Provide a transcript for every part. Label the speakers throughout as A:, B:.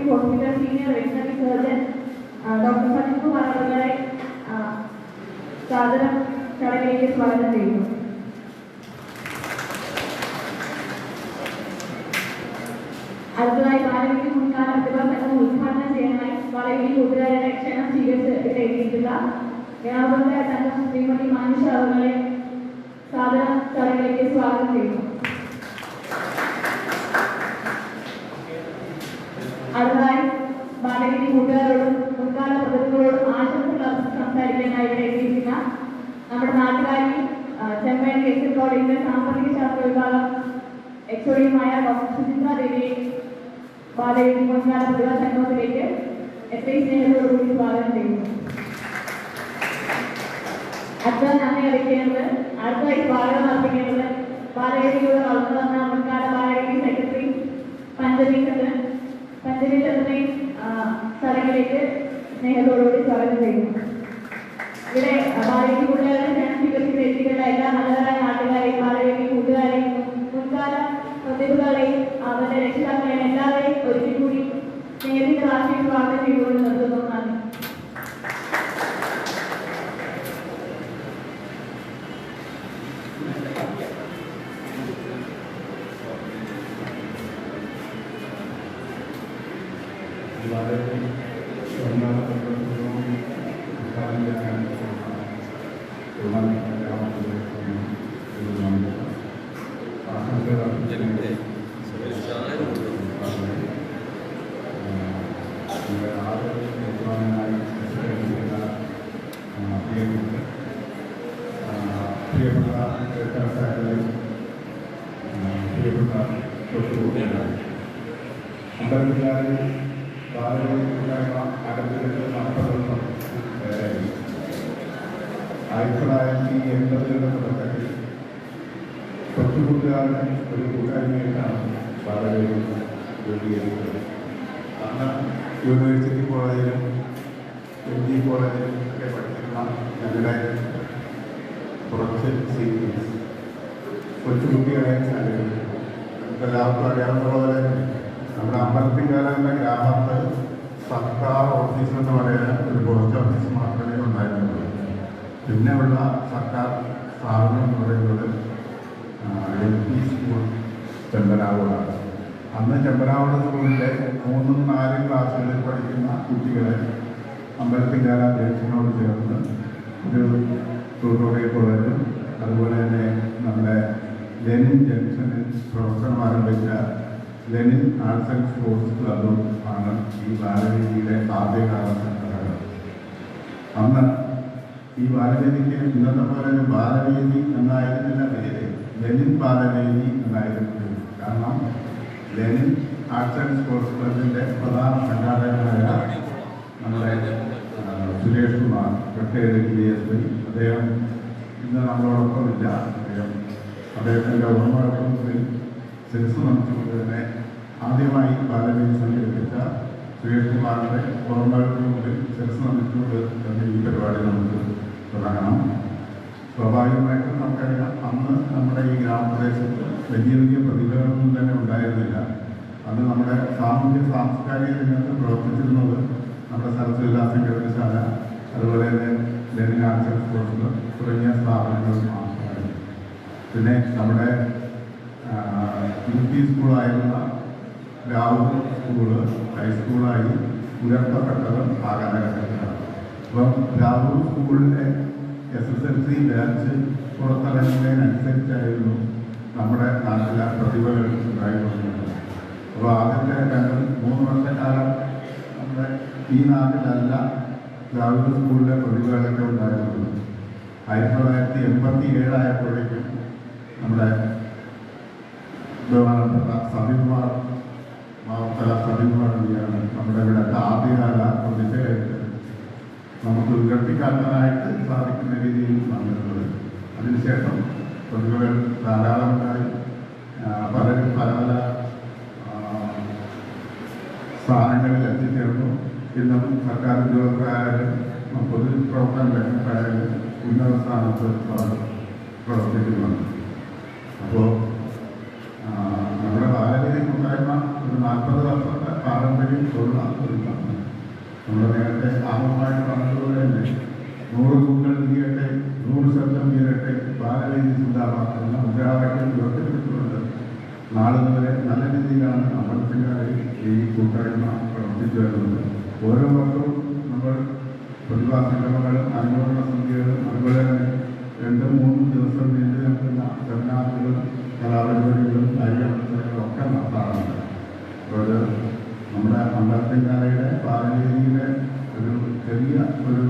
A: District hospital senior veterinary surgeon doctor Sajith Kumar അവരുടെ സാദരം ചടങ്ങിലേക്ക് സ്വാഗതം ചെയ്യുന്നു. അടുത്തതായി ബാലവേദി മുൻകാല പ്രതിഭാ സംഘം ഉദ്ഘാടനം ചെയ്യാനായി ബാലവേദി കൂട്ടുകാരുടെ ക്ഷണം സ്വീകരിച്ച് ഇവിടെ എത്തിയിട്ടുള്ള ഗ്രാമപഞ്ചായത്ത് സംഘം ശ്രീമതി മാനുഷ അവരുടെ സാദര ചടങ്ങിലേക്ക് സ്വാഗതം ചെയ്യുന്നു. അടുത്തതായി ബാലവേദി കൂട്ടുകാരോടും മുൻകാല പ്രതിഭകളോടും ആശംസകൾ സംസാരിക്കാനായി ഇവിടെ എത്തിയിരിക്കുന്ന നമ്മുടെ നാട്ടുകാരി ചെമ്മൈ കേസൽ കോളേജിലെ സാമ്പത്തിക ശാസ്ത്ര വിഭാഗം എക്സോഡിയുമായ ഡോക്ടർ സുചിത്ര ദേവിയെ ബാലവേദി മുൻകാല പ്രതിഭാ സംഗമത്തിലേക്ക് എത്രയും സ്നേഹത്തോടുകൂടി സ്വാഗതം ചെയ്യുന്നു. അടുത്ത നന്ദി അറിയിക്കേണ്ടത് അടുത്തതായി സ്വാഗതം അർപ്പിക്കേണ്ടത് ബാലവേദിയിലൂടെ വളർന്നു വന്ന മുൻകാല ബാലവേദി സെക്രട്ടറി പഞ്ചമീചന്ദ്രനെയും ചടങ്ങിലേക്ക് സ്നേഹത്തോടുകൂടി സ്വാഗതം ചെയ്യുന്നു. ഇവിടെ ബാലവേദി കൂട്ടുകാരുടെ ക്ഷണം സ്വീകരിച്ച് എത്തിയിട്ടുള്ള എല്ലാ നല്ലതായ നാട്ടുകാരെയും ബാലവേദി കൂട്ടുകാരെയും മുൻകാല പ്രതിഭകളെയും അവരുടെ രക്ഷിതാക്കളെയും എല്ലാവരെയും ഒരിക്കൽ കൂടി സ്നേഹത്തിന്റെ ഭാഷയിൽ സ്വാഗതം ചെയ്തുകൊണ്ട് നിർത്തുന്നു. നന്ദി.
B: കൊച്ചുകൂട്ടുകാരുടെ ഒരു കൂട്ടായ്മയായിട്ടാണ് ബാലവേദി രൂപീകരിക്കുന്നത്. അന്ന് യൂണിവേഴ്സിറ്റി കോളേജിലും MG കോളേജിലും ഒക്കെ പഠിക്കുന്ന ഞങ്ങളുടെ കുറച്ച് സീനിയേഴ്സ് കൊച്ചുകുട്ടികളെ സംഘടിപ്പിച്ചു. എല്ലാവർക്കും അറിയാവുന്ന പോലെ നമ്മുടെ അമ്പലത്തിങ്കാല എന്ന ഗ്രാമത്ത് സർക്കാർ ഓഫീസ് എന്ന് പറയുന്ന ഒരു പോസ്റ്റ് ഓഫീസ് മാത്രമേ ഉണ്ടായിരുന്നുള്ളൂ. പിന്നെ ഉള്ള സർക്കാർ സ്ഥാപനം എന്ന് പറയുന്നത് LP സ്കൂൾ ചെമ്പനാവൂടാണ്. അന്ന് ചെമ്പനാവൂട് സ്കൂളിലെ 3ഉം 4ഉം ക്ലാസ്സുകളിൽ പഠിക്കുന്ന കുട്ടികളെ അമ്പലത്തിങ്കാല ജംഗ്ഷനോട് ചേർന്ന് ഒരു ട്യൂട്ടോറിയൽ കോളേജും അതുപോലെ തന്നെ നമ്മുടെ ലെനിൻ ജംഗ്ഷനിൽ പ്രവർത്തനം ആരംഭിച്ച ലെനിൻ ആർട്സ് ആൻഡ് സ്പോർട്സ് ക്ലബും ആണ് ഈ ബാലവേദിയുടെ ആദ്യകാല സംഘടന. അന്ന് ഈ ബാലവേദിക്ക് ഇന്നത്തെ പോലെ ബാലവേദി എന്നായിരുന്നില്ല പേര്, ലെനിൻ ബാലവേദി എന്നായിരുന്നു. കാരണം ലെനിൻ ആർട്സ് ആൻഡ് സ്പോർട്സ് ക്ലബിൻ്റെ പ്രധാന സംഘാടകനായ നമ്മുടെ സുരേഷ് കുമാർ റിട്ടയർഡ് DSP, അദ്ദേഹം ഇന്ന് നമ്മളോടൊപ്പമില്ല. അദ്ദേഹത്തിൻ്റെ ഓർമ്മകൾക്കുള്ളിൽ ശിരസ് നമിച്ചുകൊണ്ട് തന്നെ ആദ്യമായി ബാലവേദി സംഘടിപ്പിച്ച സുരേഷ് കുമാറിൻ്റെ ഓർമ്മകൾക്കുള്ളിൽ ശിരസ് നമിച്ചുകൊണ്ട് തന്നെ ഈ പരിപാടി നമുക്ക് തുടങ്ങണം. സ്വാഭാവികമായിട്ടും നമുക്കറിയാം, അന്ന് നമ്മുടെ ഈ ഗ്രാമപ്രദേശത്ത് വലിയ വലിയ പ്രതിഭകളൊന്നും തന്നെ ഉണ്ടായിരുന്നില്ല. അന്ന് നമ്മുടെ സാംസ്കാരിക രംഗത്ത് പ്രവർത്തിച്ചിരുന്നത് നമ്മുടെ സരസ്വതി സംഘടനശാല, അതുപോലെ തന്നെ Lenin arts and sports club തുടങ്ങിയ സ്ഥാപനങ്ങൾ മാത്രമായിരുന്നു. പിന്നെ നമ്മുടെ UP സ്കൂളായിരുന്ന രാവൂർ സ്കൂള് ഹൈസ്കൂളായി ഉയർത്തപ്പെട്ടത് ആ കാലഘട്ടത്തിലാണ്. അപ്പം രാവൂർ സ്കൂളിലെ SSLC ബാച്ച് പുറത്തിറങ്ങുന്നതിനനുസരിച്ചായിരുന്നു നമ്മുടെ നാട്ടിലെ പ്രതിഭകൾ ഉണ്ടായിക്കൊണ്ടിരുന്നത്. അപ്പോൾ ആദ്യത്തെ 2-3 വർഷക്കാലം നമ്മുടെ ഈ നാട്ടിലല്ല രാവൂർ സ്കൂളിലെ പ്രതിഭകളൊക്കെ ഉണ്ടായിരുന്നത്. 1987 ആയപ്പോഴേക്കും നമ്മുടെ ബഹുമാനപ്പെട്ട സതികുമാർ സതികുമാറിയാണ് നമ്മുടെ ഇവിടെ ആദ്യകാല പ്രതിഭയായിട്ട് നമുക്ക് ഉയർത്തിക്കാട്ടാനായിട്ട് സാധിക്കുന്ന രീതിയിൽ വന്നിട്ടുള്ളത്. അതിനുശേഷം പ്രതിഭകൾ ധാരാളമായി പലരും പല പല സ്ഥാനങ്ങളിൽ എത്തിച്ചേർന്നു. ഇന്നും സർക്കാർ ഉദ്യോഗസ്ഥരായാലും പൊതുപ്രവർത്തന രംഗത്തായാലും ഉന്നത സ്ഥാനത്ത് പ്രവർത്തിക്കുന്നുണ്ട്. അപ്പോൾ നമ്മുടെ ബാലവേദി കൂട്ടായ്മ ഒരു 40 വർഷത്തെ പാരമ്പര്യമുള്ള ഒരു കമ്പനി. നമ്മൾ നേരത്തെ ആമുഖമായിട്ട് പറഞ്ഞതുപോലെ തന്നെ 100 തൂക്കൾ തീരട്ടെ, 100 ശബ്ദം തീരട്ടെ, ബാലവേദി ചിന്താഭാഗം എന്ന മുദ്രാവാക്യം ഉയർത്തിപ്പിടിച്ചുകൊണ്ട് നാളുകളെ നല്ല രീതിയിലാണ് അമ്പലത്തിൻ്റെ ഈ കൂട്ടായ്മ പ്രവർത്തിച്ചു വരുന്നത്. ഓരോ വർഷവും നമ്മൾ പ്രതിഭാ സംഗമങ്ങളും അനുമോദന സന്ധ്യകളും അതുപോലെ തന്നെ 2-3 ദിവസം നീണ്ടു നിൽക്കുന്ന സെമിനാറുകളും കലാപരിപാടികളും കാര്യങ്ങളും ഒക്കെ നടത്താറുണ്ട്. അപ്പോൾ നമ്മുടെ അമ്പലത്തിൻകാലയുടെ ബാലവേദിയുടെ ഒരു ചെറിയ ഒരു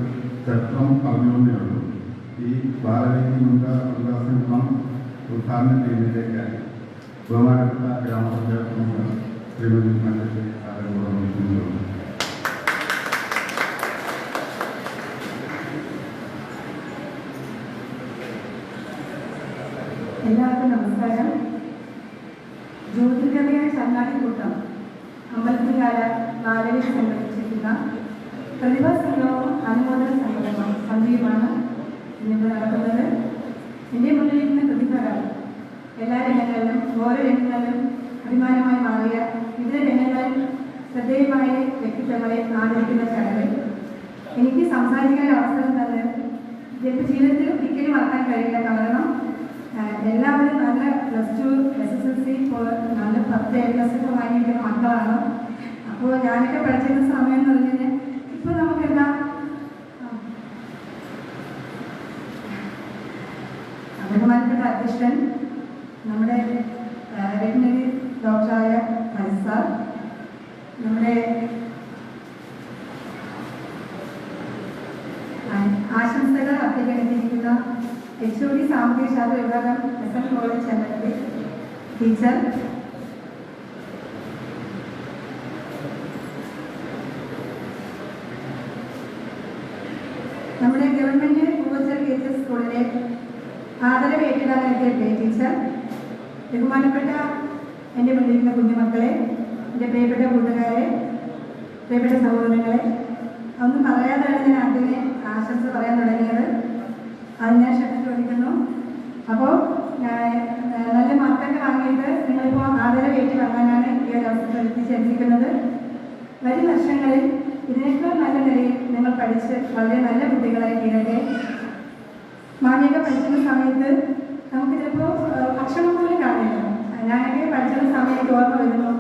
B: ചരിത്രം പറഞ്ഞുകൊണ്ടേ ഉള്ളൂ. ഈ ബാലവേദി മുൻകാസം ഉദ്ഘാടനം ചെയ്യുന്നതിലേക്കായി ബഹുമാനപ്പെട്ട ഗ്രാമപഞ്ചായത്ത് മെമ്പർ ശ്രീമതി മല്ലശ്ശേരി ആരോഗ്യം.
C: എല്ലാവർക്കും നമസ്കാരം. ജ്യോതിർഗമയ ചങ്ങാതിക്കൂട്ടം അമ്പലത്തിൻകാല ബാലവേദി സംഘടിപ്പിച്ചിരിക്കുന്ന പ്രതിഭാ സംഗമവും അനുമോദന സന്ധ്യയുമാണ് ഇന്നിവിടെ നടക്കുന്നത്. എൻ്റെ മുന്നിലിരിക്കുന്ന പ്രതിഭകൾ എല്ലാ രംഗങ്ങളിലും ഓരോ രംഗങ്ങളിലും അഭിമാനമായി മാറിയ വിവിധ രംഗങ്ങളിൽ ശ്രദ്ധേയമായ വ്യക്തിത്വങ്ങളെ ആദരിക്കുന്ന ചടങ്ങിൽ എനിക്ക് സംസാരിക്കാൻ അവസരം തന്നെ ജീവിതത്തിൽ ഒരിക്കലും മറക്കാൻ കഴിയില്ല. കാരണം എല്ലാവരും നല്ല +2 SSLC നല്ല 10 A+ ഒക്കെ വാങ്ങിയിരിക്കുന്ന മക്കളാണ്. അപ്പോൾ ഞാനൊക്കെ പഠിച്ചിരുന്ന സമയം എന്ന് പറഞ്ഞു കഴിഞ്ഞാൽ ഇപ്പോൾ നമുക്കെന്താ ബഹുമാനപ്പെട്ട അധ്യക്ഷൻ നമ്മുടെ വെറ്റിനറി ഡോക്ടറായ സാർ, നമ്മുടെ ആശംസകൾ അഭ്യർത്ഥിക്കുന്ന HOD സാമൂഹ്യ ശാസ്ത്ര വിഭാഗം SM കോളേജ് ചെന്നൈ ടീച്ചർ, നമ്മുടെ ഗവൺമെന്റ് പൂവച്ചൽ KGS സ്കൂളിലെ ആദരവ് ഏറ്റുവാങ്ങൽ ടീച്ചർ, ബഹുമാനപ്പെട്ട എൻ്റെ മുന്നിലിരിക്കുന്ന കുഞ്ഞുമക്കളെ, എൻ്റെ പ്രിയപ്പെട്ട കൂട്ടുകാരെ, പ്രിയപ്പെട്ട സഹോദരങ്ങളെ, ഒന്നും പറയാതാണ് ഞാൻ അതിനെ ആശംസ പറയാൻ തുടങ്ങിയത്. അത് ഞാൻ ക്ഷണിച്ചു ചോദിക്കുന്നു. അപ്പോൾ നല്ല മാർക്കൊക്കെ വാങ്ങിയിട്ട് നിങ്ങളിപ്പോൾ ആദരവ് ഏറ്റുവാങ്ങാനാണ് ഈ ഒരു അവസരം എത്തിച്ചേർന്നിരിക്കുന്നത്. വരും വർഷങ്ങളിൽ ഇതിനേക്കാൾ നല്ല നിലയിൽ നിങ്ങൾ പഠിച്ച് വളരെ നല്ല കുട്ടികളായി തീരട്ടെ. മാന്യൊക്കെ പഠിക്കുന്ന സമയത്ത് നമുക്ക് ചിലപ്പോൾ ഭക്ഷണം പോലും കാണില്ല. ഞാനൊക്കെ പഠിച്ചിരുന്ന സമയത്ത് ഓർമ്മ വരുന്നു,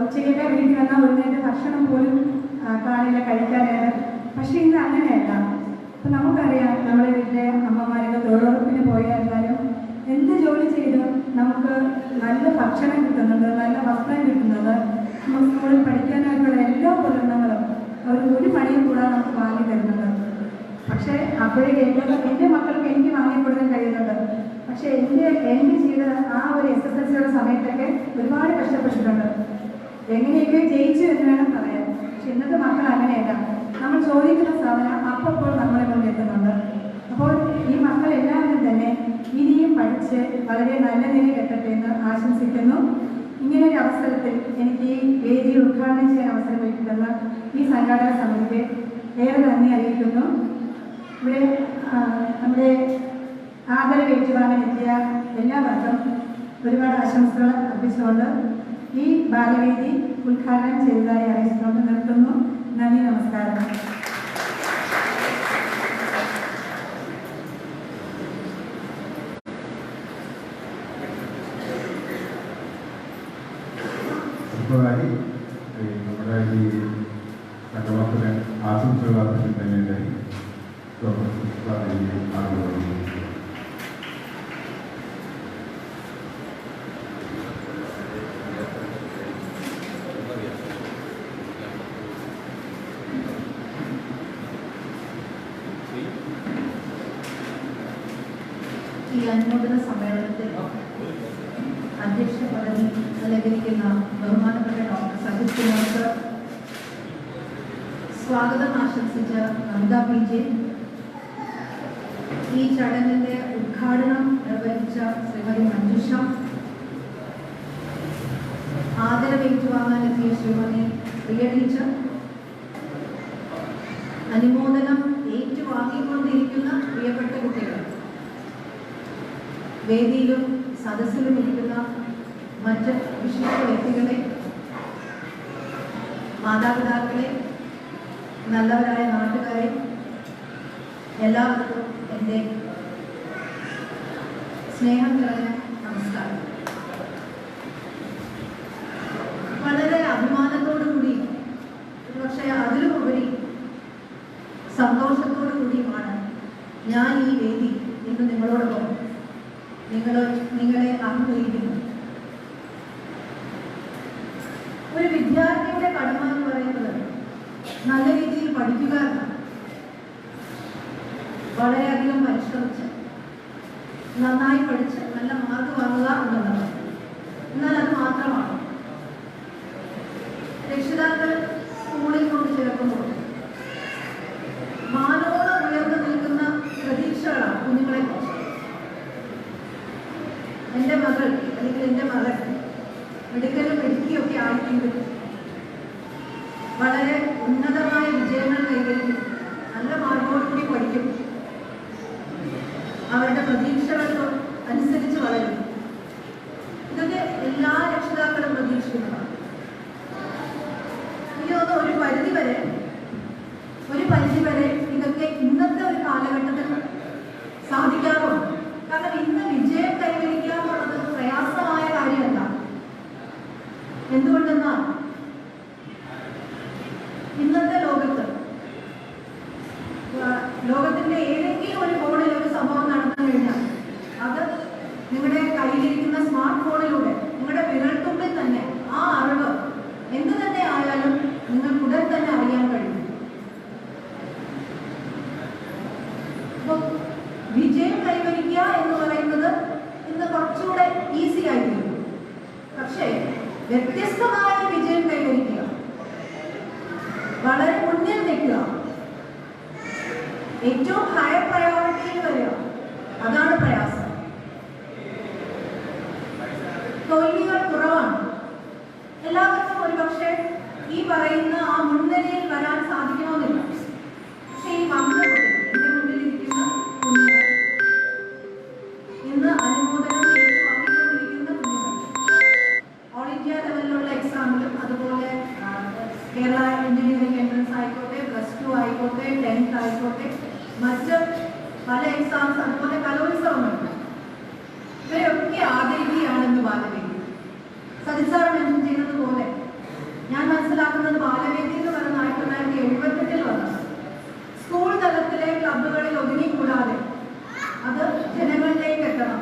C: ഉച്ചയ്ക്കൊക്കെ വീട്ടിൽ വന്നാൽ ഒരു നേരത്തെ ഭക്ഷണം പോലും കാണില്ല കഴിക്കാനായിട്ട്. പക്ഷേ ഇന്ന് അങ്ങനെയല്ല. അപ്പം നമുക്കറിയാം, നമ്മുടെ വീട്ടിലെ അമ്മമാരൊക്കെ തൊഴിലുറപ്പിന് പോയാലും എന്ത് ജോലി ചെയ്തും നമുക്ക് നല്ല ഭക്ഷണം കിട്ടുന്നുണ്ട്, നല്ല വസ്ത്രം കിട്ടുന്നത്, നമുക്ക് സ്കൂളിൽ പഠിക്കാനായിട്ടുള്ള എല്ലാ ഉപകരണങ്ങളും അവർ ഒരു പണിയും കൂടാതെ നമുക്ക് വാങ്ങി തരുന്നുണ്ട്. പക്ഷേ അപ്പോഴേക്ക് എൻ്റെ മക്കൾക്ക് എനിക്ക് വാങ്ങിക്കൊടുക്കാൻ കഴിയുന്നുണ്ട്. പക്ഷേ എൻ്റെ ചെയ്ത ആ ഒരു SSLCയുടെ സമയത്തൊക്കെ ഒരുപാട് കഷ്ടപ്പെട്ടിട്ടുണ്ട്. എങ്ങനെയൊക്കെ ജയിച്ചു എന്ന് വേണം പറയാൻ. പക്ഷെ ഇന്നത്തെ മക്കൾ അങ്ങനെയല്ല. നമ്മൾ ചോദിക്കുന്ന സാധനം അപ്പോൾ നമ്മളെ കൊണ്ടെത്തുന്നുണ്ട്. അപ്പോൾ ഈ മക്കളെല്ലാവരും തന്നെ ഇനിയും പഠിച്ച് വളരെ നല്ല നിലയിൽ എത്തട്ടെ എന്ന് ആശംസിക്കുന്നു. ഇങ്ങനൊരു അവസരത്തിൽ എനിക്ക് ഈ വേദി ഉദ്ഘാടനം ചെയ്യാൻ അവസരം ലഭിക്കുന്ന ഈ സംഘാടക സമിതിക്ക് ഏറെ നന്ദി അറിയിക്കുന്നു. ഇവിടെ നമ്മുടെ ആദരവ് ഏറ്റുവാങ്ങാൻ എത്തിയ എല്ലാവർക്കും ഒരുപാട് ആശംസകൾ അർപ്പിച്ചുകൊണ്ട് ഈ ബാലവേദി ഉദ്ഘാടനം ചെയ്തതായി അറിയിച്ചുകൊണ്ട് നിർത്തുന്നു. നന്ദി, നമസ്കാരം.
B: അടുത്തതായി നമ്മുടെ ഈ സംഗമത്തിന് ആശംസകൾ അർപ്പിക്കുന്നതിനായി
D: ഈ അനുമോദന സമ്മേളനത്തിൽ അധ്യക്ഷ പദവി അലങ്കരിക്കുന്ന ബഹുമാനപ്പെട്ട ഡോക്ടർ സജിത് കുമാർ സർ, സ്വാഗതം ആശംസിച്ച നമിത PJ, ഈ ചടങ്ങിന്റെ ഉദ്ഘാടനം നിർവഹിച്ച ശ്രീമതി മഞ്ജുഷ, ആദരവ് ഏറ്റുവാങ്ങാനെത്തിയ ശ്രീമതി പ്രിയ ടീച്ചർ, അനുമോദനം ഏറ്റുവാങ്ങിക്കൊണ്ടിരിക്കുന്ന പ്രിയപ്പെട്ട കുട്ടികൾ, വേദിയിലും സദസ്സിലും ഇരിക്കുന്ന മറ്റ് വിശിഷ്ട വ്യക്തികളെ, മാതാപിതാക്കളെ, നല്ലവരായ നാട്ടുകാരെ, എല്ലാവർക്കും എൻ്റെ സ്നേഹം നിറഞ്ഞ നമസ്കാരം. വളരെ അഭിമാനത്തോടു കൂടി, പക്ഷേ അതിലുപരി സന്തോഷത്തോടു കൂടിയുമാണ് ഞാൻ ഈ വേദി ഇന്ന് നിങ്ങളോടൊപ്പം നിങ്ങളെ അഭിമുഖീകരിക്കുന്നു. ഒരു വിദ്യാർത്ഥിയുടെ കടമ എന്ന് പറയുന്നത് നല്ല രീതിയിൽ പഠിക്കുക എന്നാണ്. വളരെയധികം പരിശ്രമിച്ച് നന്നായി പഠിച്ച് നല്ല മാർക്ക് വാങ്ങുക എന്നുള്ളതാണ്. എന്നാൽ അത് മാത്രമാണ്. രക്ഷിതാക്കൾ സ്കൂളിൽ കൊണ്ട് ചേർക്കുമ്പോൾ മാനവോളം ഉയർന്നു നിൽക്കുന്ന പ്രതീക്ഷകളാണ് കുഞ്ഞുങ്ങളെ കുറിച്ച്. എൻ്റെ മകൾ അല്ലെങ്കിൽ എൻ്റെ മകൻ മെഡിക്കലും മെഡിക്കൊക്കെ ആയിട്ടുണ്ട്, വളരെ ഉന്നതമായ വിജയങ്ങൾ കൈവരിക്കും, നല്ല മാർക്കോടുകൂടി പഠിക്കും, അവരുടെ പ്രതീക്ഷകൾക്ക് അനുസരിച്ച് വളരും. ഇതൊക്കെ എല്ലാ രക്ഷിതാക്കളും പ്രതീക്ഷിക്കുന്നതാണ്. എനിക്ക് ഒരു പരിധിവരെ ഇതൊക്കെ ഇന്നത്തെ ഒരു കാലഘട്ടത്തിൽ സാധിക്കാറുണ്ട്. കാരണം ഇന്ന് വിജയം കൈവരിക്കുക എന്നുള്ളത് പ്രയാസമായ കാര്യമല്ല. എന്തുകൊണ്ടെന്നാൽ ഇന്നത്തെ ലോകത്തിന്റെ ഏതെങ്കിലും ഒരു ഫോണിൽ ഒരു സംഭവം നടന്നു കഴിഞ്ഞാൽ അത് നിങ്ങളുടെ കയ്യിലിരിക്കുന്ന സ്മാർട്ട് ഫോണിലൂടെ നിങ്ങളുടെ വിരൽത്തുമ്പിൽ തന്നെ ആ അറിവ് എന്ത് തന്നെ ആയാലും നിങ്ങൾക്ക് ഉടൻ തന്നെ അറിയാൻ കഴിയും. അപ്പോൾ വിജയം കൈവരിക്കുക എന്ന് പറയുന്നത് ഇന്ന് കുറച്ചുകൂടെ ഈസി ആയിരിക്കും. പക്ഷേ വ്യത്യസ്തമായ വിജയം കൈവരിക്കുക, വളരെ മുന്നിൽ നിൽക്കുക, ഏറ്റവും ഹയർ പ്രയോറിറ്റിയിൽ വരിക, അതാണ് പ്രയാസം. തോൽവികൾ കുറവാണ്. എല്ലാവർക്കും ഒരുപക്ഷെ ഈ പറയുന്ന ആ മുൻനിരയിൽ വരാൻ സാധിക്കണമെന്നില്ല. പക്ഷെ ഈ വന്ന എന്റെ മുന്നിലിരിക്കുന്ന കുഞ്ഞുങ്ങൾ, ഇന്ന് അനുമോദനം വാങ്ങിക്കൊണ്ടിരിക്കുന്ന കുഞ്ഞുങ്ങൾ, ഓൾ ഇന്ത്യ ലെവലിലുള്ള എക്സാമിലും അതുപോലെ കേരള എഞ്ചിനീയറിംഗ് എൻട്രൻസ് ആയിക്കോട്ടെ, +2 ആയിക്കോട്ടെ, 10th ആയിക്കോട്ടെ, മറ്റ് പല എക്സാംസ്, അതുപോലെ കലോത്സവങ്ങളുണ്ട്. ഇവരൊക്കെ ആദരിക്കുകയാണെന്ന് ബാലവേദി. സജിത് സാർ മെൻഷൻ ചെയ്തതുപോലെ ഞാൻ മനസ്സിലാക്കുന്നത് ബാലവേദി എന്ന് പറയുന്ന 1978 വന്നത് സ്കൂൾ തലത്തിലെ ക്ലബ്ബുകളിൽ ഒതുങ്ങിക്കൂടാതെ അത് ജനങ്ങളിലേക്ക് എത്തണം.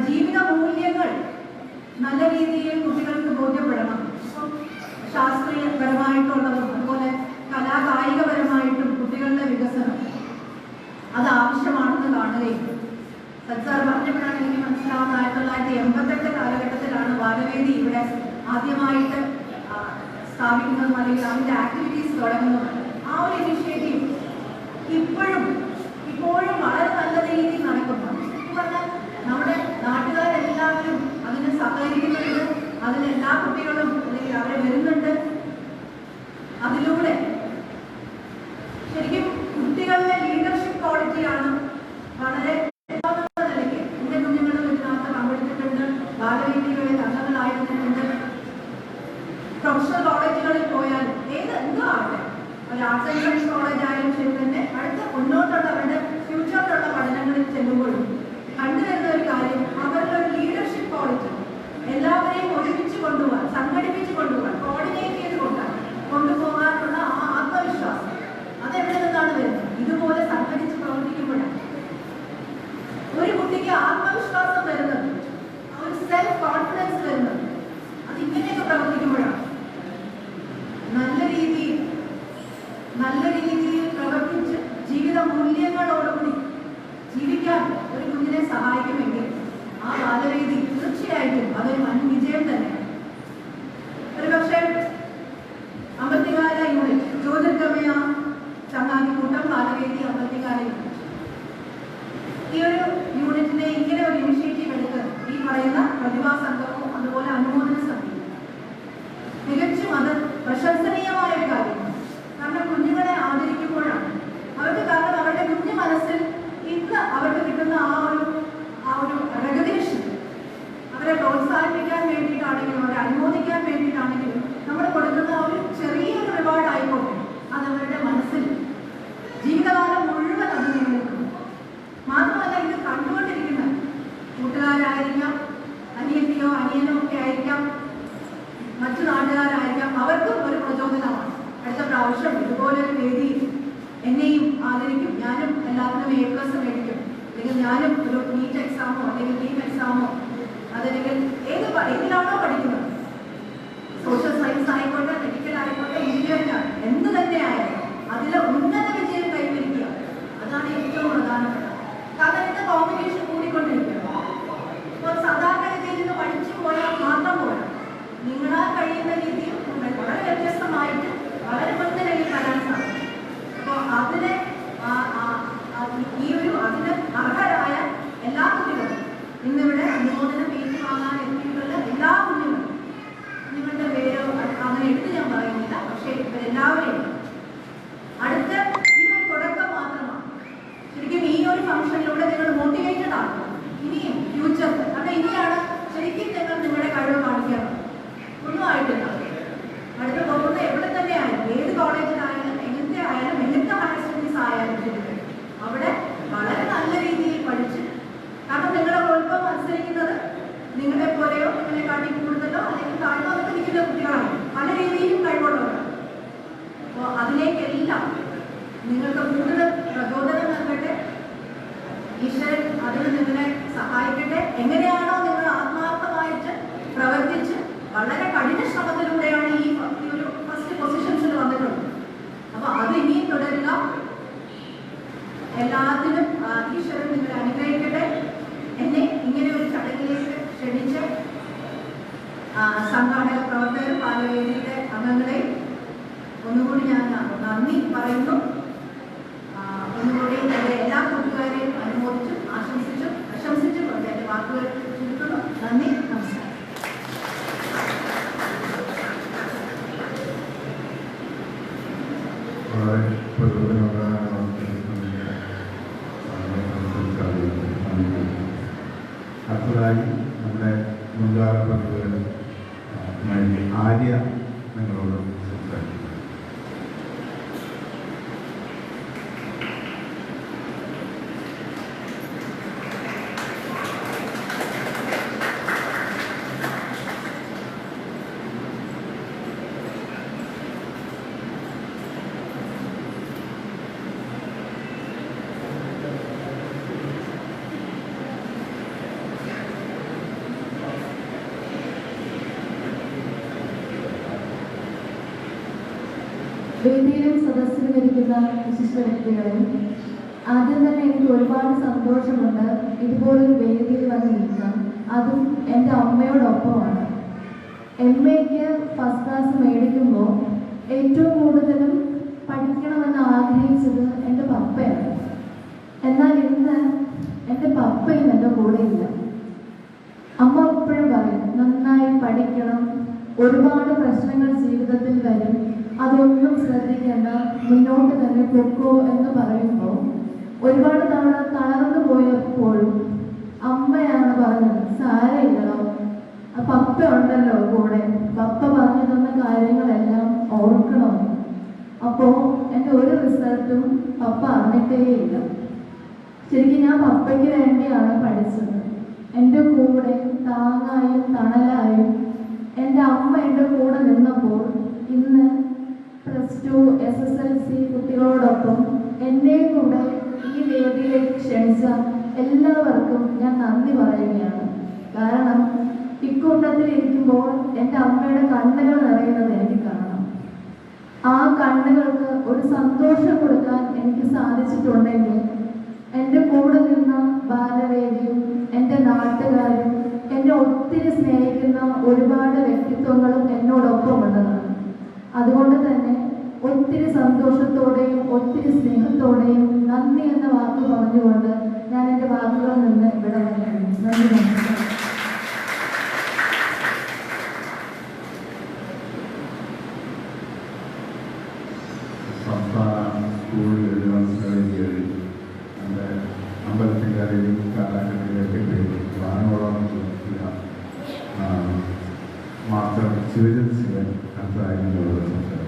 D: ജീവിത മൂല്യങ്ങൾ നല്ല രീതിയിൽ കുട്ടികൾക്ക് ബോധ്യപ്പെടണം. ശാസ്ത്രീയപരമായിട്ടുള്ളതും അതുപോലെ കലാകായികപരമായിട്ടും കുട്ടികളുടെ വികസനം അത് ആവശ്യമാണെന്ന് കാണുകയും സത്സാർ പറഞ്ഞപ്പോഴാണ് എനിക്ക് മനസ്സിലാവുന്ന 1988 കാലഘട്ടത്തിലാണ് ബാലവേദി ഇവിടെ ആദ്യമായിട്ട് സ്ഥാപിക്കുന്നതും അല്ലെങ്കിൽ അതിൻ്റെ ആക്ടിവിറ്റീസ് തുടങ്ങുന്നതും. ആ ഒരു ഇനിഷ്യേറ്റീവ് ഇപ്പോഴും വളരെ നല്ല രീതിയിൽ നടക്കുന്നു. പറഞ്ഞാൽ നമ്മുടെ നാട്ടുകാരെല്ലാവരും അതിന് സഹകരിക്കുന്നുണ്ട്, അതിന് എല്ലാ കുട്ടികളും അല്ലെങ്കിൽ അവരെ വരുന്നുണ്ട്. അതിലൂടെ ശരിക്കും കുട്ടികളുടെ ലീഡർഷിപ്പ് ക്വാളിറ്റിയാണ് വളരെ നിലയ്ക്ക് എൻ്റെ കുഞ്ഞുങ്ങളും ഇതിനകത്ത് പങ്കെടുത്തിട്ടുണ്ട്, ബാലവേദികളിൽ അംഗങ്ങളായിരുന്നിട്ടുണ്ട്. പ്രൊഫഷണൽ കോളേജുകളിൽ പോയാൽ എന്തോ ആവട്ടെ, ഒരു ആർട്സ് ആൻഡ് സയൻസ് കോളേജ് ആയാലും ശരി തന്നെ അടുത്ത മുന്നോട്ടുള്ള അവരുടെ ഫ്യൂച്ചറിലുള്ള പഠനങ്ങളിൽ ചെല്ലുമ്പോഴും കണ്ടുവരുന്ന ഒരു കാര്യം അവരുടെ ഒരു ലീഡർഷിപ്പ് ക്വാളിറ്റി, എല്ലാവരെയും ഒരുമിച്ച് കൊണ്ടുപോകാൻ, സംഘടിപ്പിച്ച് കൊണ്ടുപോകാൻ, കോർഡിനേറ്റ് ചെയ്ത് കൊണ്ടുപോകാനുള്ള ആ ആത്മവിശ്വാസം അതെവിടെ നിന്നാണ് വരുന്നത്? ഇതുപോലെ സംഘടിച്ച് പ്രവർത്തിക്കുമ്പോഴാണ് ഒരു കുട്ടിക്ക് ആത്മവിശ്വാസം വരുന്നത്, ഒരു സെൽഫ് കോൺഫിഡൻസ് വരുന്നത്. അതിങ്ങനെയൊക്കെ പ്രവർത്തിക്കുമ്പോഴാണ് നല്ല രീതിയിൽ പ്രവർത്തിച്ച് ജീവിത മൂല്യങ്ങളോടുകൂടി ജീവിക്കാൻ ഒരു കുഞ്ഞിനെ സഹായിക്കുമെങ്കിൽ ആ ബാലവേദി തീർച്ചയായിട്ടും അതൊരു വൻ വിജയം തന്നെയാണ്. ഒരുപക്ഷെ അമ്പത്തികാല യൂണിറ്റ് ജ്യോതിർഗമയ ചങ്ങാതിക്കൂട്ടം ബാലവേദി അമ്പത്തികാല യൂണിറ്റ് ഈ ഒരു യൂണിറ്റിനെ ഇങ്ങനെ ഒരു ഇനിഷ്യേറ്റീവ് എടുത്ത് ഈ പറയുന്ന പ്രതിഭാ സംഘവും അതുപോലെ അനുമോദന സമിതി തികച്ചും അത് പ്രശംസനീയമായ ഒരു കാര്യമാണ്. കാരണം കുഞ്ഞുങ്ങളെ ആദരിക്കുമ്പോഴാണ് അവർക്ക്, കാരണം അവരുടെ കുഞ്ഞു മനസ്സിൽ ഇന്ന് അവർക്ക് കിട്ടുന്ന ആ ഒരു റെക്കഗ്നിഷൻ, അവരെ പ്രോത്സാഹിപ്പിക്കാൻ വേണ്ടിയിട്ടാണെങ്കിലും അവരെ അനുമോദിക്കാൻ വേണ്ടിയിട്ടാണെങ്കിലും നമ്മൾ കൊടുക്കുന്ന നാട്ടുകാരായിരിക്കാം, അവർക്കും ഒരു പ്രചോദനമാണ്. അടുത്ത പ്രാവശ്യം ഇതുപോലൊരു വേദി എന്നെയും ആദരിക്കും, ഞാനും എല്ലാത്തിനും A+ മേടിക്കും, അല്ലെങ്കിൽ ഞാനും ഒരു നീറ്റ് എക്സാമോ അല്ലെങ്കിൽ ടീം എക്സാമോ അതല്ലെങ്കിൽ ഏതിലാണോ പഠിക്കുന്നത്, സോഷ്യൽ സയൻസ് ആയിക്കോട്ടെ, മെഡിക്കൽ ആയിക്കോട്ടെ, എഞ്ചിനീയറിംഗ് ആണ്, എന്ത് തന്നെയായാലും അതിൽ ഉന്നത വിജയം കൈവരിക്കുക, അതാണ് ഏറ്റവും പ്രധാനപ്പെട്ടത്. കാരണം ഇന്ന് കോമ്പറ്റീഷൻ കൂടിക്കൊണ്ടിരിക്കുക. ഇപ്പോൾ സാധാരണഗതിയിൽ നിന്ന് പഠിച്ചു പോയാൽ മാത്രം പോരാ, നിങ്ങളാൽ കഴിയുന്ന രീതിയിൽ വളരെ വ്യത്യസ്തമായിട്ട് വളരെ മുൻനിരയിൽ വരാൻ സാധിക്കും. അപ്പോൾ അതിന് അതിന് അർഹരായ എല്ലാ കുട്ടികളും ഇന്നിവിടെ അനുമോദനം ഏറ്റുവാങ്ങാൻ എത്തിയിട്ടുള്ള എല്ലാ കുഞ്ഞുങ്ങളും, നിങ്ങളുടെ പേരോ അങ്ങനെ എടുത്ത് ഞാൻ പറയുന്നില്ല, പക്ഷേ ഇവരെല്ലാവരെയും അടുത്ത ഇതൊരു തുടക്കം മാത്രമാണ്. ശരിക്കും ഈ ഒരു ഫംഗ്ഷനിലൂടെ നിങ്ങൾ മോട്ടിവേറ്റഡ് ആകും. ഇനിയും ഫ്യൂച്ചറിൽ കാരണം ഇനിയാണ് ശരിക്കും നിങ്ങൾ നിങ്ങളുടെ കഴിവ് കാണിക്കാറ്. ഒന്നും ആയിട്ടില്ല, അടുത്ത് പോകുന്ന എവിടെ തന്നെ ആയാലും, ഏത് കോളേജിലായാലും, എങ്ങനത്തെ ആയാലും, എങ്ങനത്തെ ഹയർ സ്റ്റഡീസ് ആയാലും ശരി, അവിടെ വളരെ നല്ല രീതിയിൽ പഠിച്ച്, കാരണം നിങ്ങളോടൊപ്പം മത്സരിക്കുന്നത് നിങ്ങളെ പോലെയോ നിങ്ങളെ കാട്ടി കൂടുതലോ അല്ലെങ്കിൽ താഴ്ന്നോ ഒക്കെ നിൽക്കുന്ന കുട്ടികളാണ്, പല രീതിയിലും കഴിവുള്ളവരാണ്. അപ്പോൾ അതിലേക്കെല്ലാം നിങ്ങൾക്ക് കൂടുതൽ പ്രചോദനം നൽകട്ടെ, ഈശ്വരൻ അതിന് നിങ്ങളെ സഹായിക്കട്ടെ. എങ്ങനെയാണോ നിങ്ങൾ ആത്മാർത്ഥമായിട്ട് പ്രവർത്തിച്ച് വളരെ കഠിന ശ്രമത്തിലൂടെയാണ് ഈ ഒരു ഫസ്റ്റ് പൊസിഷൻസിൽ വന്നിട്ടുള്ളത്. അപ്പോൾ അത് ഇനിയും തുടരുക. എല്ലാത്തിനും ഈശ്വരൻ നിങ്ങളെ അനുഗ്രഹിക്കട്ടെ. എന്നെ ഇങ്ങനെ ഒരു ചടങ്ങിലേക്ക് ക്ഷണിച്ച് സംഘാടക പ്രവർത്തകർ, പാലവേദിയുടെ അംഗങ്ങളെ ഒന്നുകൂടി ഞാൻ നന്ദി പറയുന്നു. ഒന്നുകൂടി എൻ്റെ എല്ലാ കൂട്ടുകാരെയും അനുമോദിച്ചും പ്രശംസിച്ചും കൊണ്ട് എൻ്റെ വാക്കുകൾ ചുരുക്കുന്നു. നന്ദി, നമസ്കാരം.
B: വളരെ പ്രചോദനമായ അടുത്തതായി നമ്മുടെ മുൻകാല പ്രതിഭകൾ ആര്യ നിങ്ങളോട് സംസാരിക്കും.
E: വേദിയിലും സദസ്സിലും ഇരിക്കുന്ന വിശിഷ്ട വ്യക്തികളെ, ആദ്യം തന്നെ എനിക്ക് ഒരുപാട് സന്തോഷമുണ്ട് ഇതുപോലൊരു വേദിയിൽ വന്ന് നിൽക്കാം, അതും എൻ്റെ അമ്മയോടൊപ്പമാണ്. MAക്ക് ഫസ്റ്റ് ക്ലാസ് മേടിക്കുമ്പോൾ ഏറ്റവും കൂടുതലും പഠിക്കണമെന്ന് ആഗ്രഹിച്ചത് എൻ്റെ പപ്പയാണ്. എന്നാൽ ഇന്ന് എൻ്റെ പപ്പയും എൻ്റെ കൂടെ ഇല്ല. അമ്മ എപ്പോഴും പറയും, നന്നായി പഠിക്കണം, ഒരുപാട് പ്രശ്നങ്ങൾ ജീവിതത്തിൽ വരും, അതൊന്നും ശ്രദ്ധിക്കേണ്ട, മുന്നോട്ട് തന്നെ പൊക്കോ എന്ന് പറയുമ്പോൾ ഒരുപാട് തവണ തളർന്നു പോയപ്പോഴും അമ്മയാണ് പറഞ്ഞത്, സാരമില്ലല്ലോ, പപ്പ ഉണ്ടല്ലോ കൂടെ, പപ്പ പറഞ്ഞു തന്ന കാര്യങ്ങളെല്ലാം ഓർക്കണം. അപ്പോൾ എൻ്റെ ഒരു റിസൾട്ടും പപ്പ അറിഞ്ഞിട്ടേയില്ല. ശരിക്കും ഞാൻ പപ്പയ്ക്ക് വേണ്ടിയാണ് പഠിച്ചത്. എൻ്റെ കൂടെ താങ്ങായും തണലായും എൻ്റെ അമ്മ എൻ്റെ കൂടെ നിന്നപ്പോൾ ഇന്ന് +2 SSLC കുട്ടികളോടൊപ്പം എന്നെ കൂടെ ഈ വേദിയിലേക്ക് ക്ഷണിച്ച എല്ലാവർക്കും ഞാൻ നന്ദി പറയുകയാണ്. കാരണം ഇക്കൂട്ടത്തിൽ ഇരിക്കുമ്പോൾ എൻ്റെ അമ്മയുടെ കണ്ണുകൾ നിറയുന്നത് എനിക്ക് കാണാം. ആ കണ്ണുകൾക്ക് ഒരു സന്തോഷം കൊടുക്കാൻ എനിക്ക് സാധിച്ചിട്ടുണ്ടെങ്കിൽ എൻ്റെ കൂടെ നിന്ന ബാലവേദിയും എൻ്റെ നാട്ടുകാരും എന്നെ ഒത്തിരി സ്നേഹിക്കുന്ന ഒരുപാട് വ്യക്തിത്വങ്ങളും എന്നോടൊപ്പമുള്ളതാണ്. അതുകൊണ്ട് തന്നെ ഒത്തിരി സന്തോഷത്തോടെയും ഒത്തിരി സ്നേഹത്തോടെയും നന്ദി എന്ന വാക്ക് പറഞ്ഞുകൊണ്ട് ഞാൻ എൻ്റെ വാക്കുകളിൽ നിന്ന് ഇവിടെ വന്നു. നന്ദി, നമസ്കാരം.
B: സംസ്ഥാന സ്കൂൾ യൂണിവേഴ്സിറ്റികളിൽ നമ്മുടെ അമ്പലത്തിൻ്റെയും കലാലയങ്ങളിലേക്ക് വാനോളം മാസ്റ്റർ ശിവജിത് ശിവൻ അടുത്തതായി സംസാരിക്കും.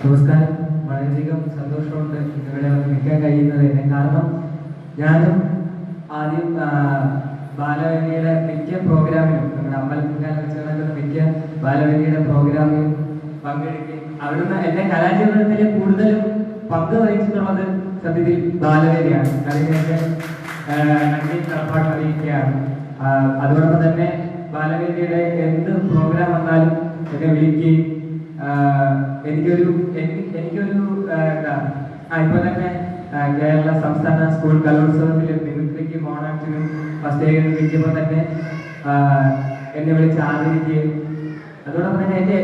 F: നമസ്കാരം. വളരെയധികം സന്തോഷമുണ്ട് ഇവിടെ നിൽക്കാൻ കഴിയുന്നതിന്. കാരണം ഞാനും ആദ്യം ബാലവേദിയുടെ മിക്ക പ്രോഗ്രാമിലും നമ്മുടെ അമ്പലത്തിൽക്കാൻ വെച്ച് നടക്കുന്ന മിക്ക ബാലവേദിയുടെ പ്രോഗ്രാമിലും പങ്കെടുക്കുകയും അവിടുന്ന് എൻ്റെ കലാജീവിതത്തിൽ കൂടുതലും പങ്കുവഹിച്ചിട്ടുള്ളത് സത്യത്തിൽ ബാലവേദിയാണ്. അതിനെയൊക്കെ നന്ദി കടപ്പാട് അറിയിക്കുകയാണ്. അതോടൊപ്പം തന്നെ ബാലവേദിയുടെ എന്ത് പ്രോഗ്രാം വന്നാലും എന്നെ വിളിക്കുകയും എനിക്കൊരു ഇപ്പൊ തന്നെ കേരള സംസ്ഥാന സ്കൂൾ കലോത്സവത്തിലും മിമിക്രിക്കും ഓണാക്ടിനും ഫസ്റ്റ് ഇയർ വിളിക്കുമ്പോൾ തന്നെ എന്നെ വിളിച്ച് ആദരിക്കുകയും അതോടൊപ്പം തന്നെ എന്റെ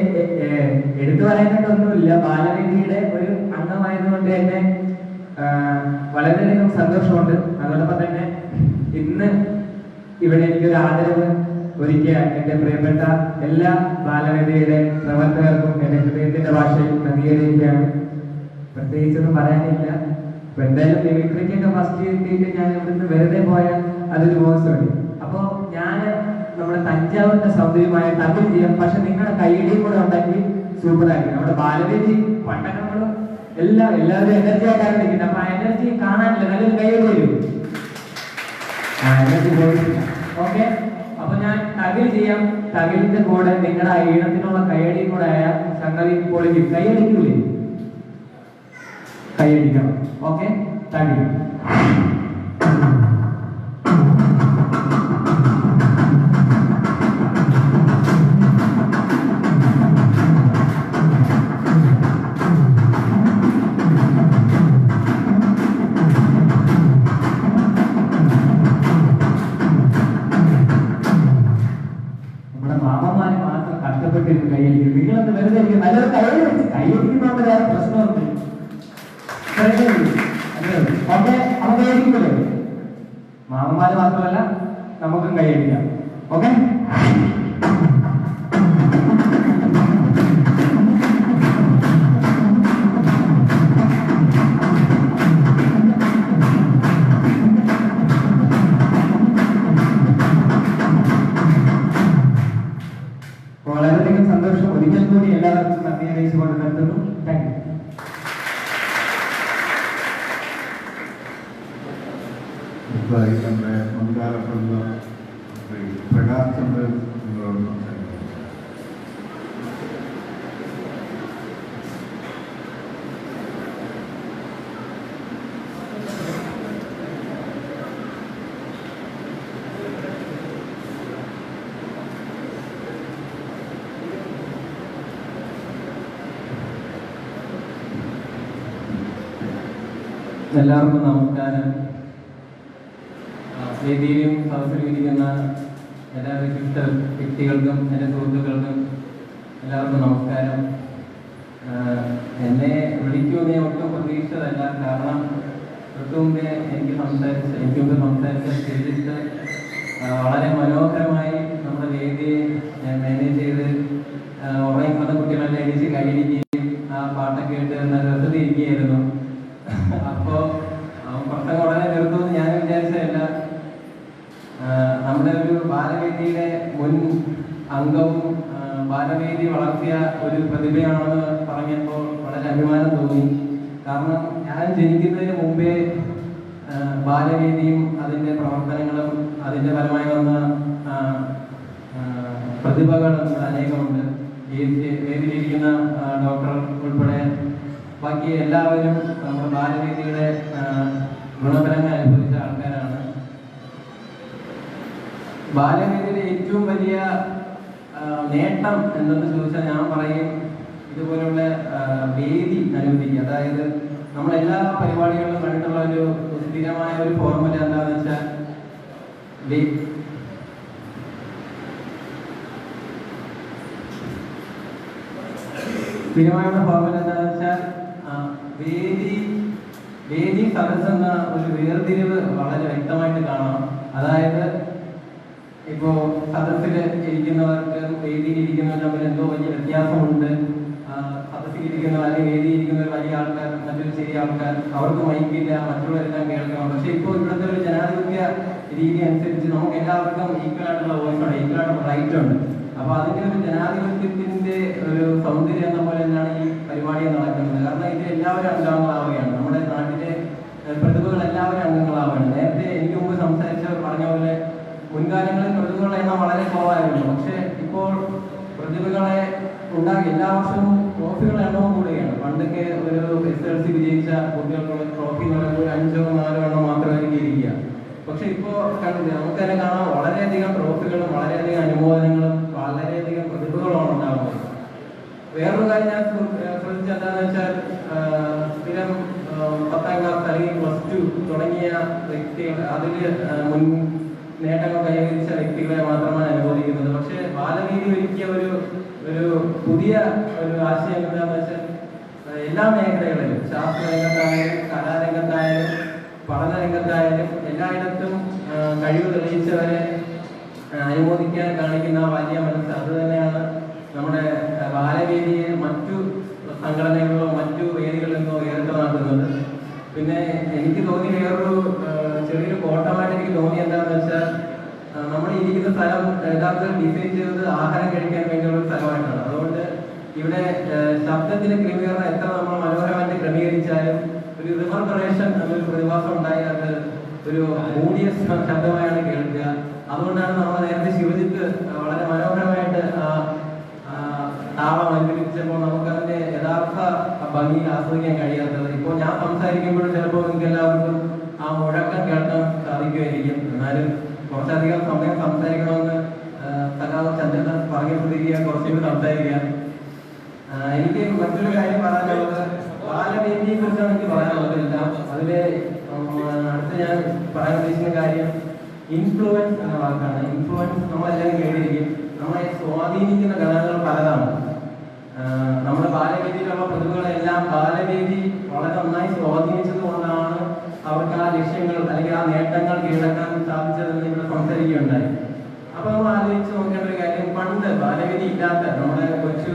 F: എടുത്തു പറയാനായിട്ടൊന്നുമില്ല, ബാലവേദിയുടെ ഒരു അംഗമായതുകൊണ്ട് തന്നെ വളരെയധികം സന്തോഷമുണ്ട്. അതോടൊപ്പം തന്നെ ഇന്ന് ഇവിടെ എനിക്കൊരു ആദരവ് ഒരുക്കിയ എന്റെ പ്രിയപ്പെട്ട എല്ലാ ബാലവേദിയുടെ പ്രവർത്തകർക്കും എന്റെ ഹൃദയത്തിന്റെ ഭാഷയിൽ നന്ദി അറിയിക്കുകയാണ്. പ്രത്യേകിച്ചൊന്നും പറയാനില്ല. അപ്പൊ എന്തായാലും മിമിക്രിക്കൊക്കെ ഫസ്റ്റ് എത്തിയിട്ട് ഞാൻ ഇവിടുന്ന് വെറുതെ പോയാൽ അതൊരു മോശമാണ്. അപ്പൊ ഞാൻ നമ്മുടെ തഞ്ചാവൂരിന്റെ സൗന്ദര്യമായ തമിഴ് ചെയ്യാം, പക്ഷെ നിങ്ങളുടെ കൈയിടിയും കൂടെ ഉണ്ടെങ്കിൽ സൂപ്പറാക്കി. നമ്മുടെ ബാലവേദി പണ്ടൊക്കെ നമ്മള് എല്ലാവരും എനർജി ആയിട്ടാണ് നിൽക്കുന്നത്. അപ്പൊ ആ എനർജി കാണാനില്ല, നല്ലൊരു കൈയ്യടി വരും. എനർജി പോയിട്ടില്ല. ഓക്കെ, അപ്പൊ ഞാൻ തകിൽ ചെയ്യാം. തകിലിന്റെ കൂടെ നിങ്ങളുടെ ഈണത്തിനുള്ള കൈയടിയും കൂടെ ആയ സംഗതി പൊളിക്കും. കൈയടിക്കൂലേ? കൈയടിക്കണം. ഓക്കെ, തകിൽ. മാമന്മാര് മാത്രം കഷ്ടപ്പെട്ടിരുന്നു കൈയടിക്കും. നിങ്ങളൊന്ന് വെറുതെ നല്ലൊരു കൈയ്യടി വെച്ച് കൈയടിക്കുന്നതുകൊണ്ട് വേറെ പ്രശ്നമൊന്നും. ഓക്കെ, അപ്പൊ കൈയടിക്കൂലേ? മാമന്മാര് മാത്രമല്ല, നമുക്കും കൈയടിക്കാം. ഓക്കെ, വളരെയധികം സന്തോഷം. ഒരിക്കൽ കൂടി എല്ലാവർക്കും നന്ദി അറിയിച്ചുകൊണ്ട് നിർത്തുന്നു. Thank you.
B: നമ്മുടെ മുൻകാലത്തുള്ള ശ്രീ പ്രകാശ് ചന്ദ്രൻ നിങ്ങളോട് സംസാരിക്കുന്നു.
F: എല്ലാവർക്കും നമസ്കാരം. വേദിയിലും സദസ്സിലും ഇരിക്കുന്ന എല്ലാ വിശിഷ്ട വ്യക്തികൾക്കും എൻ്റെ സുഹൃത്തുക്കൾക്കും എല്ലാവർക്കും നമസ്കാരം. എന്നെ വിളിക്കുമെന്ന് ഞാൻ ഒട്ടും പ്രതീക്ഷിച്ചതല്ല. കാരണം തൊട്ടുമുമ്പേ എനിക്ക് സംസാരിച്ച സ്റ്റേജിട്ട് വളരെ മനോഹരമായി നമ്മുടെ വേദിയെ മാനേജ് ചെയ്ത് ഉറങ്ങിക്കുന്ന കുട്ടികളെല്ലാം എണീച്ച് കൈയടിക്കുകയും ആ പാട്ടൊക്കെ ഇട്ട് നല്ല രസത്തിരിക്കുകയായിരുന്നു. അപ്പോ പ്രസംഗം ഉടനെ നിർത്തുമെന്ന് ഞാൻ വിചാരിച്ചതല്ല. നമ്മുടെ ഒരു ബാലവേദിയുടെ മുൻ അംഗവും ബാലവേദി വളർത്തിയ ഒരു പ്രതിഭയാണെന്ന് പറഞ്ഞപ്പോൾ വളരെ അഭിമാനം തോന്നി. കാരണം ഞാൻ ജനിക്കുന്നതിന് മുമ്പേ ബാലവേദിയും അതിൻ്റെ പ്രവർത്തനങ്ങളും അതിൻ്റെ ഫലമായി വന്ന പ്രതിഭകളും അനേകമുണ്ട്. വേദിയിലിരിക്കുന്ന ഡോക്ടർ ഉൾപ്പെടെ ബാക്കി എല്ലാവരും നമ്മുടെ ബാലവേദിയുടെ ഗുണഫലങ്ങൾ അനുഭവിച്ച ആൾക്കാരാണ്. ബാലവേദിയുടെ ഏറ്റവും വലിയ നേട്ടം എന്തെന്ന് ചോദിച്ചാൽ ഞാൻ പറയും ഇതുപോലുള്ള വേദി അനുവദിക്കുക. അതായത് നമ്മളെല്ലാ പരിപാടികളിലും കണ്ടിട്ടുള്ള ഒരു സ്ഥിരമായ ഒരു ഫോർമുല എന്താണെന്ന് വെച്ചാൽ സ്ഥിരമായുള്ള ഫോർമുല എന്താണെന്ന് വെച്ചാൽ വേദി സദസ്സെന്ന ഒരു വേർതിരിവ് വളരെ വ്യക്തമായിട്ട് കാണാം. അതായത് ഇപ്പോ സദസ്സിൽ ഇരിക്കുന്നവർക്ക് വേദിയിൽ ഇരിക്കുന്നവർ തമ്മിൽ എന്തോ വലിയ വ്യത്യാസമുണ്ട്. സദസ്സിൽ ഇരിക്കുന്നവർ അല്ലെങ്കിൽ വേദിയിൽ ഇരിക്കുന്ന ഒരു വലിയ ആൾക്കാർ, മറ്റൊരു ചെറിയ ആൾക്കാർ, അവർക്ക് മൈക്കില്ല, മറ്റുള്ളവരെല്ലാം കേൾക്കണം. പക്ഷെ ഇപ്പോൾ ഇവിടുത്തെ ഒരു ജനാധിപത്യ രീതി അനുസരിച്ച് നമുക്ക് എല്ലാവർക്കും ഈക്വൽ ആയിട്ടുള്ള വോയിസ് ഉണ്ട്, ഈക്വൽ ആയിട്ടുള്ള റൈറ്റ് ഉണ്ട്.
G: അപ്പോൾ അതിൻ്റെ ഒരു ജനാധിപത്യത്തിൻ്റെ ഒരു സൗന്ദര്യം എന്ന പോലെ തന്നെയാണ് ഈ പരിപാടി നടക്കുന്നത്. കാരണം ഇതിൽ എല്ലാവരും അംഗങ്ങളാവുകയാണ്, നമ്മുടെ നാട്ടിലെ പ്രതിഭകൾ എല്ലാവരും അംഗങ്ങളാവുകയാണ്. നേരത്തെ എനിക്ക് മുമ്പ് സംസാരിച്ചവർ പറഞ്ഞ പോലെ മുൻകാലങ്ങളിൽ പ്രതിഭകളുടെ എണ്ണം വളരെ കുറവായിരുന്നു. പക്ഷേ ഇപ്പോൾ പ്രതിഭകളെ ഉണ്ടാക്കി എല്ലാ വർഷവും ട്രോഫികളുടെ എണ്ണവും കൂടുകയാണ്. പണ്ടൊക്കെ ഒരു SLC വിജയിച്ച കുട്ടികൾക്കുള്ള ട്രോഫി എന്ന് പറയുമ്പോൾ 5 or 4 എണ്ണം മാത്രമായിരിക്കും ഇരിക്കുക. പക്ഷെ ഇപ്പോൾ നമുക്ക് തന്നെ കാണാം, വളരെയധികം ട്രോഫികളും വളരെയധികം അനുമോദനങ്ങളും വളരെയധികം പ്രതിഭകളുമാണ് ഉണ്ടാകുന്നത്. വേറൊരു കാര്യം ഞാൻ ശ്രദ്ധിച്ചെന്താണെന്ന് വെച്ചാൽ, സ്ഥിരം 10ാം ക്ലാസ് അല്ലെങ്കിൽ +2 തുടങ്ങിയ വ്യക്തികൾ, അതിൽ മുൻ നേട്ടങ്ങൾ കൈവരിച്ച വ്യക്തികളെ മാത്രമാണ് അനുമോദിക്കുന്നത്. പക്ഷെ ബാലവേദി ഒരുക്കിയ ഒരു പുതിയ ഒരു ആശയം എന്താണെന്ന് വെച്ചാൽ, എല്ലാ മേഖലകളിലും ശാസ്ത്ര രംഗത്തായാലും കലാരംഗത്തായാലും പഠനരംഗത്തായാലും എല്ലായിടത്തും കഴിവ് തെളിയിച്ചവരെ അനുമോദിക്കാൻ കാണിക്കുന്ന വലിയ മനസ്സ്, അത് തന്നെയാണ് നമ്മുടെ ബാലവേദിയെ മറ്റു സംഘടനകളിലോ മറ്റു വേദികളിൽ നിന്നോ ഉയർത്തമാക്കുന്നത്. പിന്നെ എനിക്ക് തോന്നി വേറൊരു ചെറിയൊരു കോട്ടമായിട്ട് എനിക്ക് തോന്നി എന്താണെന്ന് വെച്ചാൽ, നമ്മൾ ഇരിക്കുന്ന സ്ഥലം യഥാർത്ഥത്തിൽ ഡിസൈൻ ചെയ്തത് ആഹാരം കഴിക്കാൻ വേണ്ടിയുള്ള ഒരു സ്ഥലമായിട്ടാണ്. അതുകൊണ്ട് ഇവിടെ ശബ്ദത്തിന്റെ ക്രമീകരണം എത്ര നമ്മൾ മനോഹരമായിട്ട് ക്രമീകരിച്ചാലും ഒരു റിവർബറേഷൻ എന്നൊരു പ്രതിഭാസം ഉണ്ടായി അത് ഒരു മൂടിയ ശബ്ദമായാണ് കേൾക്കുക. അതുകൊണ്ടാണ് നമ്മൾ നേരത്തെ ശിവജിത്ത് വളരെ മനോഹരമായിട്ട് താളം അനുകരിച്ചപ്പോൾ നമുക്ക് അതിന്റെ യഥാർത്ഥ ഭംഗിയിൽ ആസ്വദിക്കാൻ കഴിയാത്തത്. ഇപ്പോൾ ഞാൻ സംസാരിക്കുമ്പോഴും ചിലപ്പോൾ നിങ്ങൾക്ക് എല്ലാവർക്കും ആ മുഴക്കം കേൾക്കാൻ സാധിക്കുമായിരിക്കും. എന്നാലും കുറച്ചധികം സമയം സംസാരിക്കണമെന്ന് സഖാവ് ചന്ദ്രദാസ് പറഞ്ഞു ശ്രദ്ധിക്കുക, കുറച്ചുകൂടി സംസാരിക്കുക. എനിക്ക് മറ്റൊരു കാര്യം പറയാനുള്ളത്, ബാലവേദിയെ കുറിച്ചാണ് എനിക്ക് പറയാനുള്ളതില്ല. അതില് അടുത്ത് ഞാൻ പറയാൻ ഉദ്ദേശിക്കുന്ന കാര്യം ഇൻഫ്ലുവൻസ് എന്ന വാക്കാണ്. ഇൻഫ്ലുവൻസ് നമ്മളെല്ലാവരും കേട്ടിരിക്കും. നമ്മളെ സ്വാധീനിക്കുന്ന ഘടകങ്ങൾ പലതാണ്. നമ്മുടെ ബാലവേദിയിലുള്ള പ്രതിഭകളെല്ലാം ബാലവേദി വളരെ നന്നായി സ്വാധീനിച്ചത് കൊണ്ടാണ് അവർക്ക് ആ ലക്ഷ്യങ്ങൾ അല്ലെങ്കിൽ ആ നേട്ടങ്ങൾ കീഴടക്കാൻ സാധിച്ചതെന്ന് ഇവിടെ സംസാരിക്കുകയുണ്ടായി. അപ്പൊ നമ്മൾ ആലോചിച്ച് നോക്കേണ്ട ഒരു കാര്യം, പണ്ട് ബാലവേദി ഇല്ലാത്ത നമ്മുടെ കൊച്ചു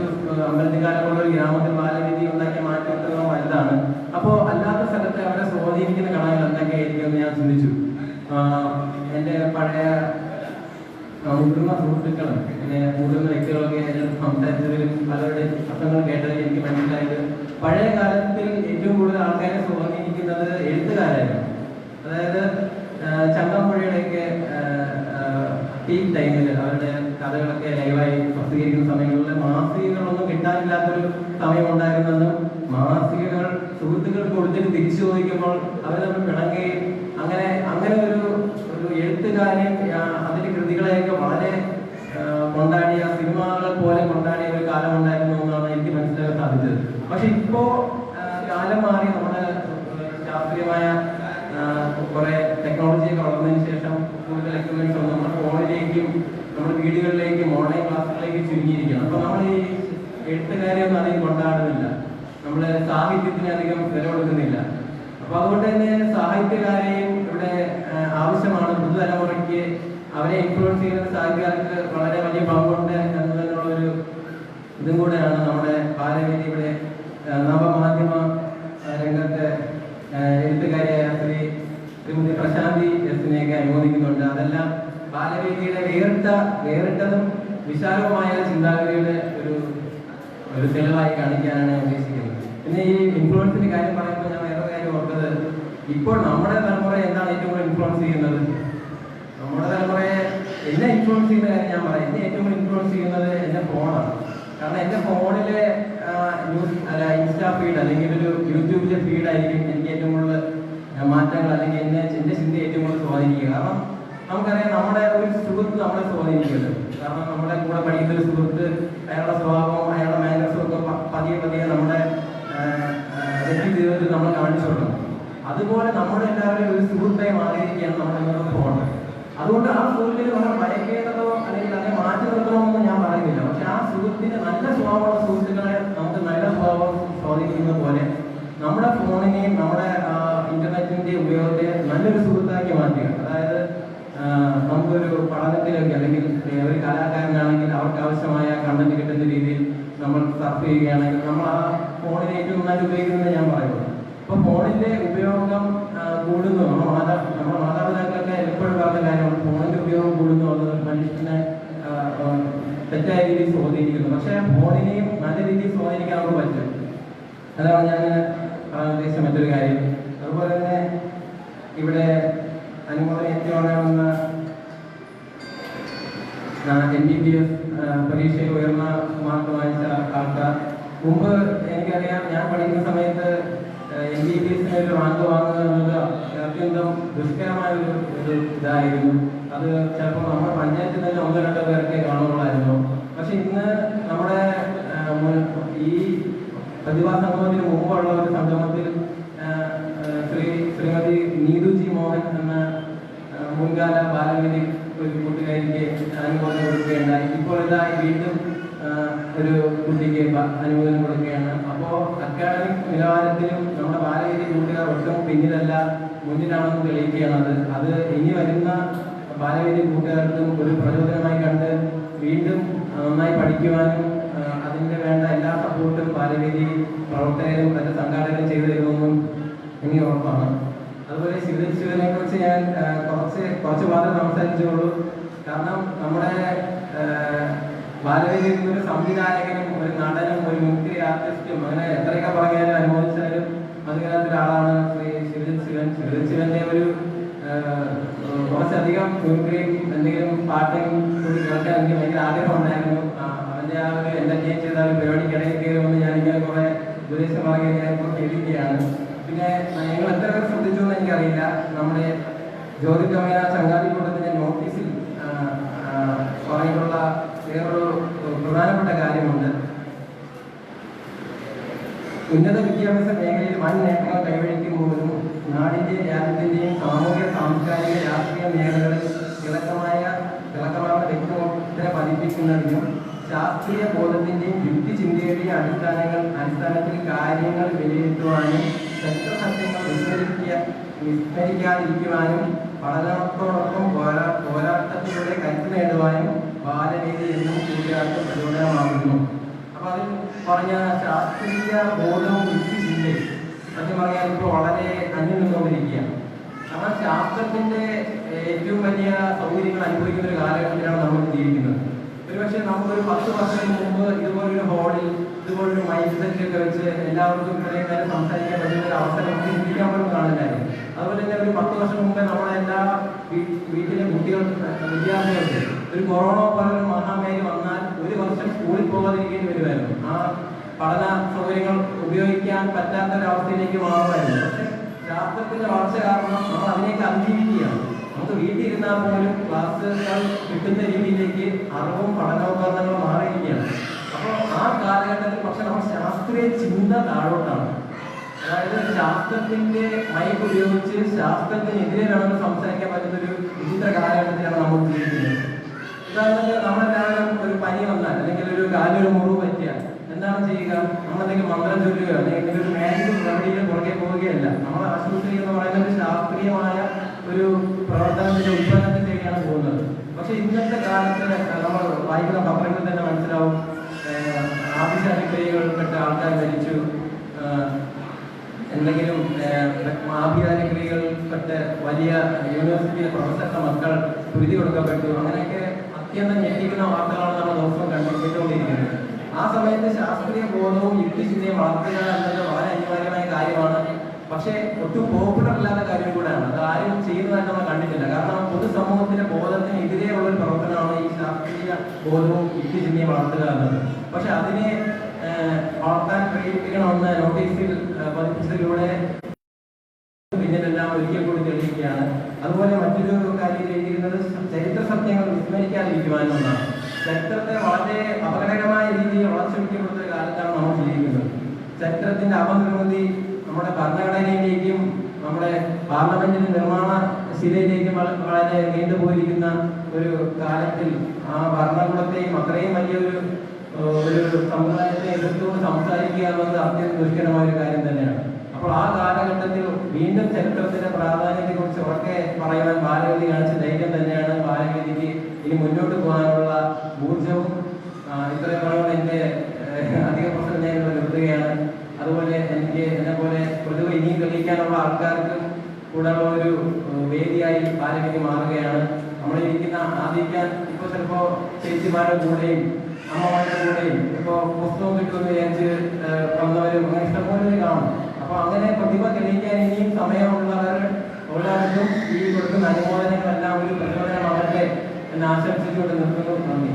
G: അമ്പലത്തിക്കാലമുള്ള ഒരു ഗ്രാമത്തിൽ ബാലവേദി ഉണ്ടാക്കിയ മാറ്റം വലുതാണ്. അപ്പോൾ അല്ലാത്ത സ്ഥലത്ത് അവരെ സ്വാധീനിക്കുന്ന ഘടകങ്ങൾ എന്തൊക്കെയായിരിക്കും എന്ന് ഞാൻ ചിന്തിച്ചു. എൻ്റെ പഴയ മുതിർന്ന സുഹൃത്തുക്കളും പിന്നെ മുതിർന്ന വ്യക്തികളൊക്കെ സംസാരിച്ചതിലും പലരുടെ ശബ്ദങ്ങൾ കേട്ടതിൽ എനിക്ക് മനസ്സിലായത്, പഴയ കാലത്തിൽ ഏറ്റവും കൂടുതൽ ആൾക്കാരെ സ്വാധീനിക്കുന്നത് എഴുത്തുകാരായിരുന്നു. അതായത് ചങ്ങമ്പുഴയുടെയൊക്കെ പീക്ക് ടൈമിൽ അവരുടെ കഥകളൊക്കെ ലൈവായി പ്രസിദ്ധീകരിക്കുന്ന സമയങ്ങളിൽ മാസികകളൊന്നും കിട്ടാനില്ലാത്തൊരു സമയം ഉണ്ടായിരുന്നെന്നും മാസികകൾ സുഹൃത്തുക്കൾക്ക് കൊടുത്തിട്ട് തിരിച്ചു ചോദിക്കുമ്പോൾ അവർ തമ്മിൽ പിണങ്ങുകയും അങ്ങനെ ഒരു എഴുത്തുകാരെയും അതിന്റെ കൃതികളെയൊക്കെ വളരെ കൊണ്ടാടിയ, സിനിമകളെ പോലെ കൊണ്ടാടിയ ഒരു കാലം ഉണ്ടായിരുന്നു എന്നാണ് എനിക്ക് മനസ്സിലാക്കാൻ സാധിച്ചത്. പക്ഷെ ഇപ്പോ കാലം മാറി, നമ്മുടെ ശാസ്ത്രീയമായ കുറെ ടെക്നോളജിയൊക്കെ വളർന്നതിന് ശേഷം കൂടുതൽ എക്യുപ്മെന്റ്സ് ഒന്നും നമ്മുടെ ഫോണിലേക്കും നമ്മുടെ വീടുകളിലേക്കും ഓൺലൈൻ ക്ലാസ്സുകളിലേക്കും ചുരുങ്ങിയിരിക്കണം. അപ്പൊ നമ്മൾ ഈ എഴുത്തുകാരെ ഒന്നും അധികം കൊണ്ടാടുന്നില്ല, നമ്മള് സാഹിത്യത്തിന് അധികം വില കൊടുക്കുന്നില്ല. അപ്പൊ അതുകൊണ്ട് തന്നെ സാഹിത്യകാരെയും ഇവിടെ ആവശ്യമാണ്. പുതുതലമുറയ്ക്ക് അവരെ ഇൻഫ്ലുവൻസ് ചെയ്യുന്ന സാഹിത്യകാർക്ക് വളരെ വലിയ പങ്കുണ്ട് എന്നതിനുള്ളൊരു ഇതും കൂടെയാണ് നമ്മുടെ ബാലവേദി ഇവിടെ നവമാധ്യമ രംഗത്ത് എഴുത്തുകാരിയായ ശ്രീമതി പ്രശാന്തി എസിനെയൊക്കെ അനുമോദിക്കുന്നുണ്ട്. അതെല്ലാം ബാലവേദിയുടെ വേറിട്ടതും വിശാലവുമായ ചിന്താഗതിയുടെ ഒരു തെളിവായി കാണിക്കാനാണ് ഞാൻ ഉദ്ദേശിക്കുന്നത്. പിന്നെ ഈ ഇൻഫ്ലുവൻസിന്റെ കാര്യം പറയുമ്പോൾ ഞാൻ വേറെ കാര്യം ഓർത്തത്, ഇപ്പോൾ നമ്മുടെ തലമുറ എന്താണ് ഏറ്റവും കൂടുതൽ ഇൻഫ്ലുവൻസ് ചെയ്യുന്നത്? നമ്മുടെ തലമുറയെ എന്നെ ഇൻഫ്ലുവൻസ് ചെയ്യുന്ന കാര്യം ഞാൻ പറയാം. എന്നെ ഏറ്റവും കൂടുതൽ ഇൻഫ്ലുവൻസ് ചെയ്യുന്നത് എൻ്റെ ഫോണാണ്. കാരണം എൻ്റെ ഫോണിലെ ഇൻസ്റ്റാ ഫീഡ് അല്ലെങ്കിൽ ഒരു യൂട്യൂബിലെ ഫീഡായിരിക്കും എനിക്ക് ഏറ്റവും കൂടുതൽ മാറ്റങ്ങൾ അല്ലെങ്കിൽ എൻ്റെ ചിന്ത ഏറ്റവും കൂടുതൽ സ്വാധീനിക്കുക. കാരണം നമുക്കറിയാം, നമ്മുടെ ഒരു സുഹൃത്ത് നമ്മളെ സ്വാധീനിക്കുമല്ലോ. കാരണം നമ്മുടെ കൂടെ പഠിക്കുന്ന ഒരു സുഹൃത്ത്, അയാളുടെ സ്വഭാവവും അയാളുടെ മാനേഴ്സും ഒക്കെ പതിയെ നമ്മുടെ വ്യക്തി ജീവിതത്തിൽ നമ്മൾ കാണിച്ചു കൊടുക്കണം. അതുപോലെ നമ്മുടെ എല്ലാവരും ഒരു സുഹൃത്തായി മാറിയിരിക്കുകയാണ് നമ്മുടെ ഫോൺ. അതുകൊണ്ട് ആ സുഹൃത്തിന് നമ്മൾ ഭയക്കേണ്ടതോ അല്ലെങ്കിൽ അതിനെ മാറ്റി നിർത്തണമെന്ന് ഞാൻ പറയുന്നില്ല. പക്ഷെ ആ സുഹൃത്തിന് നല്ല സ്വഭാവമുള്ള സുഹൃത്തുക്കളെ നമുക്ക് നല്ല സ്വഭാവം സ്വാധീനിക്കുന്ന പോലെ നമ്മുടെ ഫോണിനെയും നമ്മുടെ ഇന്റർനെറ്റിന്റെ ഉപയോഗത്തെ നല്ലൊരു സുഹൃത്താക്കി മാറ്റുക. അതായത് നമുക്കൊരു പഠനത്തിലൊക്കെ അല്ലെങ്കിൽ ഒരു കലാകാരനാണെങ്കിൽ അവർക്ക് ആവശ്യമായ കണ്ടന്റ് കിട്ടുന്ന രീതിയിൽ നമ്മൾ സർഫ് ചെയ്യുകയാണെങ്കിൽ നമ്മൾ ആ ഫോണിനെ ഏറ്റവും നന്നായിട്ട് ഉപയോഗിക്കുന്നത് ഞാൻ പറയുന്നത്. അപ്പൊ ഫോണിന്റെ ഉപയോഗം കൂടുന്നു. നമ്മുടെ മാതാപിതാക്കളൊക്കെ എപ്പോഴും പറഞ്ഞ കാര്യമാണ്, ഫോണിന്റെ ഉപയോഗം കൂടുന്നു. അത് മനുഷ്യനെ തെറ്റായ രീതിയിൽ സ്വാധീനിക്കുന്നു. പക്ഷെ ഫോണിനെയും നല്ല രീതിയിൽ സ്വാധീനിക്കാൻ നമുക്ക് പറ്റും. അതാണ് ഞാൻ ഉദ്ദേശിച്ച മറ്റൊരു കാര്യം. അതുപോലെ തന്നെ ഇവിടെ അനുമോദനം ഏറ്റുവാങ്ങാവുന്ന MBBS പരീക്ഷയിൽ ഉയർന്ന മാർക്ക് വാങ്ങിച്ച ആൾക്കാർ, മുമ്പ് എനിക്കറിയാം, ഞാൻ പഠിക്കുന്ന സമയത്ത് MBBS ഒരു റാങ്ക് വാങ്ങുക എന്നത് അത്യന്തം ദുഷ്കരമായ ഒരു ഇതായിരുന്നു. അത് ചിലപ്പോൾ നമ്മുടെ പഞ്ചായത്തിൽ തന്നെ 1-2 പേരൊക്കെ കാണുകയുള്ളായിരുന്നു. പക്ഷെ ഇന്ന് നമ്മുടെ ഈ പ്രതിഭാ സംഗമത്തിന് മുമ്പുള്ള ഒരു സംഗമത്തിൽ ശ്രീമതി നീതു ജി മോഹൻ എന്ന മുൻകാല ബാലവേദി ഒരു കൂട്ടുകാരിക്ക് അനുമോദനം കൊടുക്കുകയുണ്ടായി. ഇപ്പോൾ ഇതായി വീണ്ടും ഒരു കുട്ടിക്ക് അനുമോദനം കൊടുക്കുകയാണ്. അപ്പോൾ അക്കാഡമിക് നിലവാരത്തിലും നമ്മുടെ ബാലവേദി കൂട്ടുകാർ ഒട്ടും പിന്നിലല്ല, മുന്നിലാണെന്ന് തെളിയിക്കുകയാണ്. അത് ഇനി വരുന്ന ബാലവേദി കൂട്ടുകാർക്കും ഒരു പ്രചോദനമായി കണ്ട് വീണ്ടും നന്നായി പഠിക്കുവാനും അതിൻ്റെ വേണ്ട എല്ലാ സപ്പോർട്ടും ബാലവേദി പ്രവർത്തകരും മറ്റ് സംഘാടകരും ചെയ്തു തരുമെന്നും എനിക്ക് ഉറപ്പാണ്. അതുപോലെ ശിവനെ കുറിച്ച് ഞാൻ കുറച്ച് മാത്രമേ സംസാരിച്ചുള്ളൂ. കാരണം നമ്മുടെ ബാലവേദി ഒരു സംവിധായകനും ഒരു നടനും ഒരു മിമിക്രി ആർട്ടിസ്റ്റും അങ്ങനെ എത്രയൊക്കെ പറഞ്ഞാലും അനുമോദിച്ചാലും അതിനകത്ത് ഒരാളാണ് ശ്രീ ശിവജിത് ശിവൻ. ശിവജിത് ശിവന്റെ ഒരു കുറച്ചധികം മിമിക്രിയും എന്തെങ്കിലും പാട്ടും കൂടി കേൾക്കാൻ എനിക്ക് ഭയങ്കര ആഗ്രഹം ഉണ്ടായിരുന്നു. അവന്റെ ആ ഒരു എന്റർടൈൻ ചെയ്ത ഒരു പരിപാടിക്കിടയിൽ കയറുമെന്ന് ഞാനിങ്ങനെ കുറെ ഉപദേശം പറയുകയും ഞാനിപ്പോൾ കേൾക്കുകയാണ്. പിന്നെ ഞങ്ങൾ എത്ര പേർ ശ്രദ്ധിച്ചു എന്ന് എനിക്കറിയില്ല, നമ്മുടെ ജ്യോതി കമല ചങ്ങാതിക്കൂട്ടത്തിന്റെ നോട്ടീസിൽ പറഞ്ഞിട്ടുള്ള വേറൊരു പ്രധാനപ്പെട്ട കാര്യമുണ്ട്. ഉന്നത വിദ്യാഭ്യാസ മേഖലയിൽ വൻ നേട്ടങ്ങൾ കൈവരിക്കുമ്പോഴും നാടിന്റെ രാജ്യത്തിന്റെയും സാമൂഹ്യ സാംസ്കാരിക രാഷ്ട്രീയ മേഖലകളിൽ തിളക്കമാർന്ന വ്യക്തിമുദ്ര പതിപ്പിക്കുന്നതിനും ശാസ്ത്രീയ ബോധത്തിന്റെയും യുക്തിചിന്തയുടെയും അടിസ്ഥാനത്തിൽ കാര്യങ്ങൾ വിലയിരുത്തുവാനും ചരിത്രസത്യങ്ങൾ വിസ്മരിക്കാതിരിക്കുവാനും പഠനത്തോടൊപ്പം പോരാട്ടത്തിലൂടെ കരുത്ത് നേടുവാനും ബാലവേദി എന്നും കൂട്ടുകാർക്ക് പ്രചോദനമാകുന്നു. അപ്പൊ അതിൽ പറഞ്ഞ ശാസ്ത്രീയ ബോധവും യുക്തിചിന്തയും സത്യം പറഞ്ഞാൽ ഇപ്പോൾ വളരെ അന്യം നിന്നുകൊണ്ടിരിക്കുകയാണ്. കാരണം ശാസ്ത്രത്തിന്റെ ഏറ്റവും വലിയ സൗകര്യങ്ങൾ അനുഭവിക്കുന്ന ഒരു കാലഘട്ടത്തിലാണ് നമ്മൾ ജീവിക്കുന്നത്. ഒരുപക്ഷെ നമുക്കൊരു 10 വർഷത്തിന് മുമ്പ് ഇതുപോലൊരു ഹോളിൽ ഇതുപോലൊരു മൈക്ക് സെറ്റൊക്കെ വെച്ച് എല്ലാവർക്കും ഇത്രയും നേരം സംസാരിക്കാൻ പറ്റുന്ന ഒരു അവസരം നമുക്ക് ചിന്തിക്കാൻ പോലും കാണില്ലായിരുന്നു. അതുപോലെ തന്നെ ഒരു 10 വർഷം മുമ്പേ നമ്മുടെ എല്ലാ വീട്ടിലെ വിദ്യാർത്ഥികൾക്ക് ഒരു കൊറോണ പോലൊരു മഹാമാരി വന്നാൽ 1 വർഷം സ്കൂളിൽ പോകാതിരിക്കേണ്ടി വരുമായിരുന്നു. ആ പഠന സൗകര്യങ്ങൾ ഉപയോഗിക്കാൻ പറ്റാത്തൊരവസ്ഥയിലേക്ക് മാറുമായിരുന്നു. പക്ഷെ ശാസ്ത്രത്തിന്റെ വളർച്ച കാരണം നമ്മൾ അതിലേക്ക് അതിജീവിക്കുകയാണ്. നമുക്ക് വീട്ടിൽ ഇരുന്നാൽ പോലും ക്ലാസ്സുകൾ കിട്ടുന്ന രീതിയിലേക്ക് അറിവും പഠനോപകരണങ്ങളും മാറിയിരിക്കുകയാണ്. അപ്പോൾ ആ കാലഘട്ടത്തിൽ പക്ഷെ നമ്മൾ ശാസ്ത്രീയ ചിന്ത താഴോട്ടാണ്. അതായത് ശാസ്ത്രത്തിന്റെ മൈക്ക് ഉപയോഗിച്ച് ശാസ്ത്രത്തിനെതിരെ വേണമെന്ന് സംസാരിക്കാൻ പറ്റുന്നൊരു വിചിത്ര കാലഘട്ടത്തിലാണ് നമ്മൾ ജീവിക്കുന്നത്. ഉദാഹരണത്തിന് നമ്മളെല്ലാവരും ഒരു പനി വന്നാൽ അല്ലെങ്കിൽ ഒരു കാലൊരു മുറിവ് പറ്റിയാൽ എന്താണ് ചെയ്യുക? നമ്മളെന്തെങ്കിലും മന്ത്രം ചൊല്ലുകയോ അല്ലെങ്കിൽ ഒരു മാജിക് റെമഡിയിൽ പുറകെ പോവുകയല്ല. നമ്മൾ ആശുപത്രി എന്ന് പറയുന്ന ഒരു ശാസ്ത്രീയമായ ഒരു പ്രവർത്തനത്തിന്റെ ഉത്പന്നത്തിലേക്കാണ് പോകുന്നത്. പക്ഷെ ഇന്നത്തെ കാലത്ത് നമ്മൾ വായിക്കുന്ന പത്രങ്ങളിൽ തന്നെ മനസ്സിലാവും, ആഭിചാരക്രിയകൾപ്പെട്ട ആൾക്കാർ മരിച്ചു, എന്തെങ്കിലും ആഭിചാരക്രിയകൾപ്പെട്ട വലിയ യൂണിവേഴ്സിറ്റിയിലെ പ്രൊഫസറുടെ മക്കൾ കുരുതി കൊടുക്കപ്പെട്ടു. അങ്ങനെയൊക്കെ അത്യന്തം ഞെട്ടിക്കുന്ന വാർത്തകളാണ് നമ്മൾ ദിവസവും കണ്ടുകൊണ്ടിരിക്കുന്നത്. ആ സമയത്ത് ശാസ്ത്രീയ ബോധവും യുക്തിചിന്തയും വളർത്തുക എന്നത് വളരെ അനിവാര്യമായ കാര്യമാണ്. പക്ഷേ ഒട്ടും പോപ്പുലർ അല്ലാത്ത കാര്യം കൂടെയാണ്. അത് ആരും ചെയ്യുന്നതായിട്ട് നമ്മൾ കണ്ടിട്ടില്ല. കാരണം പൊതുസമൂഹത്തിന്റെ ബോധത്തിന് എതിരെയുള്ള ഒരു പ്രവർത്തനമാണ് ഈ ശാസ്ത്രീയ ബോധവും യുക്തിചിന്തയും വളർത്തുക എന്നത്. പക്ഷെ അതിനെ വളർത്താൻ പ്രേരിപ്പിക്കണമെന്ന് നോട്ടീസിൽ പതിപ്പിച്ചതിലൂടെ പിന്നിലെല്ലാം ഒരിക്കൽ കൂടി തെളിയിക്കുകയാണ്. അതുപോലെ മറ്റൊരു കാര്യം എഴുതിയിരുന്നത് ചരിത്ര സത്യങ്ങൾ വിസ്മരിക്കാതിരിക്കുവാനെന്നാണ്. ചരിത്രത്തെ വളരെ അപകടകരമായ രീതിയിൽ വളർച്ചവെക്കപ്പെടുന്ന ഒരു കാലത്താണ് നമ്മൾ ജീവിക്കുന്നത്. ചരിത്രത്തിന്റെ അപനിർമ്മിതി നമ്മുടെ ഭരണഘടനയിലേക്കും നമ്മുടെ പാർലമെന്റിന്റെ നിർമ്മാണ ശിലയിലേക്കും വളരെ നീണ്ടുപോയിരിക്കുന്ന ഒരു കാലത്തിൽ ആ ഭരണകൂടത്തെയും അത്രയും വലിയൊരു സമുദായത്തെ എതിർത്തുകൊണ്ട് സംസാരിക്കുക എന്നത് അത്യന്തം ദുഷ്കരമായ ഒരു കാര്യം തന്നെയാണ്. അപ്പോൾ ആ കാലഘട്ടത്തിൽ വീണ്ടും ചരിത്രത്തിന്റെ പ്രാധാന്യത്തെ കുറിച്ച് ഉറക്കെ പറയുവാൻ ബാലവേദി കാണിച്ച ധൈര്യം തന്നെയാണ് ബാലവേദിക്ക് ഇനി മുന്നോട്ട് പോകാനുള്ള ഊർജവും. ഇത്രയും പറയുന്നത് എന്റെ അധിക പ്രശ്നം ഞാൻ നിർത്തുകയാണ്. അതുപോലെ എന്നെ പോലെ പൊതുവെ ഇനിയും തെളിയിക്കാനുള്ള ആൾക്കാർക്കും കൂടെ ഒരു വേദിയായി ബാലവേദി മാറുകയാണ്. നമ്മളിരിക്കുന്ന ആദിക്കാൻ ഇപ്പോൾ ചിലപ്പോൾ ചേച്ചിമാരുടെ കൂടെയും അമ്മമാരുടെ കൂടെയും ഇപ്പോൾ പുസ്തകം കിട്ടുമെന്ന് വിചാരിച്ച് വന്നവരും അങ്ങനെ ഇഷ്ടംപോലെ കാണും. അപ്പോൾ അങ്ങനെ പ്രതിഭ തെളിയിക്കാൻ ഇനിയും സമയമുള്ളവർക്കും ഈ കൊടുക്കുന്ന അനുമോദനങ്ങളെല്ലാം ഒരു പ്രചോദനമാകട്ടെ എന്ന് ആശംസിച്ചുകൊണ്ട് നിർത്തുന്നു. നന്ദി.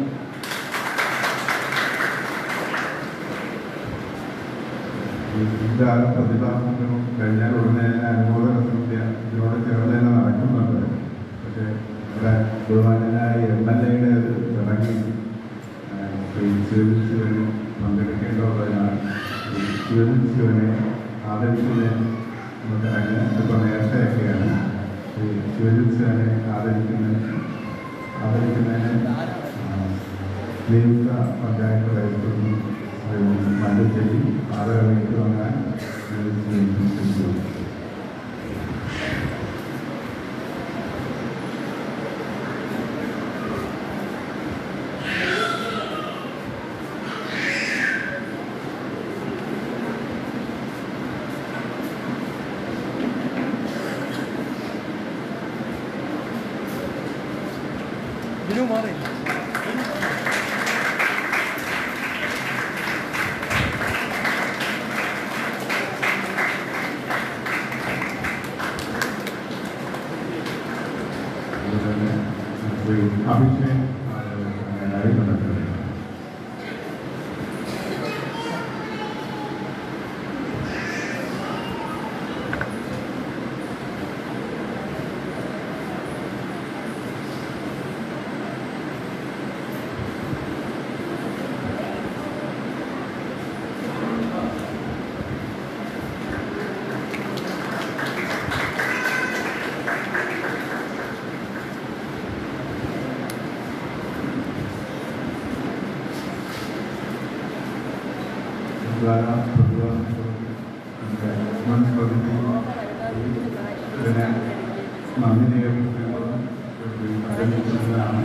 B: ഇതാണ് പ്രതിഭാസങ്ങളും കഴിഞ്ഞാൽ ഉടനെ അനുമോദന സമിതി ഇതിനോട് ചേർന്ന് തന്നെ നടക്കുന്നുണ്ട്. പക്ഷേ ഇവിടെ ബഹുമാന്യനായ MLA-യുടെ ഒരു ചടങ്ങിൽ ശിവന് പങ്കെടുക്കേണ്ടതുള്ളതിനാൽ ശിവനെ ആദരിക്കുന്നതിന് ചടങ്ങ് ഇപ്പോൾ നേരത്തെയൊക്കെയാണ്. ശിവനെ ആദരിക്കുന്നതിന് നിയുക്ത പഞ്ചായത്ത് വൈസ് മല്ലച്ചേരി ആദരവേറ്റ് വാങ്ങാൻ അഭിഷേക് നടക്കുന്നത്. ഇതിനെ നന്ദി രേഖപ്പെടുത്തുന്നതാണ്.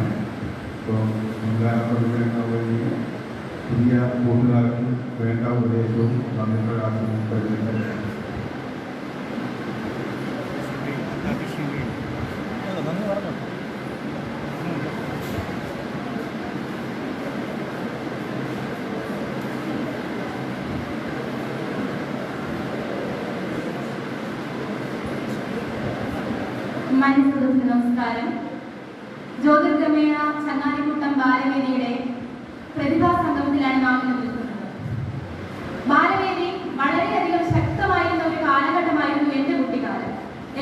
B: ഇപ്പോൾ മുൻകാല പ്രതിഫലങ്ങൾ വഴി പുതിയ കൂട്ടുകാർക്ക് വേണ്ട ഉപദേശവും നന്ദി പ്രകാശനവും കഴിഞ്ഞിട്ടുണ്ട്.
A: മനസ്സുകൾക്ക് നമസ്കാരം. ജ്യോതിർഗമേള ചങ്ങാതിക്കൂട്ടം ബാലവേദിയുടെ പ്രതിഭാ സംഗമത്തിലാണ് നാം ഇന്ന് നിൽക്കുന്നത്. ബാലവേദി വളരെയധികം ശക്തമായിരുന്ന ഒരു കാലഘട്ടമായിരുന്നു എൻ്റെ കുട്ടിക്കാലം.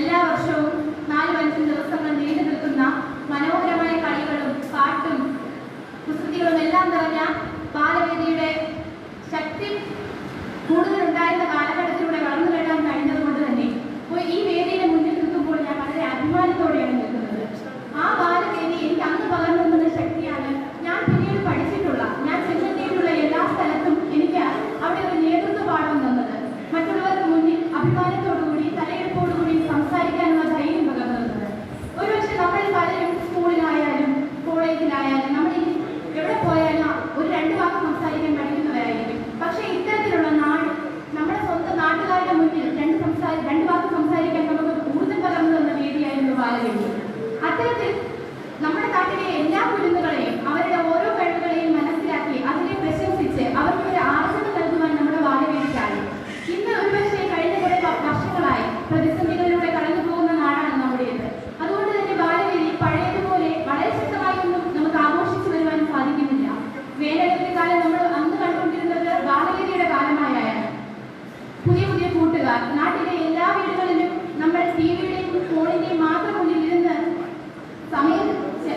A: എല്ലാ വർഷവും 4-5 ദിവസങ്ങൾ നീണ്ടു നിൽക്കുന്ന മനോഹരമായ കളികളും പാട്ടും കുസൃതികളും എല്ലാം നിറഞ്ഞ ബാലവേദിയുടെ ശക്തി കൂടുതലുണ്ടായിരുന്ന കാലഘട്ടത്തിലൂടെ വളർന്നു വരാൻ കഴിഞ്ഞതുകൊണ്ട് തന്നെ ഈ വേദിയുടെ മുന്നിൽ നിൽക്കുമ്പോൾ ഞാൻ വളരെ അഭിമാനത്തോടെയാണ് നിൽക്കുന്നത്. ആ ബാലവേദി എനിക്ക് അന്ന് പകർന്നു തന്ന ശക്തിയാണ് ഞാൻ പിന്നീട് പഠിച്ചിട്ടുള്ള, ഞാൻ ചെന്നെത്തിയിട്ടുള്ള എല്ലാ സ്ഥലത്തും എനിക്ക് അവിടെ ഒരു നേതൃത്വ പാഠം തന്നത്. മറ്റുള്ളവർക്ക് മുന്നിൽ അഭിമാനത്തോടുകൂടി തലയെടുപ്പോടുകൂടി സംസാരിക്കാനുള്ള ധൈര്യം പകർന്നു തന്നത്. ഒരുപക്ഷെ നമ്മൾ പലരും സ്കൂളിലായാലും കോളേജിലായാലും നമ്മൾ എവിടെ പോയാലും ഒരു 2 വാക്ക് സംസാരിക്കാൻ പഠിക്കുന്നവരായിരിക്കും. പക്ഷേ ഇത്തരത്തിലുള്ള നമ്മുടെ സ്വന്തം നാട്ടുകാരുടെ മുന്നിൽ 2 വാക്ക് സംസാരിക്കാൻ നമുക്ക് ഊർജ്ജം പകർന്നു തന്ന വേദിയായിരുന്നു ബാലവേദി. അത്തരത്തിൽ നമ്മുടെ നാട്ടിലെ എല്ലാ കുരുന്നുകളെയും അവരുടെ ഓരോ കഴിവുകളെയും മനസ്സിലാക്കി അതിനെ പ്രശംസിച്ച് അവർക്ക് ഒരു ആർജനം നൽകുവാൻ നമ്മുടെ ബാലവേദിക്കായി. ഇന്ന് ഒരുപക്ഷെ കഴിഞ്ഞ കുറെ വർഷങ്ങളായി പ്രതിസന്ധികളിലൂടെ കടന്നു പോകുന്ന നാടാണ് നമ്മുടേത്. അതുകൊണ്ട് തന്നെ ബാലവേദി പഴയതുപോലെ വളരെ ശക്തമായൊന്നും നമുക്ക് ആഘോഷിച്ചു വരുവാൻ സാധിക്കുന്നില്ല. വേനൽക്കാല കാലം നമ്മൾ അന്ന് കണ്ടുകൊണ്ടിരുന്നത് ബാലവേദിയുടെ കാലമായാണ്. പുതിയ പുതിയ കൂട്ടുകാർ നാട്ടിലെ എല്ലാ വീടുകളിലും നമ്മൾ ടിവിയുടെയും ഫോണിന്റെയും മാത്രം മുന്നിൽ ഇരുന്ന് സമയം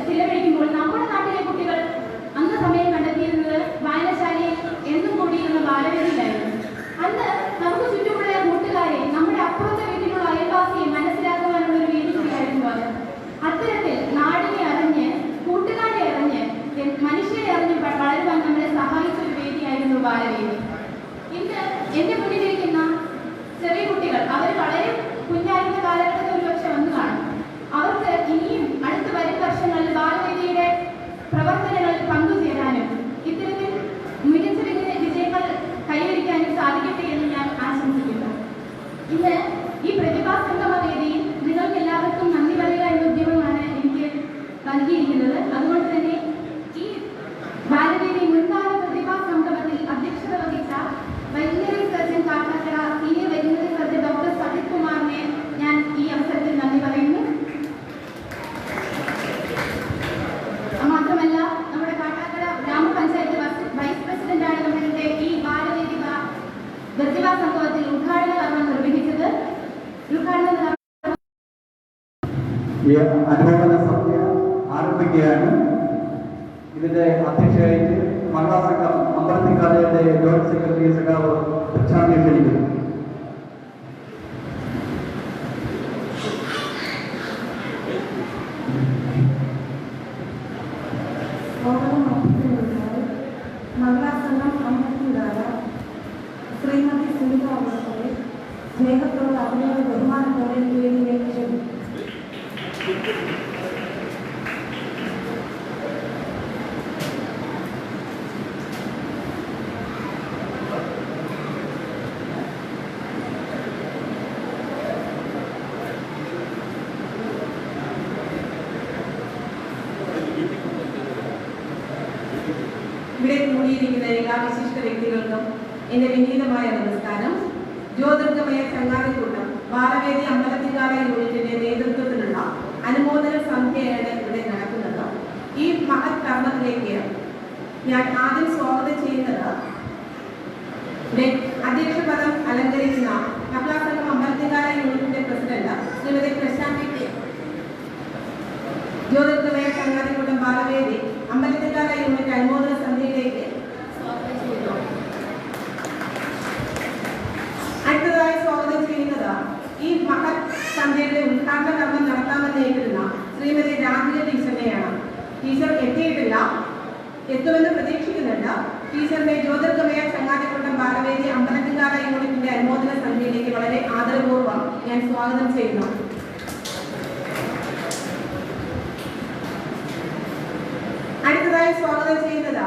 A: ചിലവഴിക്കുമ്പോൾ നമ്മുടെ നാട്ടിലെ കുട്ടികൾ അന്ന് സമയം കണ്ടെത്തിയിരുന്നത് വായനശാലയിൽ എന്നും കൂടിയിരുന്ന ബാലവേദിയിലായിരുന്നു. അന്ന് നമുക്ക് ചുറ്റുമുള്ള കൂട്ടുകാരെ, നമ്മുടെ അപ്പുറത്തെ വീട്ടിലുള്ള അയൽവാസിയെ മനസ്സിലാക്കുവാനുള്ള ഒരു വേദി കൂടിയായിരുന്നു അത്. അത്തരത്തിൽ നാടിനെ അറിഞ്ഞ്, കൂട്ടുകാരെ അറിഞ്ഞ്, മനുഷ്യരെ അറിഞ്ഞ് വളരുവാൻ നമ്മളെ സഹായിച്ച ഒരു വേദിയായിരുന്നു ബാലവേദി. ഇന്ന് എന്റെ മുന്നിലിരിക്കുന്ന ചെറിയ കുട്ടികൾ അവർ വളരെ കുഞ്ഞായിരുന്ന കാലഘട്ടത്തിൽ ഒരുപക്ഷെ വന്നു കാണും. അവർക്ക് ഇനിയും അടുത്ത വരും വർഷങ്ങളിൽ ബാലവേദിയുടെ പ്രവർത്തനങ്ങളിൽ പങ്കുചേരാനും ഇത്തരത്തിൽ മികച്ച വിജയങ്ങൾ കൈവരിക്കാനും സാധിക്കട്ടെ എന്ന് ഞാൻ ആശംസിക്കുന്നു. ഇന്ന് ഈ പ്രതിഭാ സംഗമ വേദിയിൽ നിങ്ങൾക്ക് എല്ലാവർക്കും നന്ദി പറയുക എന്ന ഉദ്യമമാണ് എനിക്ക് നൽകിയിരിക്കുന്നത്. അതുകൊണ്ട് തന്നെ ഈ ബാലവേദി മുൻകാല
H: ഈ അനുമോദന സഭ ആരംഭിക്കുകയാണ്. ഇതിന്റെ അധ്യക്ഷയായിട്ട് മഹിളാ സംഘം അമ്പലത്തിക്കാലയുടെ ജോയിന്റ് സെക്രട്ടറി സഖാവ് പ്രശാന്തി ക്ഷണിക്കുന്നു.
C: മഹിളാ സംഘം അമ്പലത്തിക്കാല ശ്രീമതി സുനിത അവസ്ഥയെ സ്നേഹത്തോടെ അതിനോട് ബഹുമാനത്തോടെ വേദിയിലേക്ക് ക്ഷണിക്കുന്നു.
D: ഇവിടെ കൂടിയിരിക്കുന്ന എല്ലാ വിശിഷ്ട വ്യക്തികൾക്കും എന്റെ വിനീതമായ നമസ്കാരം. ജ്യോതിർഗമയ ചങ്ങാതിക്കൂട്ടം ബാലവേദി അമ്പലത്തിങ്കാല യൂണിറ്റിന്റെ നേതൃത്വത്തിലുള്ള അനുമോദന സന്ധ്യയാണ് ഇവിടെ നടക്കുന്നത്. ഈ മഹത് കർമ്മത്തിലേക്ക് ഞാൻ ആദ്യം സ്വാഗതം ചെയ്യുന്നത് അധ്യക്ഷ പദം അലങ്കരിക്കുന്ന മഹിളാ സംഘം അമ്പലത്തിങ്കാല യൂണിറ്റിന്റെ പ്രസിഡന്റ് ശ്രീമതി പ്രശാന്തി കെ. ജ്യോതിർഗമയ ചങ്ങാതിക്കൂട്ടം ബാലവേദി അമ്പലത്തിങ്കാല യൂണിറ്റ് അനുമോദന സന്ധ്യയിലേക്ക് സ്വാഗതം ചെയ്യുന്നു. അടുത്തതായി സ്വാഗതം ചെയ്യുന്നത് ഈ മഹത് സന്ധ്യയുടെ ഉദ്ഘാടന കർമ്മം നടത്താമെന്ന് ഏറ്റിരുന്ന ശ്രീമതി രാധിക ടീച്ചറിനെയാണ്. ടീച്ചർ എത്തിയിട്ടില്ല, എത്തുമെന്ന് പ്രതീക്ഷിക്കുന്നുണ്ട്. ടീച്ചറിന്റെ ജ്യോതിർഗമയ ചങ്ങാതിക്കൂട്ടം ബാലവേദി അമ്പലത്തിങ്കാല യൂണിറ്റിന്റെ അനുമോദന സന്ധ്യയിലേക്ക് വളരെ ആദരപൂർവ്വം ഞാൻ സ്വാഗതം ചെയ്യുന്നു. അടുത്തതായി സ്വാഗതം ചെയ്യുന്നത്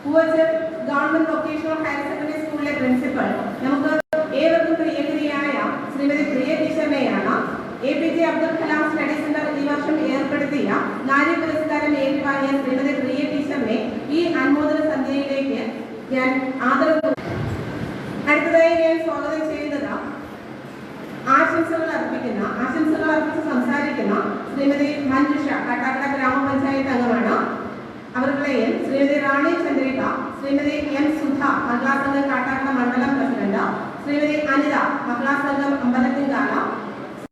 D: Poovachal government vocational higher secondary സ്കൂളിലെ പ്രിൻസിപ്പൽ, നമുക്ക് ഏവർക്കും പ്രിയകരിയായ ശ്രീമതി പ്രിയ ടീച്ചറിനെയാണ്. APJ Abdul Kalam study centre ഈ വർഷം ഏർപ്പെടുത്തിയ നാരി പുരസ്കാരം ഏറ്റുവാങ്ങിയ ശ്രീമതി പ്രിയ ടീച്ചറിനെ ഈ അനുമോദന സന്ധ്യയിലേക്ക് ഞാൻ ആദരപൂർവ്വം. അടുത്തതായി ഞാൻ സ്വാഗതം ചെയ്യുന്നത് ആശംസകൾ അർപ്പിച്ച് സംസാരിക്കുന്ന ശ്രീമതി മഞ്ജുഷ, കാട്ടാക്കട ഗ്രാമപഞ്ചായത്ത് അംഗമാണ്. അവർകളെയും ശ്രീമതി റാണി ചന്ദ്രിക, ശ്രീമതി M സുധ മഹിളാ സംഘം കാട്ടാക്കട മണ്ഡലം പ്രസിഡന്റ്, ശ്രീമതി അനിത മഹിളാ സംഘം അമ്പലത്തിങ്കാല,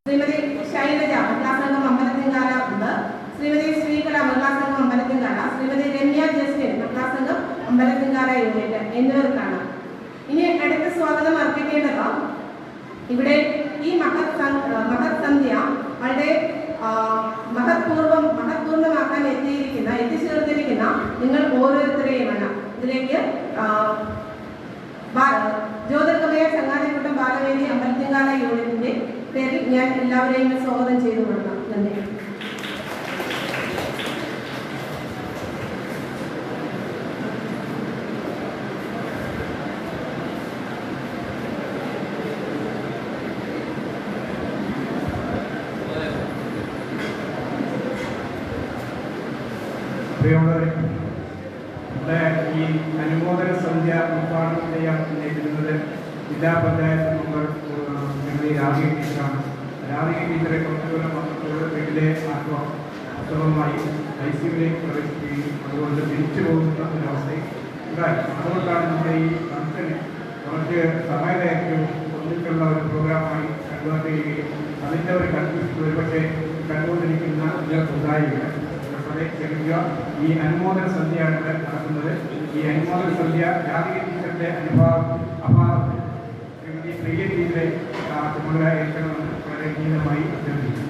D: ശ്രീമതി ശൈലജ മഹിളാ സംഘം അമ്പലത്തിങ്കാല മെമ്പർ, ശ്രീമതി ശ്രീകല മഹിളാ സംഘം അമ്പലത്തിങ്കാല, ശ്രീമതി രമ്യ ജസ്റ്റിൻ മഹിളാ സംഘം അമ്പലത്തിങ്കാല യൂണിറ്റ് എന്നിവർക്കാണ്. ഇനി അടുത്ത സ്വാഗതം അർപ്പിക്കേണ്ടത് ഇവിടെ ഈ മഹത് സന്ധ്യ വളരെ മഹത്പൂർണ്ണമാക്കാൻ എത്തിച്ചേർന്നിരിക്കുന്ന നിങ്ങൾ ഓരോരുത്തരെയുമാണ്. ഇതിലേക്ക് ജ്യോതിർഗമയ ചങ്ങാതിക്കൂട്ടം ബാലവേദി അമ്പലത്തിങ്കാല യൂണിറ്റിന്റെ പേരിൽ ഞാൻ എല്ലാവരെയും സ്വാഗതം ചെയ്തു കൊടുക്കാം. നന്ദി.
B: പ്രിയമുള്ളവരെ, നമ്മുടെ ഈ അനുമോദന സന്ധ്യ ഉദ്ഘാടനം ചെയ്യാൻ ഉന്നയിക്കുന്നത് ജില്ലാ പഞ്ചായത്ത് മെമ്പർ ശ്രീമതി രാധിക ടീച്ചറാണ്. രാധിക ടീച്ചറെ കുറച്ചുകൂടെ വന്നതോടെ വീട്ടിലെ വാസ്തവമായി ICUവിലേക്ക് പ്രവേശിക്കുകയും അതുകൊണ്ട് തിരിച്ചു പോകുന്ന ഒരവസ്ഥയും ഉണ്ടായി. അതുകൊണ്ടാണ് നമ്മുടെ ഈ ഫംഗ്ഷന് കുറച്ച് സമയദൈർഘ്യവും ഒന്നിച്ചുള്ള ഒരു പ്രോഗ്രാമായി കണ്ടുവരികയും അതിൻ്റെ ഒരു കൺഫ്യൂഷൻ ഒരുപക്ഷെ കണ്ടുകൊണ്ടിരിക്കുന്ന ഉണ്ടായില്ല. ക്ഷമിക്കുക. ഈ അനുമോദന സന്ധ്യയാണ് ഇവിടെ നടക്കുന്നത്. ഈ അനുമോദന സന്ധ്യ രാധിക ടീച്ചറിന്റെ അഭാവത്തിൽ ശ്രീമതി പ്രിയ ടീച്ചറെ ചുമതല ഏൽക്കണമെന്ന് വളരെ വിനീതമായി അഭ്യർത്ഥിക്കുന്നു.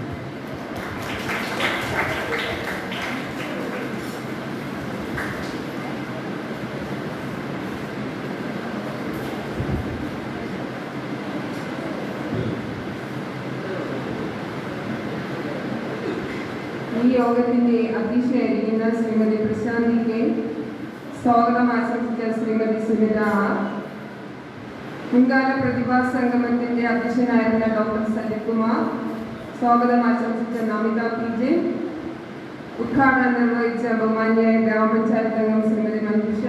I: ഈ യോഗത്തിന്റെ അധ്യക്ഷയായിരിക്കുന്ന ശ്രീമതി പ്രശാന്തി കെ, സ്വാഗതം ആശംസിച്ച ശ്രീമതി സുനിത ആർ, മുൻകാല പ്രതിഭാ സംഗമത്തിന്റെ അധ്യക്ഷനായിരുന്ന ഡോക്ടർ സജിത്കുമാർ, സ്വാഗതം ആശംസിച്ച നമിത PJ, ഉദ്ഘാടനം നിർവഹിച്ച ബഹുമാന്യായ ഗ്രാമപഞ്ചായത്ത് അംഗം ശ്രീമതി മഞ്ജുഷ,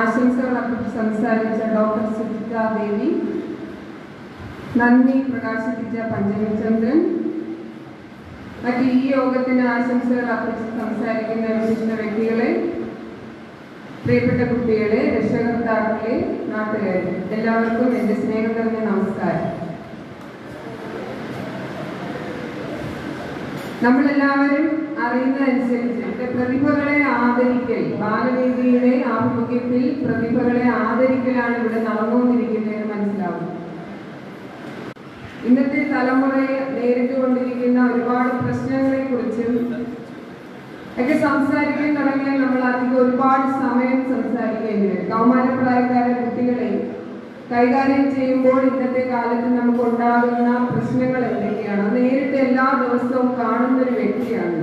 I: ആശംസകൾ അർപ്പിച്ച് സംസാരിച്ച ഡോക്ടർ സുജിത ദേവി, നന്ദി പ്രകാശിപ്പിച്ച പഞ്ചമി ചന്ദ്രൻ, മറ്റ് ഈ യോഗത്തിന് ആശംസകൾ അർപ്പിച്ച് സംസാരിക്കുന്ന വിശിഷ്ട വ്യക്തികളെ, പ്രിയപ്പെട്ട കുട്ടികളെ, രക്ഷകർത്താക്കളെ, നാട്ടുകാരെ, എല്ലാവർക്കും എൻ്റെ സ്നേഹം നിറഞ്ഞ നമസ്കാരം. നമ്മളെല്ലാവരും അറിയുന്നതനുസരിച്ച് ഇവിടെ പ്രതിഭകളെ ആദരിക്കൽ, ബാലവേദിയുടെ ആഭിമുഖ്യത്തിൽ പ്രതിഭകളെ ആദരിക്കലാണ് ഇവിടെ നടന്നുകൊണ്ടിരിക്കുന്നതെന്ന് മനസ്സിലാവും. ഇന്നത്തെ തലമുറയെ നേരിട്ടുകൊണ്ടിരിക്കുന്ന ഒരുപാട് പ്രശ്നങ്ങളെ കുറിച്ചും ഒക്കെ സംസാരിക്കാൻ തുടങ്ങിയാൽ നമ്മൾ അധികം ഒരുപാട് സമയം സംസാരിക്കേണ്ടി വരും. കൗമാരപ്രായക്കാരെ കുട്ടികളെ കൈകാര്യം ചെയ്യുമ്പോൾ ഇന്നത്തെ കാലത്ത് നമുക്ക് ഉണ്ടാകുന്ന പ്രശ്നങ്ങൾ എന്തൊക്കെയാണ് നേരിട്ട് എല്ലാ ദിവസവും കാണുന്ന ഒരു വ്യക്തിയാണ്.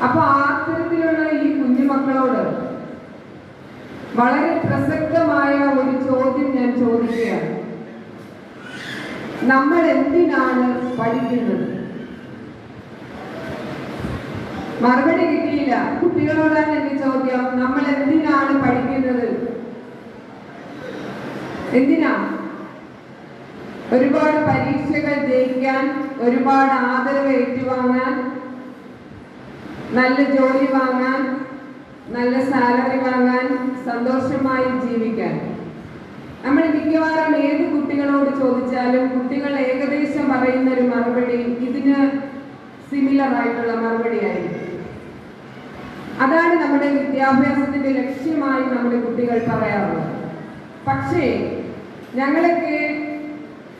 I: അപ്പൊ അത്തരത്തിലുള്ള ഈ കുഞ്ഞുമക്കളോട് വളരെ പ്രസക്തമായ ഒരു ചോദ്യം ഞാൻ ചോദിക്കുകയാണ്. നമ്മൾ എന്തിനാണ് പഠിക്കുന്നത്? മറുപടി കിട്ടിയില്ല. കുട്ടികളോടാണ് എന്റെ ചോദ്യം. നമ്മൾ എന്തിനാണ് പഠിക്കുന്നത്? എന്തിനാ? ഒരുപാട് പരീക്ഷകൾ ജയിക്കാൻ, ഒരുപാട് ആദരവ് ഏറ്റുവാങ്ങാൻ, നല്ല ജോലി വാങ്ങാൻ, നല്ല സാലറി വാങ്ങാൻ, സന്തോഷമായി ജീവിക്കാൻ. നമ്മൾ മിക്കവാറും ഏത് കുട്ടികളോട് ചോദിച്ചാലും കുട്ടികൾ ഏകദേശം പറയുന്ന ഒരു മറുപടി ഇതിന് സിമിലർ ആയിട്ടുള്ള മറുപടി ആയിരിക്കും. അതാണ് നമ്മുടെ വിദ്യാഭ്യാസത്തിന്റെ ലക്ഷ്യമായി നമ്മുടെ കുട്ടികൾ പറയാറുള്ളത്. പക്ഷേ ഞങ്ങളൊക്കെ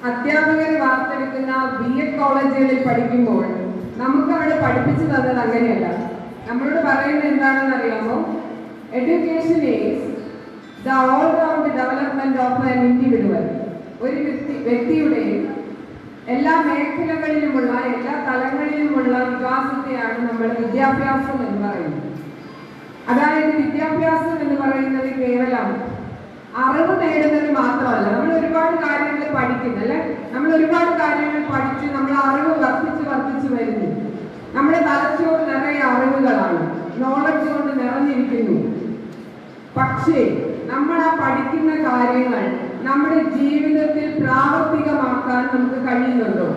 I: അധ്യാപകർ വാർത്തെടുക്കുന്ന BEd കോളേജുകളിൽ പഠിക്കുമ്പോൾ നമുക്ക് അവിടെ പഠിപ്പിച്ചു തന്നത് അങ്ങനെയല്ല. നമ്മളോട് പറയുന്നത് എന്താണെന്ന് അറിയാമോ? Education is the all round development of an individual. ഒരു വ്യക്തിയുടെ എല്ലാ മേഖലകളിലുമുള്ള, എല്ലാ തലങ്ങളിലുമുള്ള വികാസത്തെയാണ് നമ്മൾ വിദ്യാഭ്യാസം എന്ന് പറയുന്നത്. അതായത് വിദ്യാഭ്യാസം എന്ന് പറയുന്നത് കേവലം അറിവ് നേടുന്നത് മാത്രമല്ല. നമ്മൾ ഒരുപാട് കാര്യങ്ങൾ പഠിക്കുന്നു അല്ലെ? നമ്മൾ ഒരുപാട് കാര്യങ്ങൾ പഠിച്ച് നമ്മൾ അറിവ് വർദ്ധിച്ചു വരുന്നു. നമ്മുടെ തലച്ചോറ് നിറയെ അറിവുകളാണ്, നോളജ് കൊണ്ട് നിറഞ്ഞിരിക്കുന്നു. പക്ഷേ നമ്മൾ ആ പഠിക്കുന്ന കാര്യങ്ങൾ നമ്മുടെ ജീവിതത്തിൽ പ്രാവർത്തികമാക്കാൻ നമുക്ക് കഴിയുന്നുണ്ടോ?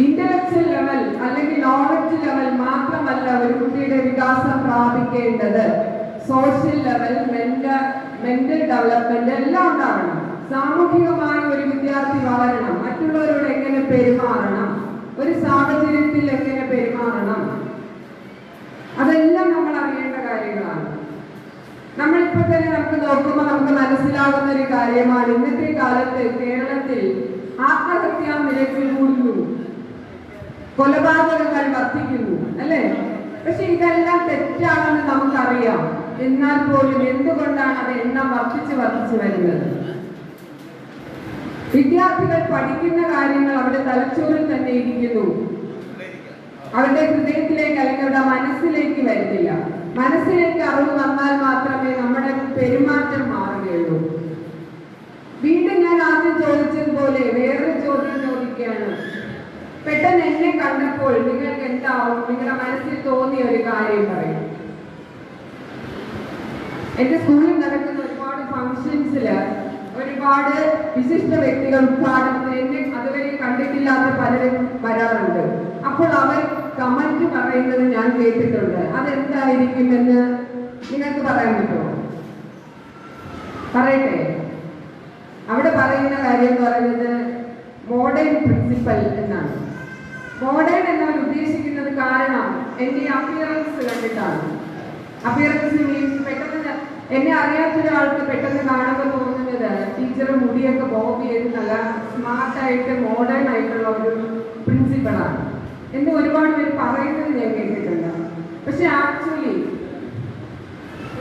I: ഇന്റലക്ച്വൽ ലെവൽ അല്ലെങ്കിൽ നോളജ് ലെവൽ മാത്രമല്ല ഒരു കുട്ടിയുടെ വികാസം പ്രാപിക്കേണ്ടത്. സോഷ്യൽ ലെവൽ, മെന്റൽ ഡെവലപ്മെന്റ് എല്ലാം ഉണ്ടാവണം. സാമൂഹികമായി ഒരു വിദ്യാർത്ഥി വളരണം, മറ്റുള്ളവരോട് എങ്ങനെ പെരുമാറണം, ഒരു സാഹചര്യത്തിൽ എങ്ങനെ പെരുമാറണം, അതെല്ലാം നമ്മൾ അറിയേണ്ട കാര്യങ്ങളാണ്. നമ്മളിപ്പോ തന്നെ നമുക്ക് നോക്കുമ്പോൾ നമുക്ക് മനസ്സിലാകുന്ന ഒരു കാര്യമാണ് ഇന്നത്തെ കാലത്ത് കേരളത്തിൽ ആത്മഹത്യാ നിരക്ക് കൂടുന്നു, കൊലപാതകങ്ങൾ വർദ്ധിക്കുന്നു അല്ലെ? പക്ഷെ ഇതെല്ലാം തെറ്റാണെന്ന് നമുക്കറിയാം. എന്നാൽ പോലും എന്തുകൊണ്ടാണ് അത് എണ്ണം വർദ്ധിച്ചു വരുന്നത്? വിദ്യാർത്ഥികൾ പഠിക്കുന്ന കാര്യങ്ങൾ അവരുടെ തലച്ചോറിൽ തന്നെ ഇരിക്കുന്നു, അവരുടെ ഹൃദയത്തിലേക്ക് അല്ലെങ്കിൽ അവരുടെ മനസ്സിലേക്ക് വരുന്നില്ല. മനസ്സിലേക്ക് അറിവ് വന്നാൽ മാത്രമേ നമ്മുടെ പെരുമാറ്റം മാറുകയുള്ളൂ. വീണ്ടും ഞാൻ ആദ്യം ചോദിച്ചതുപോലെ വേറൊരു ചോദ്യം ചോദിക്കുകയാണ്. പെട്ടെന്ന് എന്നെ കണ്ടപ്പോൾ നിങ്ങൾക്ക് എന്താവും? നിങ്ങളുടെ മനസ്സിൽ തോന്നിയ ഒരു കാര്യം പറയും. എന്റെ സ്കൂളിൽ നടക്കുന്ന ഒരുപാട് ഫംഗ്ഷൻസില് ഒരുപാട് വിശിഷ്ട വ്യക്തികൾ ഉദ്ഘാടനത്തിന് എന്നെ അതുവരെ കണ്ടിട്ടില്ലാത്ത പലരും വരാറുണ്ട്. അപ്പോൾ അവർ കമന്റ് പറയുന്നത് ഞാൻ കേട്ടിട്ടുണ്ട്. അതെന്തായിരിക്കുമെന്ന് നിങ്ങൾക്ക് പറയാൻ പറ്റുമോ? പറയട്ടെ. അവിടെ പറയുന്ന കാര്യം എന്ന് പറയുന്നത് മോഡേൺ പ്രിൻസിപ്പൽ എന്നാണ്. മോഡേൺ എന്നവർ ഉദ്ദേശിക്കുന്നത് കാരണം എന്റെ അപ്പിയറൻസ് കണ്ടിട്ടാണ്. അപ്പിയറൻസ് മീൻസ് പെട്ടെന്ന് എന്നെ അറിയാത്തൊരാൾക്ക് പെട്ടെന്ന് കാണുമ്പോൾ തോന്നുന്നത് ടീച്ചർ മുടിയൊക്കെ ബോബ് ചെയ്ത് നല്ല സ്മാർട്ടായിട്ട് മോഡേൺ ആയിട്ടുള്ള ഒരു പ്രിൻസിപ്പളാണ് എന്ന് ഒരുപാട് പേര് പറയുന്നത് ഞാൻ കേട്ടിട്ടുണ്ട്. പക്ഷെ ആക്ച്വലി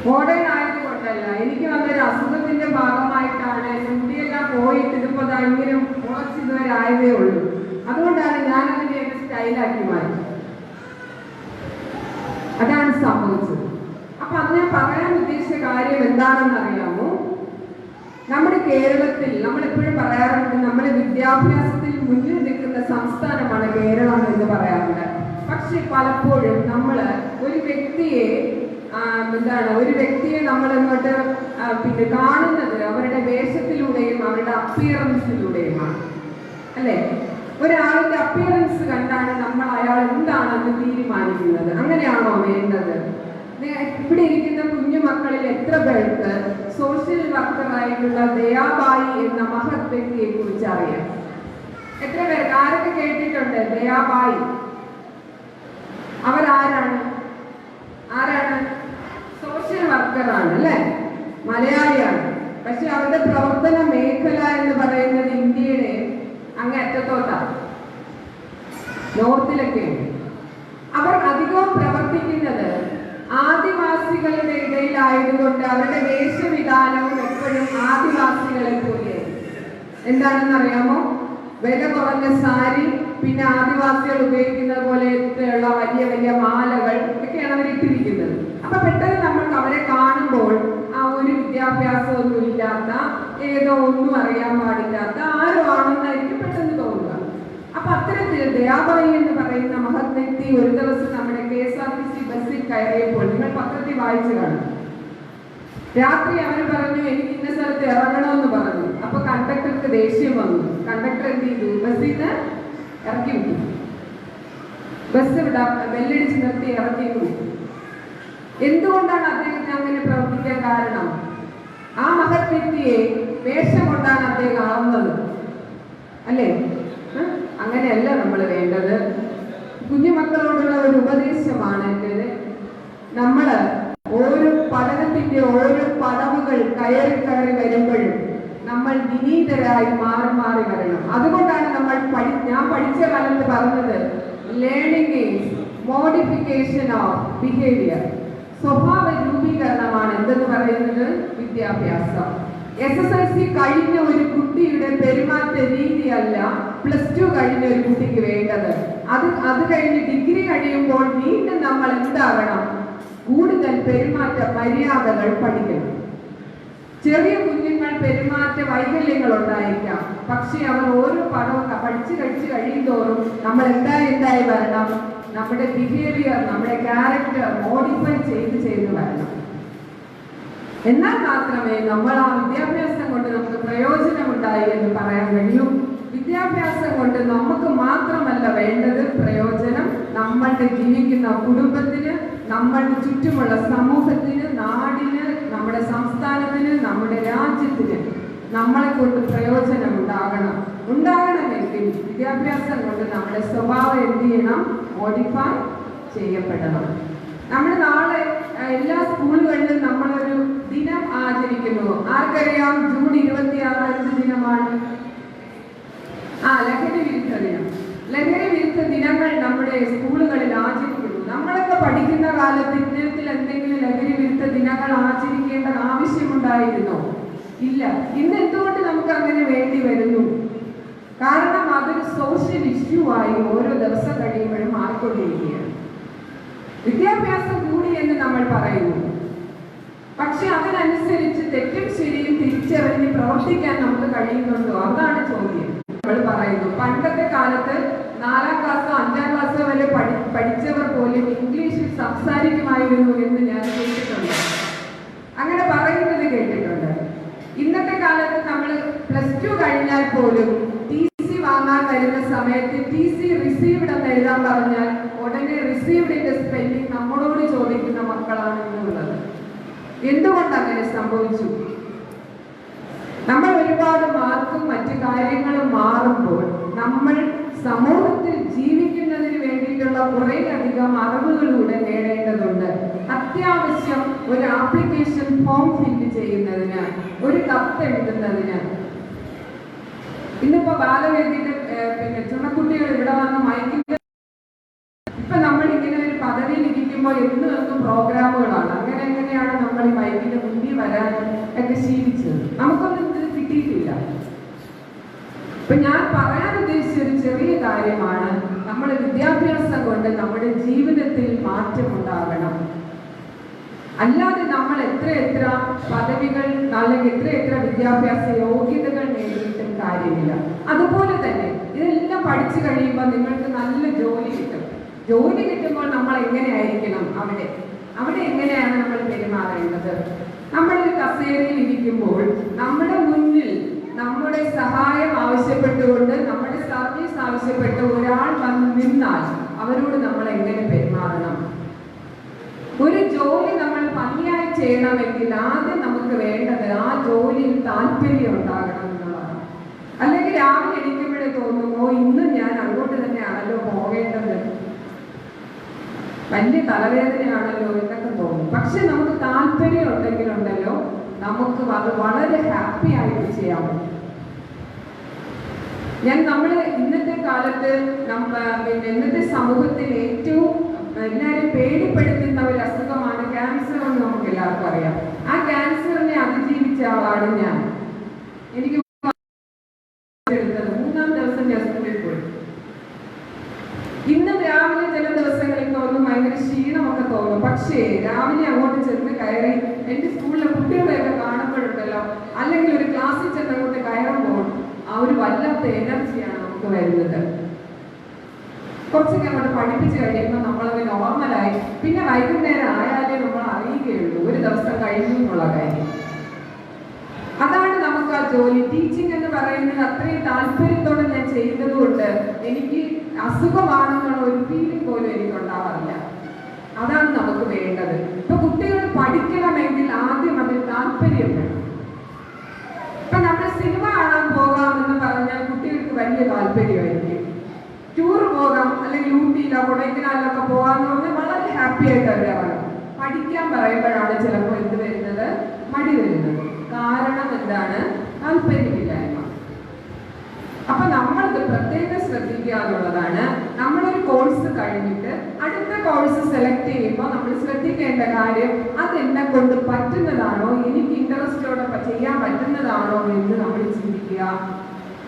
I: മോഡേൺ ആയതുകൊണ്ടല്ല, എനിക്ക് വന്നൊരു അസുഖത്തിന്റെ ഭാഗമായിട്ടാണ് എന്റെ മുടിയെല്ലാം പോയിട്ട് ഇതിപ്പോ ഇങ്ങനെ മുളച്ചിതുവരെ ആയതേ ഉള്ളൂ. അതുകൊണ്ടാണ് ഞാൻ അതിനെ സ്റ്റൈലാക്കി മാറ്റി. അതാണ് സംഭവിച്ചത്. അപ്പൊ അത് ഞാൻ പറയാൻ ഉദ്ദേശിച്ച കാര്യം എന്താണെന്ന് അറിയാമോ? നമ്മുടെ കേരളത്തിൽ നമ്മൾ എപ്പോഴും പറയാറുണ്ട് നമ്മുടെ വിദ്യാഭ്യാസത്തിൽ മുന്നിൽ നിൽക്കുന്ന സംസ്ഥാനമാണ് കേരളം എന്ന് പറയാറുണ്ട്. പക്ഷെ പലപ്പോഴും നമ്മൾ ഒരു വ്യക്തിയെ നമ്മൾ ഇങ്ങോട്ട് പിന്നെ കാണുന്നത് അവരുടെ വേഷത്തിലൂടെയും അവരുടെ അപ്പിയറൻസിലൂടെയുമാണ് അല്ലെ? ഒരാളുടെ അപ്പിയറൻസ് കണ്ടാണ് നമ്മൾ അയാൾ എന്താണെന്ന് തീരുമാനിക്കുന്നത്. അങ്ങനെയാണോ വേണ്ടത്? ഇവിടെ ഇരിക്കുന്ന കുഞ്ഞു മക്കളിൽ എത്ര പേർക്ക് സോഷ്യൽ വർക്കറായിട്ടുള്ള ദയാബായി എന്ന മഹത് വ്യക്തിയെ കുറിച്ച് അറിയാം? എത്ര പേർക്ക് ആരൊക്കെ കേട്ടിട്ടുണ്ട് ദയാബായി? അവരാരാണ്? സോഷ്യൽ വർക്കറാണ് അല്ലെ, മലയാളിയാണ്. പക്ഷെ അവരുടെ പ്രവർത്തന മേഖല എന്ന് പറയുന്നത് ഇന്ത്യയുടെ അങ്ങ് അറ്റത്തോട്ടാണ്, നോർത്തിലൊക്കെ. അവർ അധികവും പ്രവർത്തിക്കുന്നത് ആദിവാസികളുടെ ഇടയിലായതുകൊണ്ട് അവരുടെ വേഷവിധാനവും എപ്പോഴും ആദിവാസികളെ പോലെ. എന്താണെന്ന് അറിയാമോ? വില കുറഞ്ഞ സാരി, പിന്നെ ആദിവാസികൾ ഉപയോഗിക്കുന്നത് പോലെയുള്ള വലിയ വലിയ മാലകൾ ഒക്കെയാണ് അവർ ഇട്ടിരിക്കുന്നത്. അപ്പൊ പെട്ടെന്ന് നമ്മൾക്ക് അവരെ കാണുമ്പോൾ ആ ഒരു വിദ്യാഭ്യാസമൊന്നും ഇല്ലാത്ത, ഏതോ ഒന്നും അറിയാൻ പാടില്ലാത്ത ആരോ ആണെന്നായിരിക്കും പെട്ടെന്ന് തോന്നുക. അപ്പൊ അത്തരത്തിൽ ദയാബായി എന്ന് പറയുന്ന മഹത് വ്യക്തി ഒരു ദിവസം നമ്മുടെ KSRTC ബസ്സിൽ കയറിയപ്പോൾ, നിങ്ങൾ പത്രത്തിൽ വായിച്ചു കാണും, രാത്രി അവർ പറഞ്ഞു എനിക്ക് ഇന്ന സ്ഥലത്ത് ഇറങ്ങണമെന്ന് പറഞ്ഞു. അപ്പൊ കണ്ടക്ടർക്ക് ദേഷ്യം വന്നു. കണ്ടക്ടർ എന്ത് ചെയ്തു? ബസ്സിൽ നിന്ന് ഇറക്കി വിട്ടു. ബസ് ബെല്ലടിച്ച് നിർത്തി ഇറക്കി വിട്ടു. എന്തുകൊണ്ടാണ് അദ്ദേഹത്തിന് അങ്ങനെ പ്രവർത്തിക്കാൻ കാരണം? ആ മഹത് വ്യക്തിയെ വേഷം കൊണ്ടാണ് അദ്ദേഹം ആവുന്നത്, അല്ലേ? അങ്ങനെയല്ല നമ്മൾ വേണ്ടത്. കുഞ്ഞുമക്കളോടുള്ള ഒരു ഉപദേശമാണ് എൻ്റെത്. നമ്മള് ഓരോ പഠനത്തിന്റെ ഓരോ പടവുകൾ കയറി വരുമ്പോഴും നമ്മൾ വിനീതരായി മാറി വരണം. അതുകൊണ്ടാണ് ഞാൻ പഠിച്ച കാലത്ത് പറഞ്ഞത് learning is modification of behaviour. സ്വഭാവ രൂപീകരണമാണ് എന്തെന്ന് പറയുന്നത് വിദ്യാഭ്യാസം. SSLC കഴിഞ്ഞ ഒരു കുട്ടിയുടെ പെരുമാറ്റ രീതിയല്ല +2 കഴിഞ്ഞ ഒരു കുട്ടിക്ക് വേണ്ടത്. അത് കഴിഞ്ഞ് ഡിഗ്രി കഴിയുമ്പോൾ വീണ്ടും നമ്മൾ എന്താകണം? കൂടുതൽ പെരുമാറ്റ മര്യാദകൾ പഠിക്കണം. ചെറിയ കുഞ്ഞുങ്ങൾ പെരുമാറ്റ വൈകല്യങ്ങൾ ഉണ്ടായിരിക്കാം, പക്ഷെ അവർ ഓരോ പടവും പഠിച്ചു കഴിയും തോറും നമ്മൾ എന്തായി വരണം? നമ്മുടെ ബിഹേവിയർ, നമ്മുടെ ക്യാരക്ടർ മോഡിഫൈ ചെയ്ത് വരണം. എന്നാൽ മാത്രമേ നമ്മൾ ആ വിദ്യാഭ്യാസം കൊണ്ട് നമുക്ക് പ്രയോജനമുണ്ടായി എന്ന് പറയാൻ കഴിയൂ. വിദ്യാഭ്യാസം കൊണ്ട് നമുക്ക് മാത്രമല്ല വേണ്ടത് പ്രയോജനം, നമ്മളുടെ ജീവിക്കുന്ന കുടുംബത്തിന്, നമ്മളുടെ ചുറ്റുമുള്ള സമൂഹത്തിന്, നാടിന്, നമ്മുടെ സംസ്ഥാനത്തിന്, നമ്മുടെ രാജ്യത്തിന് നമ്മളെ കൊണ്ട് പ്രയോജനം ഉണ്ടാകണമെങ്കിൽ വിദ്യാഭ്യാസം കൊണ്ട് നമ്മുടെ സ്വഭാവം എന്ത് ചെയ്യണം? മോഡിഫൈ ചെയ്യപ്പെടണം. നമ്മൾ നാളെ എല്ലാ സ്കൂളുകളിലും നമ്മളൊരു ദിനം ആചരിക്കുന്നു. ആർക്കറിയാം ജൂൺ 26 എന്ത് ദിനമാണ്? ലഹരി വിരുദ്ധ ദിനം. ലഹരി വിരുദ്ധ ദിനങ്ങൾ നമ്മുടെ സ്കൂളുകളിൽ ആചരിക്കുന്നു. നമ്മളൊക്കെ പഠിക്കുന്ന കാലത്ത് ഇത്തരത്തിൽ എന്തെങ്കിലും ലഹരി വിരുദ്ധ ദിനങ്ങൾ ആചരിക്കേണ്ട ആവശ്യമുണ്ടായിരുന്നോ? ഇല്ല. ഇന്ന് എന്തുകൊണ്ട് നമുക്ക് അങ്ങനെ വേണ്ടി വരുന്നു? കാരണം അതൊരു സോഷ്യൽ ഇഷ്യൂ ആയി ഓരോ ദിവസം കഴിയുമ്പോഴും മാറിക്കൊണ്ടിരിക്കുകയാണ്. വിദ്യാഭ്യാസം കൂടി എന്ന് നമ്മൾ പറയുന്നു, പക്ഷെ അതിനനുസരിച്ച് തെറ്റും ശരിയും തിരിച്ചറിഞ്ഞ് പ്രവർത്തിക്കാൻ നമുക്ക് കഴിയുന്നുണ്ടോ? അതാണ് ചോദ്യം. നമ്മൾ പറയുന്നു പണ്ടത്തെ കാലത്ത് 4ാം ക്ലാസ്സോ 5ാം ക്ലാസ്സോ വരെ പഠിച്ചവർ പോലും ഇംഗ്ലീഷിൽ സംസാരിക്കുമായിരുന്നു എന്ന് ഞാൻ കേട്ടിട്ടുണ്ട്. അങ്ങനെ പറയുന്നത് കേട്ടിട്ടുണ്ട്. ഇന്നത്തെ കാലത്ത് നമ്മൾ +2 കഴിഞ്ഞാൽ പോലും TC വാങ്ങാൻ വരുന്ന സമയത്ത് TC റിസീവ്ഡ് എന്ന് എഴുതാൻ പറഞ്ഞാൽ ഉടനെ റിസീവ്ഡിന്റെ സ്പെല്ലിംഗ് നമ്മളോട് ചോദിക്കുന്ന മക്കളാണ് എന്നുള്ളത്. എന്തുകൊണ്ട് അങ്ങനെ സംഭവിച്ചു? നമ്മൾ ഒരുപാട് മാർക്കും മറ്റു കാര്യങ്ങളും മാറുമ്പോൾ നമ്മൾ സമൂഹത്തിൽ ജീവിക്കുന്നതിന് വേണ്ടിയിട്ടുള്ള കുറേയധികം അറിവുകളിലൂടെ നേടേണ്ടതുണ്ട്. അത്യാവശ്യം ഒരു ആപ്ലിക്കേഷൻ ഫോം ഫില്ല് ചെയ്യുന്നതിന്, ഒരു കത്ത് എഴുതുന്നതിന്. ഇന്നിപ്പോ ബാലവേദിയുടെ ചുണക്കുട്ടികൾ ഇവിടെ വന്ന് മൈക്കിന്റെ ഇപ്പൊ നമ്മൾ ഇങ്ങനെ ഒരു പദവിയിൽ ഇരിക്കുമ്പോൾ എന്നും പ്രോഗ്രാമുകളാണ്. എങ്ങനെയാണ് നമ്മൾ ഈ മൈക്കിന്റെ മുന്നിൽ വരാൻ ഒക്കെ ശീലിച്ചത്? നമുക്കൊന്നും ഇത് കിട്ടിയിട്ടില്ല. ഇപ്പൊ ഞാൻ പറയാൻ ഉദ്ദേശിച്ച ഒരു ചെറിയ കാര്യമാണ്, നമ്മുടെ വിദ്യാഭ്യാസം കൊണ്ട് നമ്മുടെ ജീവിതത്തിൽ മാറ്റം ഉണ്ടാകണം. അല്ലാതെ നമ്മൾ എത്ര പദവികൾ അല്ലെങ്കിൽ എത്ര വിദ്യാഭ്യാസ യോഗ്യതകൾ നേടിയിട്ടും കാര്യമില്ല. അതുപോലെ തന്നെ ഇതെല്ലാം പഠിച്ചു കഴിയുമ്പോൾ നിങ്ങൾക്ക് നല്ല ജോലി കിട്ടും. ജോലി കിട്ടുമ്പോൾ നമ്മൾ എങ്ങനെയായിരിക്കണം? അവിടെ എങ്ങനെയാണ് നമ്മൾ പെരുമാറേണ്ടത്? നമ്മളൊരു കസേരയിൽ ഇരിക്കുമ്പോൾ നമ്മുടെ മുന്നിൽ നമ്മുടെ സഹായം ആവശ്യപ്പെട്ടുകൊണ്ട്, നമ്മുടെ സർവീസ് ആവശ്യപ്പെട്ട് ഒരാൾ വന്ന് നിന്നാൽ അവരോട് നമ്മൾ എങ്ങനെ പെരുമാറണം? ഒരു ജോലി നമ്മൾ ഭംഗിയായി ചെയ്യണമെങ്കിൽ ആദ്യം നമുക്ക് വേണ്ടത് ആ ജോലിയിൽ താല്പര്യം ഉണ്ടാകണം എന്നുള്ളതാണ്. അല്ലെങ്കിൽ രാവിലെ എണീക്കുമ്പോഴേ തോന്നുമോ ഇന്ന് ഞാൻ അങ്ങോട്ട് തന്നെയാണല്ലോ പോകേണ്ടത്, വലിയ തലവേദനയാണല്ലോ എന്നൊക്കെ തോന്നും. പക്ഷെ നമുക്ക് താല്പര്യം ഉണ്ടെങ്കിലുണ്ടല്ലോ നമുക്ക് അത് വളരെ ഹാപ്പി ആയിട്ട് ചെയ്യാൻ പറ്റും. നമ്മൾ ഇന്നത്തെ കാലത്ത് ഇന്നത്തെ സമൂഹത്തിൽ ഏറ്റവും എല്ലാവരും പേടിപ്പെടുത്തുന്ന ഒരു അസുഖമാണ് ക്യാൻസർ എന്ന് നമുക്ക് എല്ലാവർക്കും അറിയാം. ആ ക്യാൻസറിനെ അതിജീവിച്ച ആളാണ് ഞാൻ. എനിക്ക് എടുത്തത് 3-ാം ദിവസം ഞാൻ സ്കൂളിൽ പോയി. ഇന്നും രാവിലെ ചില ദിവസങ്ങളിൽ തോന്നും ഭയങ്കര ക്ഷീണമൊക്കെ തോന്നും. പക്ഷേ രാവിലെ അങ്ങോട്ട് ചെന്ന് കയറി എൻ്റെ സ്കൂളിലെ കുട്ടികളെയൊക്കെ കാണുമ്പോഴുണ്ടല്ലോ, അല്ലെങ്കിൽ ഒരു ക്ലാസ്സിൽ ചെന്ന് അങ്ങോട്ട് കയറുമ്പോൾ ആ ഒരു വല്ലാത്ത എനർജിയാണ് നമുക്ക് വരുന്നത്. കുറച്ചൊക്കെ അങ്ങോട്ട് പഠിപ്പിച്ച് കഴിയുമ്പോൾ നമ്മളത് നോർമലായി. പിന്നെ വൈകുന്നേരം ആയാലേ നമ്മൾ അറിയുകയുള്ളൂ ഒരു ദിവസം കഴിഞ്ഞു എന്നുള്ള കാര്യം. അതാണ് നമുക്ക് ആ ജോലി. ടീച്ചിങ് എന്ന് പറയുന്നത് അത്രയും താല്പര്യത്തോടെ ഞാൻ ചെയ്തതുകൊണ്ട് എനിക്ക് അസുഖമാണെന്നുള്ള ഒരു ഫീലിംഗ് പോലും എനിക്കുണ്ടാവാറില്ല. അതാണ് നമുക്ക് വേണ്ടത്. ഇപ്പൊ കുട്ടികൾ പഠിക്കണമെങ്കിൽ ആദ്യം അതിൽ താല്പര്യം വേണം. ഇപ്പൊ നമ്മൾ സിനിമ കാണാൻ പോകാമെന്ന് പറഞ്ഞാൽ കുട്ടികൾക്ക് വലിയ താല്പര്യമായിരിക്കും. ടൂർ പോകാം, അല്ലെങ്കിൽ ഊട്ടിയിലോ കൊടൈക്കനാലിലൊക്കെ പോകാമെന്ന് പറഞ്ഞാൽ വളരെ ഹാപ്പി ആയിട്ട് അവരാണ്. പഠിക്കാൻ പറയുമ്പോഴാണ് ചിലപ്പോൾ എന്ത് വരുന്നത്, മടി വരുന്നത്. കാരണം എന്താണ്? താല്പര്യമില്ലായ്മ. അപ്പൊ നമ്മളിത് പ്രത്യേകം ശ്രദ്ധിക്കുക എന്നുള്ളതാണ്. നമ്മളൊരു കോഴ്സ് കഴിഞ്ഞിട്ട് അടുത്ത കോഴ്സ് സെലക്ട് ചെയ്യുമ്പോൾ നമ്മൾ ശ്രദ്ധിക്കേണ്ട കാര്യം അതെന്നെ കൊണ്ട് പറ്റുന്നതാണോ, എനിക്ക് ഇൻട്രസ്റ്റോടെ ചെയ്യാൻ പറ്റുന്നതാണോ എന്ന് നമ്മൾ ചിന്തിക്കുക.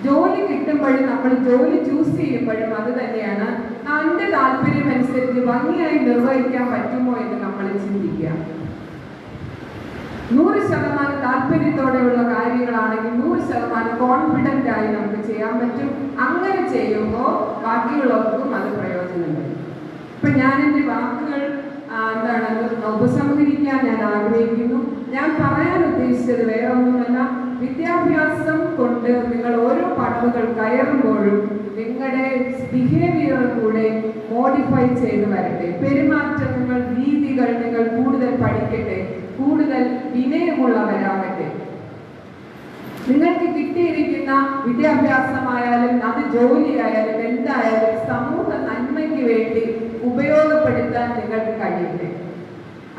I: ജോലി കിട്ടുമ്പോഴും നമ്മൾ ജോലി ചൂസ് ചെയ്യുമ്പോഴും അത് തന്നെയാണ്, തൻ്റെ താല്പര്യം അനുസരിച്ച് ഭംഗിയായി നിർവഹിക്കാൻ പറ്റുമോ എന്ന് നമ്മൾ ചിന്തിക്കുക. 100% താല്പര്യത്തോടെയുള്ള കാര്യങ്ങളാണെങ്കിൽ 100% കോൺഫിഡൻ്റ് ആയി നമുക്ക് ചെയ്യാൻ പറ്റും. അങ്ങനെ ചെയ്യുമ്പോൾ ബാക്കിയുള്ളവർക്കും അത് പ്രയോജനം വരും. ഇപ്പം ഞാൻ എൻ്റെ വാക്കുകൾ ഉപസംഹരിക്കാൻ ഞാൻ ആഗ്രഹിക്കുന്നു. ഞാൻ പറയാൻ ഉദ്ദേശിച്ചത് വേറെ ഒന്നുമല്ല, വിദ്യാഭ്യാസം കൊണ്ട് നിങ്ങൾ ഓരോ പടവുകൾ കയറുമ്പോഴും നിങ്ങളുടെ ബിഹേവിയർ കൂടെ മോഡിഫൈ ചെയ്ത് വരട്ടെ. പെരുമാറ്റങ്ങൾ, രീതികൾ നിങ്ങൾ കൂടുതൽ പഠിക്കട്ടെ, കൂടുതൽ വിനയമുള്ളവരാകട്ടെ. നിങ്ങൾക്ക് കിട്ടിയിരിക്കുന്ന വിദ്യാഭ്യാസമായാലും അത് ജോലിയായാലും എന്തായാലും സമൂഹ നന്മയ്ക്ക് വേണ്ടി ഉപയോഗപ്പെടുത്താൻ നിങ്ങൾക്ക് കഴിയട്ടെ.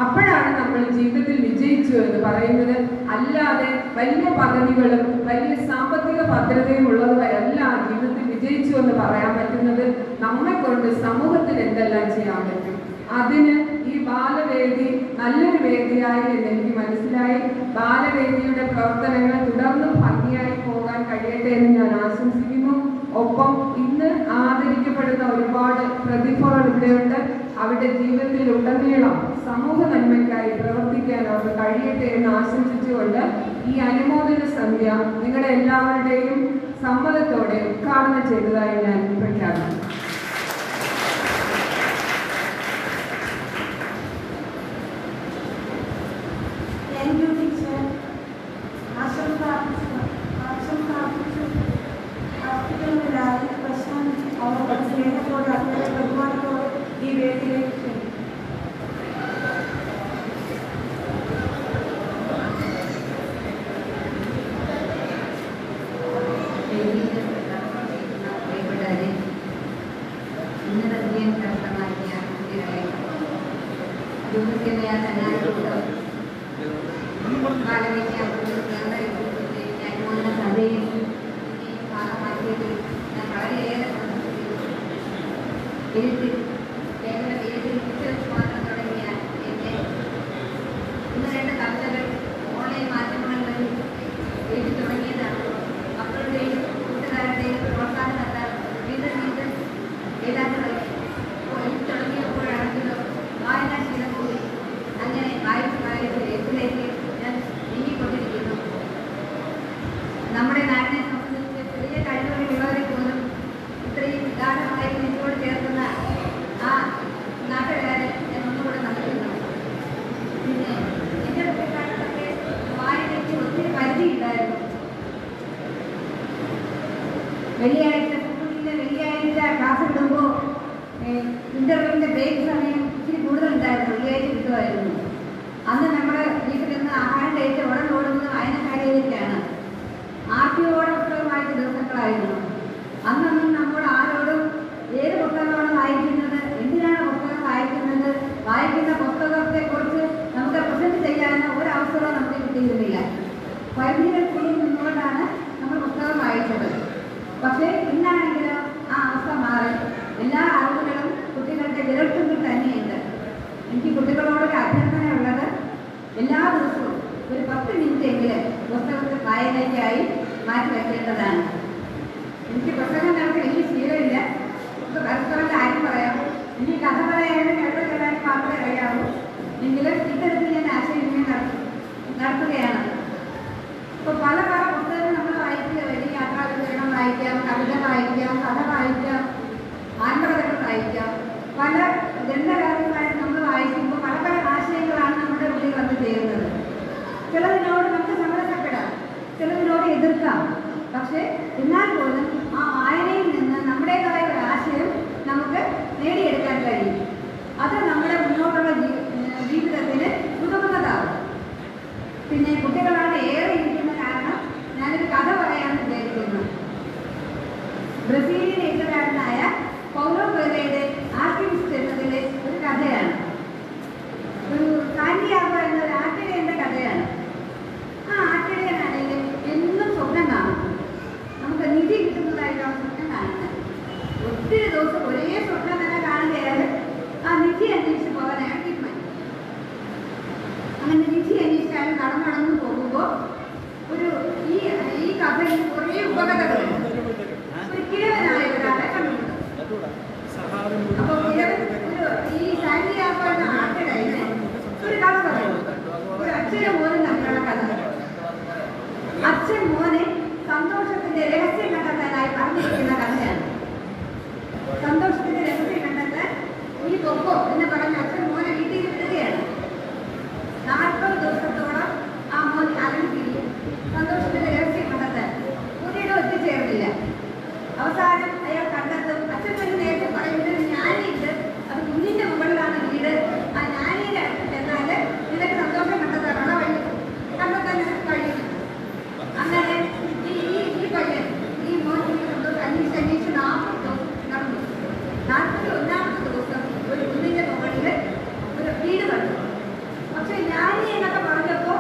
I: അപ്പോഴാണ് നമ്മൾ ജീവിതത്തിൽ വിജയിച്ചു എന്ന് പറയുന്നത്. അല്ലാതെ വലിയ പദവികളും വലിയ സാമ്പത്തിക ഭദ്രതയും ഉള്ളവരല്ല ജീവിതത്തിൽ വിജയിച്ചു എന്ന് പറയാൻ പറ്റുന്നത്. നമ്മെ കൊണ്ട് സമൂഹത്തിന് എന്തെല്ലാം ചെയ്യാൻ പറ്റും, അതിന് ഈ ബാലവേദി നല്ലൊരു വേദിയായി എന്ന് എനിക്ക് മനസ്സിലായി. ബാലവേദിയുടെ പ്രവർത്തനങ്ങൾ തുടർന്നും ഭംഗിയായി പോകാൻ കഴിയട്ടെ എന്ന് ഞാൻ ആശംസിക്കുന്നു. ഒപ്പം ഇന്ന് ആദരിക്കപ്പെടുന്ന ഒരുപാട് പ്രതിഭകൾ ഇവിടെയുണ്ട്. അവരുടെ ജീവിതത്തിൽ ഉടനീളം സമൂഹ നന്മയ്ക്കായി പ്രവർത്തിക്കാൻ അവർക്ക് കഴിയട്ടെ എന്ന് ആശംസിച്ചുകൊണ്ട് ഈ അനുമോദന സന്ധ്യ നിങ്ങളുടെ എല്ലാവരുടെയും സമ്മതത്തോടെ ഉദ്ഘാടനം ചെയ്തതായി ഞാൻ പ്രഖ്യാപിക്കുന്നു.
D: ഈ വേദിയിലേക്ക് നമ്മുടെ നാടിനെ സംബന്ധിച്ച് ചെറിയ കഴിവുകളുള്ളവരെ പോലും ഇത്രയും ഗാഠമായി നെഞ്ചോട് ചേർക്കുന്ന ആ നാട്ടുകാരെ ഞാൻ ഒന്നുകൂടെ നൽകുന്നു. പിന്നെ എൻ്റെ കുട്ടിക്കാലത്തൊക്കെ വായനയ്ക്ക് ഒത്തിരി പരിധിയില്ലായിരുന്നു. വെള്ളിയാഴ്ച ക്ലാസ് ഇടുമ്പോൾ ഇന്റർവെല്ലിന്റെ ബ്രേക്ക് സമയം ഇച്ചിരി കൂടുതലുണ്ടായിരുന്നു. വെള്ളിയാഴ്ച കിട്ടുമായിരുന്നു. അന്ന് നമ്മുടെ വീട്ടിൽ നിന്ന് ആഹാരം കഴിച്ച് ഉടൻ ഓടുന്നത് വായനക്കാരിലേക്കാണ്. ആർത്തിയോടെ പുസ്തകമായിട്ട് ദിവസം പരിധികൾക്കുള്ളിൽ നിന്നുകൊണ്ടാണ് നമ്മൾ പുസ്തകം വായിച്ചത്. പക്ഷേ ഇന്നാണെങ്കിൽ ആ അവസ്ഥ മാറി. എല്ലാ അറിവുകളും കുട്ടികളുടെ വിരൽത്തുമ്പിൽ തന്നെയുണ്ട്. എനിക്ക് കുട്ടികളോടൊരു അഭ്യർത്ഥനയുള്ളത്, എല്ലാ ദിവസവും ഒരു 10 മിനിറ്റെങ്കിലും പുസ്തകത്തിൽ വായനയ്ക്കായി മാറ്റി വയ്ക്കേണ്ടതാണ്. എനിക്ക് പുസ്തകം നടത്തി വലിയ ശീലമില്ല. പരസ്പരം കാര്യം പറയാം, എനിക്ക് കഥ പറയാനും കേട്ടോ ചെല്ലാനും മാത്രമേ അറിയാവൂ. എങ്കിലും ഇത്തരത്തിൽ ഞാൻ ആശയവിനിമയം നടത്തുകയാണ്. ഇപ്പോൾ പല പുസ്തകങ്ങൾ നമ്മൾ വായിക്കുക, വലിയ യാത്രാവിവരണം വായിക്കാം, കവിത വായിക്കാം, കഥ വായിക്കാം, ആത്മകഥകൾ വായിക്കാം. പല ഗ്രന്ഥകാരന്മാരും നമ്മൾ വായിക്കുമ്പോൾ പല ആശയങ്ങളാണ് നമ്മുടെ ഉള്ളിൽ വന്ന് ചേരുന്നത്. ചിലതിനോട് നമുക്ക് സമ്മതപ്പെടാം, ചിലതിനോട് എതിർക്കാം. പക്ഷേ എന്നാൽ പോലും ആ വായനയിൽ നിന്ന് നമ്മുടേതായ ഒരു ആശയം നമുക്ക് നേടിയെടുക്കാൻ കഴിയും. അത് നമ്മുടെ മുന്നോട്ടുള്ള ജീവിതത്തിന് ഉതകുന്നതാവും. പിന്നെ കുട്ടികളാണ് ഏറെ ഇരിക്കുന്ന കാരണം ഞാനൊരു കഥ പറയാൻ വിചാരിക്കുന്നു. ബ്രസീലിയൻ എഴുത്തുകാരനായ പൗലോ കൊയ്ലോയുടെ ആൽക്കെമിസ്റ്റ് എന്നതിലെ ഒരു കഥയാണ്. ഒരു സാന്റിയാഗോ എന്നൊരു ആട്ടിടയന്റെ കഥയാണ്. ആ ആട്ടിടയനാണെങ്കിൽ എന്നും സ്വപ്നം കാണും. നമുക്ക് നിധി കിട്ടുന്നതായിട്ടാണ് സ്വപ്നം കാണുന്നത്. ഒത്തിരി ദിവസം ഒരേ സ്വപ്നം തന്നെ കാണുകയാൽ ആ നിധി അന്വേഷിച്ച് പോകാൻ അയാൾ തീരുമാനിക്കും. അങ്ങനെ നിധി അന്വേഷിച്ചാലും നടന്നു പോകുമ്പോൾ ഈ കഥയിൽ കുറേ ഉപകഥകളുണ്ട്. ഒരു കിഴവനായ ഒരാളെ കണ്ടുപിടിക്കും. അപ്പൊ ഈ സാന്റിയാഗോ എന്ന ആട്ടിടയന് ഒരു കഥ പറയും. ഒരു അച്ഛനും മോനും തമ്മിലുള്ള കഥ. അച്ഛൻ മോനെ സന്തോഷത്തിന്റെ രഹസ്യം കണ്ടെത്താനായി പറഞ്ഞിരിക്കുന്ന കഥയാണ്. സന്തോഷത്തിന്റെ രഹസ്യം കണ്ടെത്താൻ ഈ പൊക്കോ എന്ന് പറഞ്ഞ അച്ഛൻ മോനെ വീട്ടിൽ വിടുകയാണ്. 40 ദിവസത്തോളം ആ മോൻ അലഞ്ഞിരിക്കും സന്തോഷത്തിന്റെ രഹസ്യം കണ്ടെത്താൻ. ഒരിടം എത്തിച്ചേർന്നില്ല. അവസാനം അയാൾ കണ്ടെത്തും. അച്ഛൻ തന്നെ നേരത്തെ പറയുന്നത് ഞാനിണ്ട്, അത് കുഞ്ഞിന്റെ മുകളിലാണ് വീട്. ആ ഞാനിയുടെ അടുത്ത് ചെന്നാല് നിനക്ക് സന്തോഷം കണ്ടെത്താനുള്ള വഴി കണ്ടെത്താൻ കഴിയും. അങ്ങനെ ഈ പയ്യൻ ഈ മോൻ സന്തോഷം അന്വേഷിച്ച് 40 ദിവസം നടന്നു. 41ാമത്തെ ദിവസം ഒരു കുഞ്ഞിന്റെ മുകളിൽ ഒരു വീട് കണ്ടു. പക്ഷെ ഞാനി എന്നൊക്കെ പറഞ്ഞപ്പോ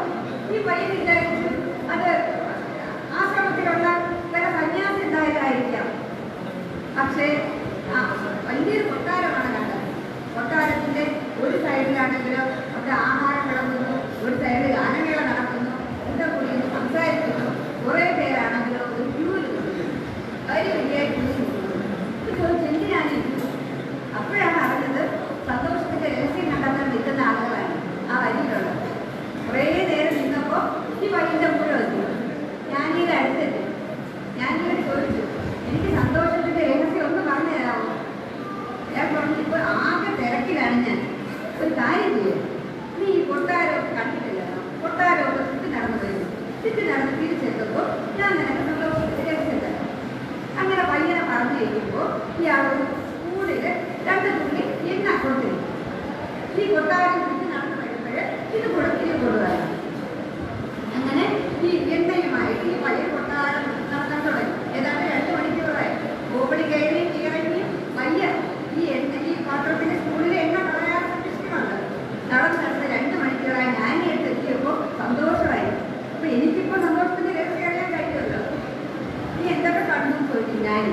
D: ഈ പയ്യൻ വിചാരിച്ചു അത് ആശ്രമത്തിലുള്ള പല സന്യാസി ഉണ്ടായതായിരിക്കാം. പക്ഷേ വലിയൊരു കൊട്ടാരമാണ് കണ്ടത്. കൊട്ടാരത്തിന്റെ ഒരു സൈഡിലാണെങ്കിലും അവിടെ ആഹാരം കിടക്കുന്നു, ഒരു സൈഡിൽ ഗാനമേള നടക്കുന്നു, എന്താ കൂടി സംസാരിക്കുന്നു. കുറേ പേരാണെങ്കിലും ഒരു ക്യൂവിൽ നിൽക്കുന്നു. വലിയ വലിയ ക്യൂവിൽ നിൽക്കുന്നു. എന്തിനാണിരിക്കുന്നു? അപ്പോഴാണ് അറിഞ്ഞത് സന്തോഷത്തിന്റെ രഹസ്യം കണ്ടെത്താൻ നിൽക്കുന്ന ആളുകളാണ് ആ വരിയിലുള്ളത്. കുറേ നേരം നിന്നപ്പോൾ ഈ വൈകിന്റെ കൂടെ വന്നു. ഞാനീടെ അടുത്തെത്തി. ഞാനിവിടെ ചോദിച്ചു, എനിക്ക് സന്തോഷത്തിന്റെ രഹസ്യം ഒന്ന് പറഞ്ഞു തരാമോ? ഞാൻ പറഞ്ഞു, ഇപ്പോൾ ആകെ തിരക്കിലാണ് ഞാൻ. ഒരു കാര്യം ചെയ്യും, നീ ഈ കൊട്ടാരമൊക്കെ കണ്ടിട്ടില്ല. കൊട്ടാരമൊക്കെ ചുറ്റി നടന്നു വരുന്നു. ചുറ്റി നടന്ന് തിരിച്ചെത്തുമ്പോൾ ഞാൻ നിനക്ക് സന്തോഷത്തിന്റെ രഹസ്യം തരാം. അങ്ങനെ പയ്യനെ പറഞ്ഞു കഴിയുമ്പോൾ ഇയാൾ സ്കൂളിൽ 2 തുള്ളി എണ്ണ കൊടുത്തിരുന്നു. ഈ കൊട്ടാരം ചുറ്റി നടന്നു വരുമ്പോഴേ ഇത് കൊടുക്കാറ്. അങ്ങനെ ഈ എണ്ണയുമായിട്ട് ഈ പയ്യൻ കൊട്ടാരം നടത്താൻ തുടങ്ങി. ഏതാണ്ട് 2 മണിക്കൂറായി. ഓപ്പണി കയറി ഇറങ്ങി വയ്യ. ഈ പാത്രത്തിന്റെ സ്കൂളിലെ എണ്ണ പറയാൻ ഇഷ്ടമുണ്ട്. നടന്ന് 2 മണിക്കൂറായി. ഞാൻ എത്തിയപ്പോൾ സന്തോഷമായി. അപ്പൊ എനിക്കിപ്പോ സന്തോഷത്തിന്റെ രഹസ്യം അറിയാൻ കഴിയുമല്ലോ. നീ എന്തൊക്കെ കണ്ടു ചോദിച്ചു ഞാൻ.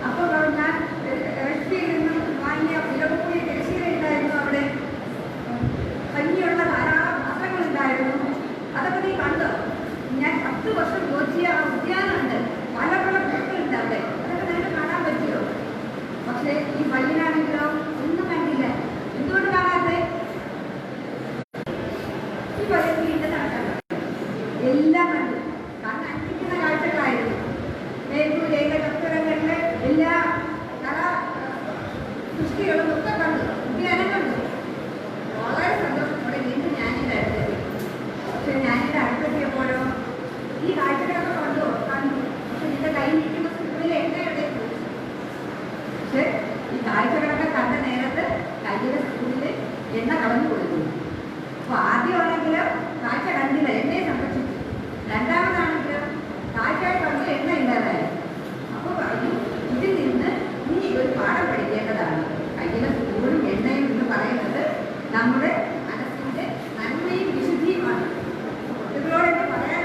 D: അപ്പൊ ഞാൻ റഷ്യയിൽ നിന്നും വാങ്ങിയ വിലകൂടിയ കൃഷികൾ ഉണ്ടായിരുന്നു. അവിടെ ഭംഗിയുള്ള ധാരാളം വസ്ത്രങ്ങൾ ഉണ്ടായിരുന്നു. അതൊക്കെ നീ കണ്ടോ? ഞാൻ 10 വർഷം കോച്ചിയ ആ ഉദ്യാനമുണ്ട്. പല പൂക്കളുണ്ട് അവിടെ. അതൊക്കെ നിനക്ക് കാണാൻ പറ്റിയോ? പക്ഷേ ഈ പയ്യനാണെങ്കിലോ ഒന്നും കണ്ടില്ല. എന്തുകൊണ്ട് കാണാതെ? ഈ പയ്യൻ വീണ്ടും നടക്കാൻ എല്ലാം കണ്ടു. കണ്ണടിക്കുന്ന കാഴ്ചകളായിരുന്നു. മേൽക്കൂരയിലെ കർത്തരങ്ങളിലെ എല്ലാ കലാ സൃഷ്ടികളും ഒക്കെ കണ്ടു. ഉദ്യാനം കണ്ടു. വളരെ സന്തോഷത്തോടെ വീണ്ടും ഞാനിവിടെ അടുത്തെത്തി. പക്ഷെ ഞാനിവിടെ അടുത്തെത്തിയപ്പോഴോ ഈ കാഴ്ചകളൊക്കെ കണ്ടു. പക്ഷെ നിന്റെ കയ്യിൽ നിൽക്കുന്ന സ്കൂളിലെ എണ്ണയുടെ പക്ഷെ ഈ കാഴ്ചകളൊക്കെ കണ്ട നേരത്ത് കയ്യിലെ സ്കൂളിൽ എണ്ണ കളഞ്ഞു കൊടുക്കുന്നു. അപ്പൊ ആദ്യമാണെങ്കിലും കാഴ്ച കണ്ടില്ല, എണ്ണയെ സംരക്ഷിച്ചു. രണ്ടാമതാണെങ്കിലും കാഴ്ച കണ്ട് എണ്ണ ഇല്ലാതായി. അപ്പൊ പറഞ്ഞു, ഇതിൽ നിന്ന് നീ ഒരു പാഠം പഠിക്കേണ്ടതാണ്. കയ്യിലെ സ്കൂളും എണ്ണയും എന്ന് പറയുന്നത് നമ്മുടെ മനസ്സിന്റെ നന്മയും വിശുദ്ധിയുമാണ്. കുട്ടികളോട് പറയാൻ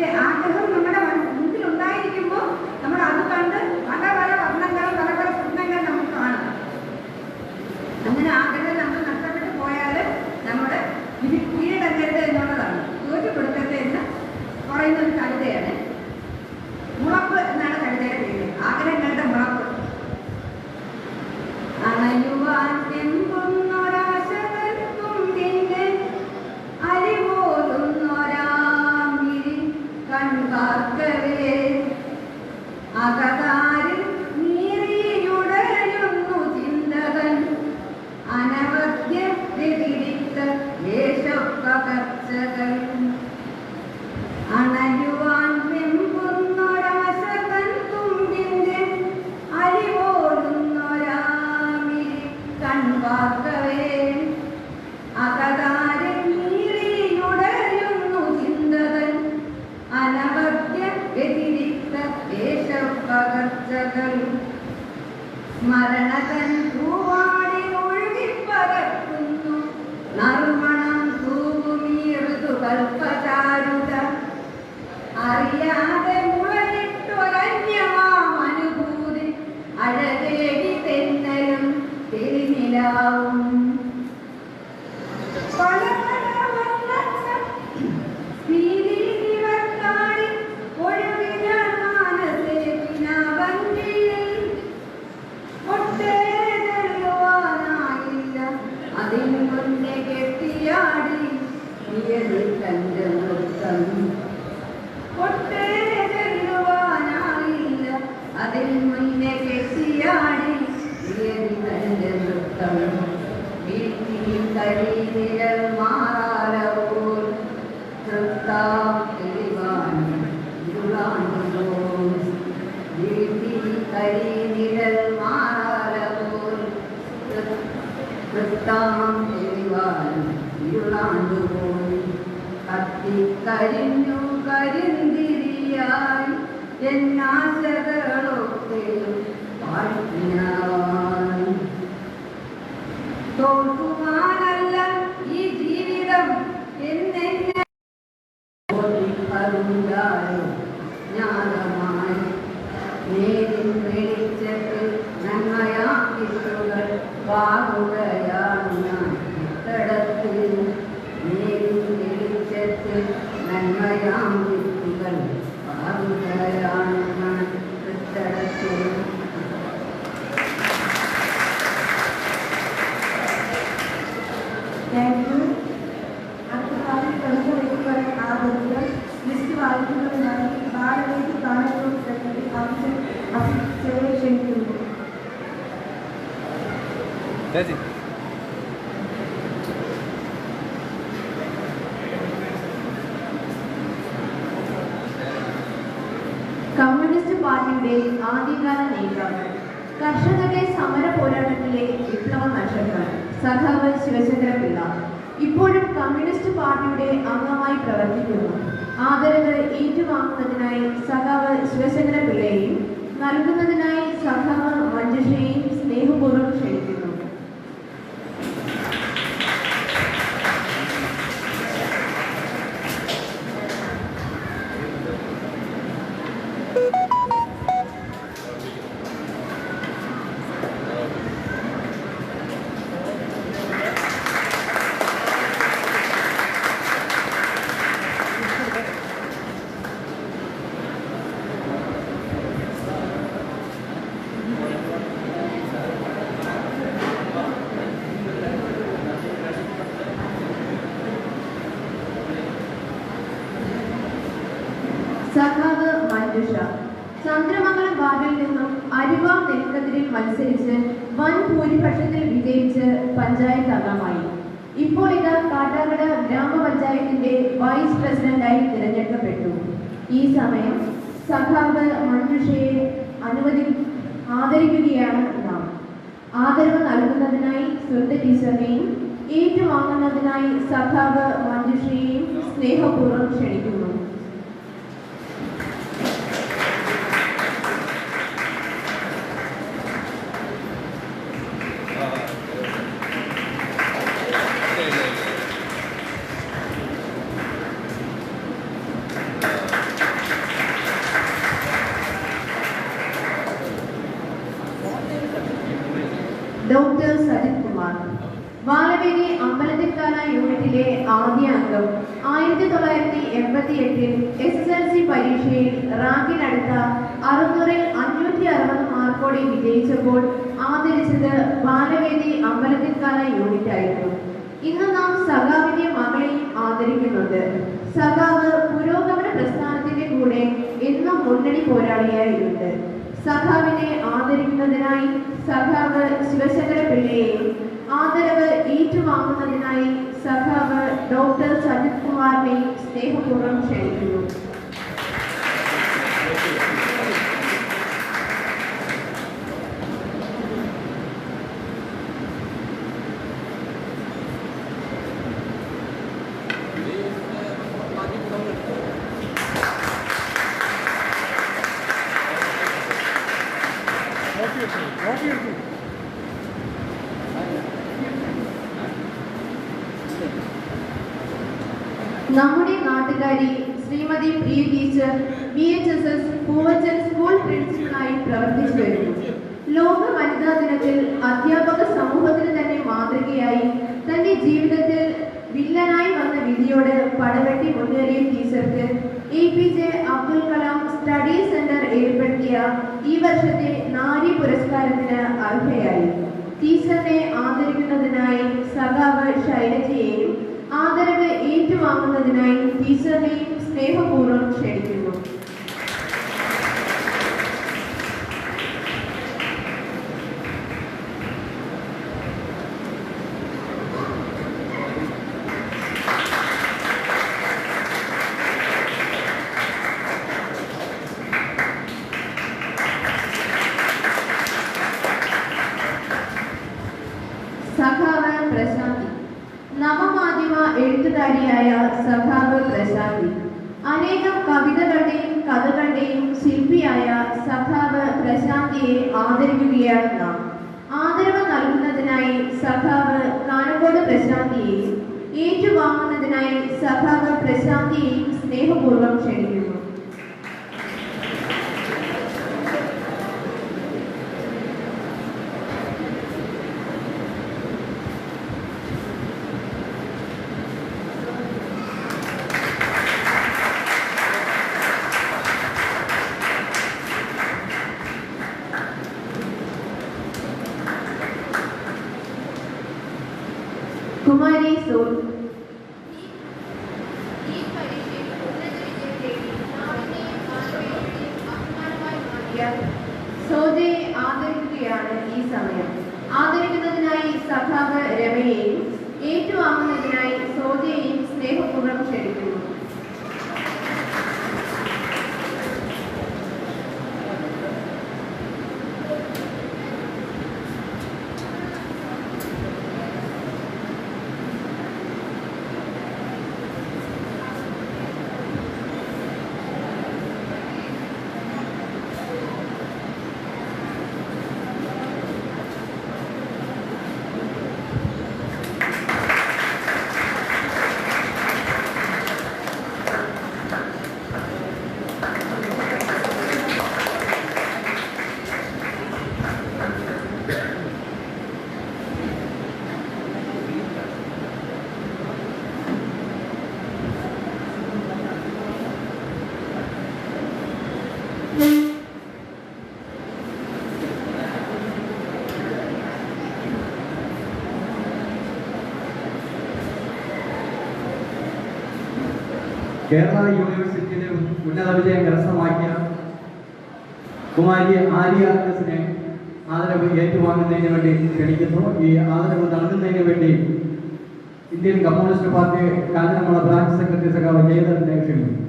D: അതിന്റെ ആഗ്രഹം നമ്മുടെ മുൻപിലുണ്ടായിരിക്കുമ്പോൾ നമ്മൾ അത് കണ്ട് പല പല വർണ്ണങ്ങളും പല പല സ്വപ്നങ്ങൾ നമുക്ക് കാണാം. അങ്ങനെ ആഗ്രഹം നമ്മൾ നഷ്ടപ്പെട്ടു പോയാൽ നമ്മൾ ഇത് കീഴടങ്ങരുത് എന്നുള്ളതാണ്. തോറ്റു കൊടുക്കരുത് എന്ന് പറയുന്ന ഒരു കവിതയാണ്. മുളപ്പ് എന്നാണ് കവിതയുടെ പേര്. ആഗ്രഹങ്ങളുടെ മുളപ്പ്. അണയുവാൻ തുമ്പിന്റെ അരിപോലുന്നൊരാമിഴി കൺകാർക്കവേ അകതാരിൽ നീറിയുടയുന്നു ചിന്തകൻ അനവധ്യ വ്യതിരിക്ത ദേശപ്പകർച്ചകൾ. അണയുവാൻ വെമ്പുന്നൊരാശകൻ തുമ്പിന്റെ അരിപോലുന്നൊരാമിഴി കൺകാർക്കവേ അകതാരിൽ നീറിയുടയുന്നു ചിന്തകൻ അനവധ്യ വ്യതിരിക്ത ദേശപ്പകർച്ചകൾ. സ്മരണതൻ പൂവാടി ഒഴുകിപ്പരക്കുന്നു നറുമണം തൂകുമീ ഋതുകൽപ്പചാരുത. അറിയാതെ മുളയിട്ടൊരന്യമാമനുഭൂതി അഴകേടി തെന്നലും തിരിനിലാവും. പല പല വർണ്ണങ്ങൾ ഭീതിനിവർക്കാടി ഒഴുകിന മാനസേ വിനാവഞ്ചിയിൽ ഒട്ടേറെ തെളിയുവാനായില്ല അതിന് മുന്നേ കെട്ടിയാടി നിയതി തന്റെ നൃത്തം. ഒട്ടേറെ തെളിയുവാനായില്ല അതിന് മുന്നേ കെട്ടിയാടി നിയതി തന്റെ നൃത്തം. വീട്ടിൽ കഴിനിഴൽ മാറാലപ്പോൾ തൃത്താം തെളിവാൻ ഇരുളാണ്ടുപോൽ. വീട്ടിൽ കഴിനിഴൽ മാറാലപ്പോൾ തൃത്താം തെളിവാൻ ഇരുളാണ്ടുപോൽ. കത്തിക്കരിഞ്ഞു കരിന്തിരിയായി എന്നാശകളൊക്കെയും പാഴ്ത്തിനായി. തോൽക്കുവാനല്ല ഈ ജീവിതം എന്നെന്നെ ജ്ഞാനമായി നേരിൽ വെളിച്ചത്തിൽ നന്മയാക്കിട്ടുകൾ പാകുകയാണ് ഞാൻ ഇത്തടത്തിൽ. നേരിൽ വെളിച്ചത്തിൽ നന്മയാം വിത്തുകൾ പാകുകയാണ് ഞാൻ ഇത്തടത്തിൽ.
C: Thank you. അടുത്ത കാലം പ്രമുഖ വ്യക്തികളെ ആദരിച്ച് ലിസ്റ്റ് വായിക്കുന്നതിനായി ബാലവേദി ഗാനഗ്രൂപ്പ് സെക്രട്ടറി അഭിഷേക് ക്ഷണിക്കുന്നു.
A: കമ്മ്യൂണിസ്റ്റ് പാർട്ടിയുടെ ആദ്യകാല നേതാവ്, കർഷകരുടെ സമര പോരാട്ടത്തിലെ വിപ്ലവ നക്ഷത്രം സഖാവ് ശിവശങ്കരപിള്ള ഇപ്പോഴും കമ്മ്യൂണിസ്റ്റ് പാർട്ടിയുടെ അംഗമായി പ്രവർത്തിക്കുന്നു. ആദരവ് ഏറ്റുവാങ്ങുന്നതിനായി സഖാവ് ശിവശങ്കരപിള്ളയെയും നൽകുന്നതിനായി സഖാവ് മഞ്ജുഷയെയും സ്നേഹപൂർവ്വം ക്ഷണിക്കുന്നു. സഖാവ് മഞ്ജുഷ ചന്ദ്രമംഗലം വാർഡിൽ നിന്നും അരിവ നെൽക്കതിരിൽ മത്സരിച്ച് വൻ ഭൂരിപക്ഷത്തിൽ വിജയിച്ച് പഞ്ചായത്ത് അംഗമായി. ഇപ്പോൾ ഇത് കാട്ടാക്കട ഗ്രാമപഞ്ചായത്തിന്റെ വൈസ് പ്രസിഡന്റായി തിരഞ്ഞെടുക്കപ്പെട്ടു. ഈ സമയം സഖാവ് മഞ്ജുഷയെ ആദരിക്കുകയാണ് നാം. ആദരവ് നൽകുന്നതിനായി സുഹൃത്ത ടീച്ചറിനെയും ഏറ്റുവാങ്ങുന്നതിനായി സഖാവ് മഞ്ജുഷയെയും സ്നേഹപൂർവ്വം ക്ഷണിക്കുന്നു.
E: ഡോക്ടർ സജിത് കുമാർ. ബാലവേദി അമ്പലത്തിൽക്കാല യൂണിറ്റിലെ ആദ്യ അംഗം 1988 SSLC പരീക്ഷയിൽ റാങ്കിനടുത്ത 600-ൽ 560 മാർക്കോടെ വിജയിച്ചപ്പോൾ ആദരിച്ചത് ബാലവേദി അമ്പലത്തിൽക്കാല യൂണിറ്റായിരുന്നു. ഇന്ന് നാം സഖാവിന്റെ മകളെയും ആദരിക്കുന്നുണ്ട്. സഖാവ് പുരോഗമന പ്രസ്ഥാനത്തിന്റെ കൂടെ എന്നും മുന്നണി പോരാളിയായിട്ടുണ്ട്. സഖാവിനെ ആദരിക്കുന്നതിനായി സഖാവ് ശിവശങ്കര പിള്ളയെയും ആദരവ് ഏറ്റുവാങ്ങുന്നതിനായി സഖാവ് ഡോക്ടർ സജിത് കുമാറിനെയും സ്നേഹപൂർവ്വം ക്ഷണിക്കുന്നു. നമ്മുടെ നാട്ടുകാരി ശ്രീമതി പ്രിയ ടീച്ചർ VHSS പൂവച്ചൽ സ്കൂൾ പ്രിൻസിപ്പളായി പ്രവർത്തിച്ചു വരുന്നു. ലോക വനിതാ ദിനത്തിൽ അധ്യാപക സമൂഹത്തിന് തന്നെ മാതൃകയായി തന്റെ ജീവിതത്തിൽ വില്ലനായി വന്ന വിധിയോട് പടവെട്ടി മുന്നേറിയ ടീച്ചർക്ക് APJ Abdul Kalam study centre ഏർപ്പെടുത്തിയ ഈ വർഷത്തെ നാരി പുരസ്കാരത്തിന് അർഹയായി. ടീച്ചറിനെ ആദരിക്കുന്നതിനായി സഖാവ് ശൈലജയെയും ആദരവ് ഏറ്റുവാങ്ങുന്നതിനായി ടീച്ചറിനെയും സ്നേഹപൂർവ്വം ക്ഷണിക്കുന്നു. സഖാവ് പ്രശാന്തി. നവമാധ്യമ എഴുത്തുകാരിയായ സഖാവ് പ്രശാന്തി. അനേകം കവിതകളുടെയും കഥകളുടെയും ശില്പിയായ സഖാവ് പ്രശാന്തിയെ ആദരിക്കുകയാണ് നാം. ആദരവ് നൽകുന്നതിനായി സഖാവ് കാനക്കോട് പ്രശാന്തിയെയും ഏറ്റുവാങ്ങുന്നതിനായി സഖാവ് പ്രശാന്തിയെയും സ്നേഹപൂർവ്വം ക്ഷണിക്കുന്നു. കുമാരി സോൾ. ഈ പരീക്ഷയിൽ ഉന്നത വിജയം നേടി നാടിനെയും മാനവീയതയെയും അഭിമാനമായി മാറിയ സോജയെ ആദരിക്കുകയാണ് ഈ സമയം. ആദരിക്കുന്നതിനായി സഖാവ് രമയെയും ഏറ്റുവാങ്ങുന്നതിനായി സോജയെയും സ്നേഹപൂർവ്വം ക്ഷണിക്കുന്നു.
H: കേരള യൂണിവേഴ്സിറ്റിയിലെ ഉന്നത വിജയം കരസ്ഥമാക്കിയ കുമാരി ആര്യ എസിനെ ആദരവ് ഏറ്റുവാങ്ങുന്നതിന് വേണ്ടി ക്ഷണിക്കുന്നു. ഈ ആദരവ് നൽകുന്നതിന് വേണ്ടി Indian Communist Party Kanjiramala branch secretary സഖാവ് ജയധരനെ ക്ഷണിക്കുന്നു.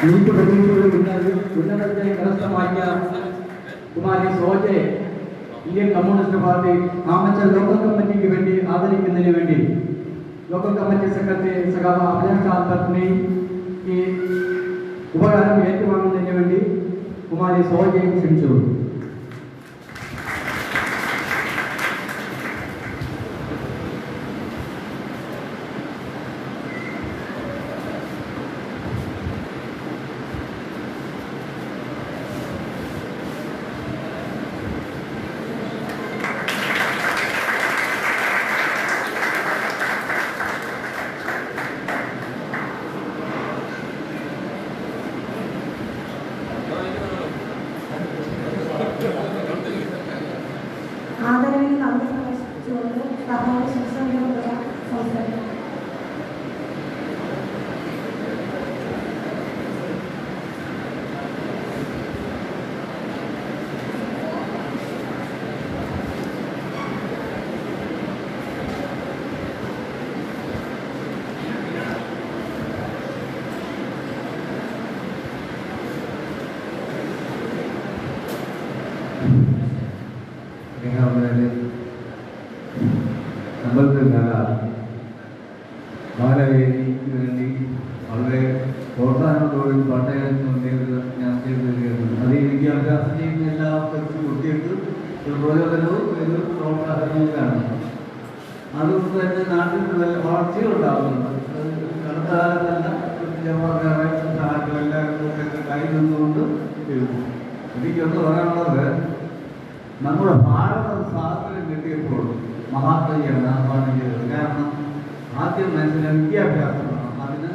H: നീറ്റ് പരീക്ഷകളിൽ ഉന്നത വിജയം കരസ്ഥമാക്കിയ കുമാരി സോജയെ Indian Communist Party Amachal local കമ്മിറ്റിക്ക് വേണ്ടി ആദരിക്കുന്നതിന് വേണ്ടി ലോക്കൽ കമ്മിറ്റി സെക്രട്ടറി സഖാവ് അഭിലാഷ് ഭട്ടിനെയും ഈ ഉപകാരം ഏറ്റുവാങ്ങുന്നതിന് വേണ്ടി കുമാരി സോജയും ക്ഷണിച്ചു.
C: ആദരവിന് നന്ദി പ്രകടിപ്പിച്ചുകൊണ്ട് സഭയുടെ ശിക്ഷണ സംസാരിക്കും.
H: അമ്പലത്തിൽക്കല ബാലവേദിക്ക് വേണ്ടി വളരെ പ്രോത്സാഹനത്തോടും പട്ടയത്തും ഞാൻ ചെയ്തു തരികയാണ്. അത് ഈ വിദ്യാഭ്യാസം ചെയ്യുന്ന എല്ലാവർക്കും കുട്ടികൾക്ക് ഒരു പ്രചോദനവും ഒരു പ്രോത്സാഹനവുമാണ്. അതുകൊണ്ട് തന്നെ നാട്ടിൽ നല്ല വളർച്ചയുണ്ടാകുന്നുണ്ട്. അടുത്ത കാലത്തല്ല സഹായം എല്ലാവർക്കും കൈ നിന്നുകൊണ്ട് എനിക്കൊന്ന് പറയാനുള്ളത്, നമ്മുടെ ഭാരത സ്വാതന്ത്ര്യം കിട്ടിയപ്പോൾ മഹാത്മജിയാണ് ആഹ്വാനം ചെയ്തത്. കാരണം ആദ്യം മനസ്സിലെ വിദ്യാഭ്യാസമാണ്. അതിന്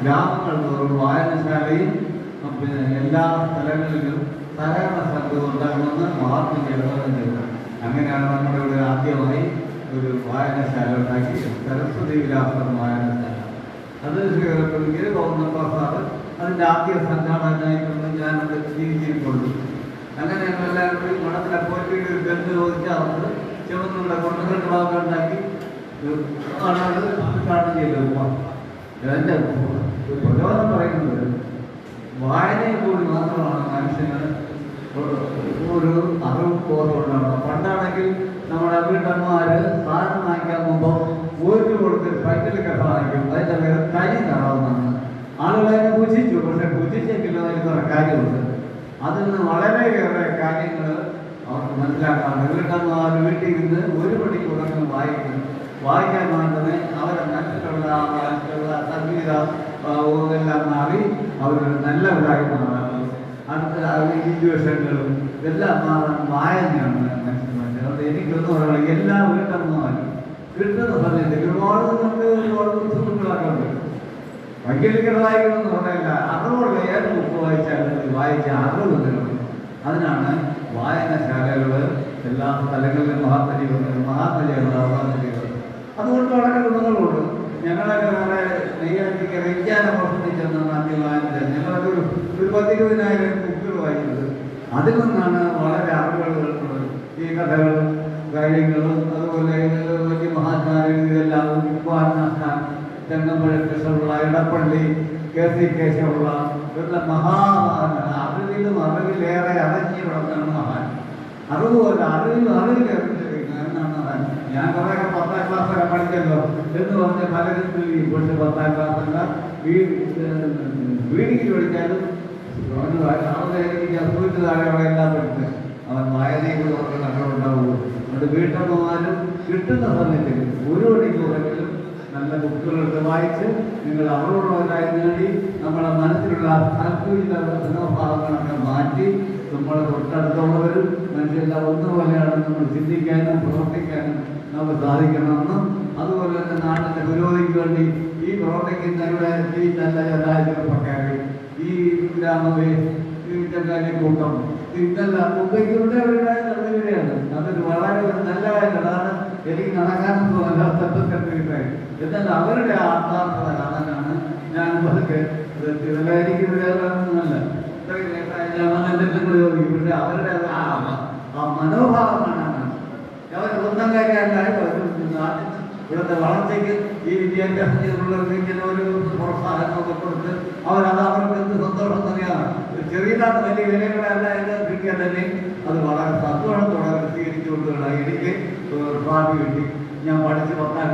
H: ഗ്രാമങ്ങൾ തോറും വായനശാലയും പിന്നെ എല്ലാ സ്ഥലങ്ങളിലും സഹകരണ സംഘം ഉണ്ടാകണമെന്ന് മഹാത്മജി ആഹ്വാനം ചെയ്തത്. അങ്ങനെയാണ് നമ്മുടെ ഇവിടെ ആദ്യമായി ഒരു വായനശാല ഉണ്ടാക്കി, സരസ്വതി വിലാസം വായനശാല. അത് ഗവൺമെന്റ് സാറ് അതിൻ്റെ ആദ്യ സംഘാടകനായിക്കൊണ്ട് ഞാനത് ജീവിച്ചിരിക്കുള്ളൂ. അങ്ങനെ ഞങ്ങളെല്ലാവരും കൂടി മഠത്തിലെ പോയിട്ട് ഒരു ബന്ധു ചോദിച്ചാൽ ചെവന്നുള്ള കൊണ്ടുകൊണ്ട് ഭാഗം ഉണ്ടാക്കി ആണ് അത് ഉദ്ഘാടനം ചെയ്തത്. എൻ്റെ പ്രചോദനം പറയുന്നത് വായനയിൽ കൂടി മാത്രമാണ് മനുഷ്യന് ഒരു അറിവ് ബോധമുണ്ടാകുന്നത്. പണ്ടാണെങ്കിൽ നമ്മുടെ വീട്ടമ്മമാര് സാധനം വാങ്ങിക്കാൻ പോകുമ്പോൾ ഒരു കൊടുത്ത് സൈക്കിളൊക്കെ സാധിക്കും. അതിൻ്റെ പേര് കരി നിറവുന്നതാണ്. ആളുകളതിനെ പൂജിച്ചു. പക്ഷെ പൂജിച്ചെങ്കിലും അതിന് കുറെ കാര്യമുണ്ട്. അതിൽ നിന്ന് വളരെയേറെ കാര്യങ്ങൾ അവർക്ക് മനസ്സിലാക്കാറുണ്ട്. വീട്ടമ്മമാർ വീട്ടിൽ ഇരുന്ന് ഒരു മണിക്കൂറൊക്കെ വായിക്കാൻ മാത്രമേ അവരെ മനസ്സിലുള്ള സംഗീത എല്ലാം മാറി അവരൊരു നല്ലവരായി മാറാറുള്ളൂ. അടുത്ത സിറ്റുവേഷനുകളും ഇതെല്ലാം മാറാൻ വായനയാണ് മനസ്സിലാക്കുന്നത്. അതുകൊണ്ട് എനിക്കൊന്നും പറയാം, എല്ലാ വീട്ടമ്മമാരും കിട്ടുന്ന സമയത്ത് ഒരുപാട് നമുക്ക് ഒരുപാട് ബുദ്ധിമുട്ടുകളൊക്കെ ഉണ്ട്. വൈകല്യങ്ങൾ വായിക്കണമെന്ന് പറയില്ല, അറിവുള്ള ഏത് ബുക്ക് വായിച്ചാലും വായിച്ച അറിവ് നിലനിൽക്കും. അതിനാണ് വായനശാലകൾ എല്ലാ സ്ഥലങ്ങളിലും മഹാത്മജികളുടെ ആഹ്വാനം ചെയ്തത്. അതുകൊണ്ട് വളരെ ഗുണങ്ങളുണ്ട്. ഞങ്ങളൊക്കെ വളരെ നെയ്യാറ്റിക്ക് വിജ്ഞാനം പ്രവർത്തിച്ചെന്ന നാട്ടിൽ വായന ഞങ്ങളൊക്കെ ഒരു 10,000-20,000 ബുക്കുകൾ വായിച്ചത്. അതിൽ നിന്നാണ് വളരെ അറിവുകൾ കിട്ടുന്നത്. ഈ കഥകളും കാര്യങ്ങളും അതുപോലെ വലിയ മഹാത്മാരെല്ലാം ഉപ്പാൻ തെങ്ങമ്പഴ കൃഷ്ണപിള്ള, ഇടപ്പള്ളി, KC കേശവുള്ള ഇവരുടെ അറിവിലും അറിവിലേറെ അറിഞ്ഞു കിടന്നാണ് മഹാൻ. അറിവുപോലെ അറിവിലേറിഞ്ഞിരിക്കുന്നതാണ് മഹാൻ. ഞാൻ കുറേയൊക്കെ 10ാം ക്ലാസ്സൊക്കെ പഠിച്ചല്ലോ എന്ന് പറഞ്ഞ് പലരും പക്ഷെ 10ാം ക്ലാസ്സല്ല വീടിക്ക് പഠിച്ചാലും വീട്ടു താഴെയുള്ള എല്ലാം പഠിച്ച് അവൻ വായനയിൽ അവർക്ക് നഷ്ടമുണ്ടാവുള്ളൂ. അതുകൊണ്ട് വീട്ടമ്മമാരും കിട്ടുന്ന സമയത്തിൽ ഒരു മണിക്കൂറെങ്കിലും നല്ല ബുക്കുകളെടുത്ത് വായിച്ച് നിങ്ങൾ അറിവുള്ളവരായി നേടി നമ്മുടെ മനസ്സിലുള്ള താല്പര്യ മനോഭാവങ്ങളൊക്കെ മാറ്റി നമ്മളെ തൊട്ടടുത്തുള്ളവരും മനുഷ്യരെല്ലാം ഒന്നുപോലെയാണ് നമ്മൾ ചിന്തിക്കാനും പ്രവർത്തിക്കാനും നമുക്ക് സാധിക്കണമെന്നും അതുപോലെ തന്നെ നാട്ടിൻ്റെ പുരോഗതിക്ക് വേണ്ടി ഈ പ്രവർത്തിക്കുന്നവരുടെ ഈ നല്ല ചെറുപ്പക്കാരെ ഈ കൂട്ടം ഇതെല്ലാം മുമ്പേക്കുള്ളവരുടെ നടന്നുകയാണ്. അതൊരു വളരെ നല്ല കാര്യമാണ്. അതാണ് എനിക്ക് നടക്കാനൊന്നും അല്ലാത്ത എന്നാൽ അവരുടെ ആത്മാർത്ഥത കാണാനാണ് ഞാൻ പതുക്കെ ചിലരിക്കുന്നതല്ല ചോദിക്കും. പക്ഷെ അവരുടെ ആ മനോഭാവം കാണാനാണ്. അവർ സ്വന്തം കാര്യമല്ലായി നാട്ടിൽ ഇവിടുത്തെ വളർച്ചയ്ക്ക് ഈ വിദ്യാഭ്യാസത്തിലുള്ളവർക്ക് ഇങ്ങനെ ഒരു പ്രോത്സാഹനമൊക്കെ കൊടുത്ത് അവരത് അവർക്ക് എന്ത് സന്തോഷം തന്നെയാണ്. ചെറിയതാണ്, വലിയ വിലകളല്ല എന്ന് കിട്ടിയാൽ തന്നെ അത് വളരെ സന്തോഷത്തോടെ സ്വീകരിച്ചുകൊണ്ടുള്ള എനിക്ക് ഭാവി കിട്ടി. ഞാൻ പഠിച്ച് 10ാം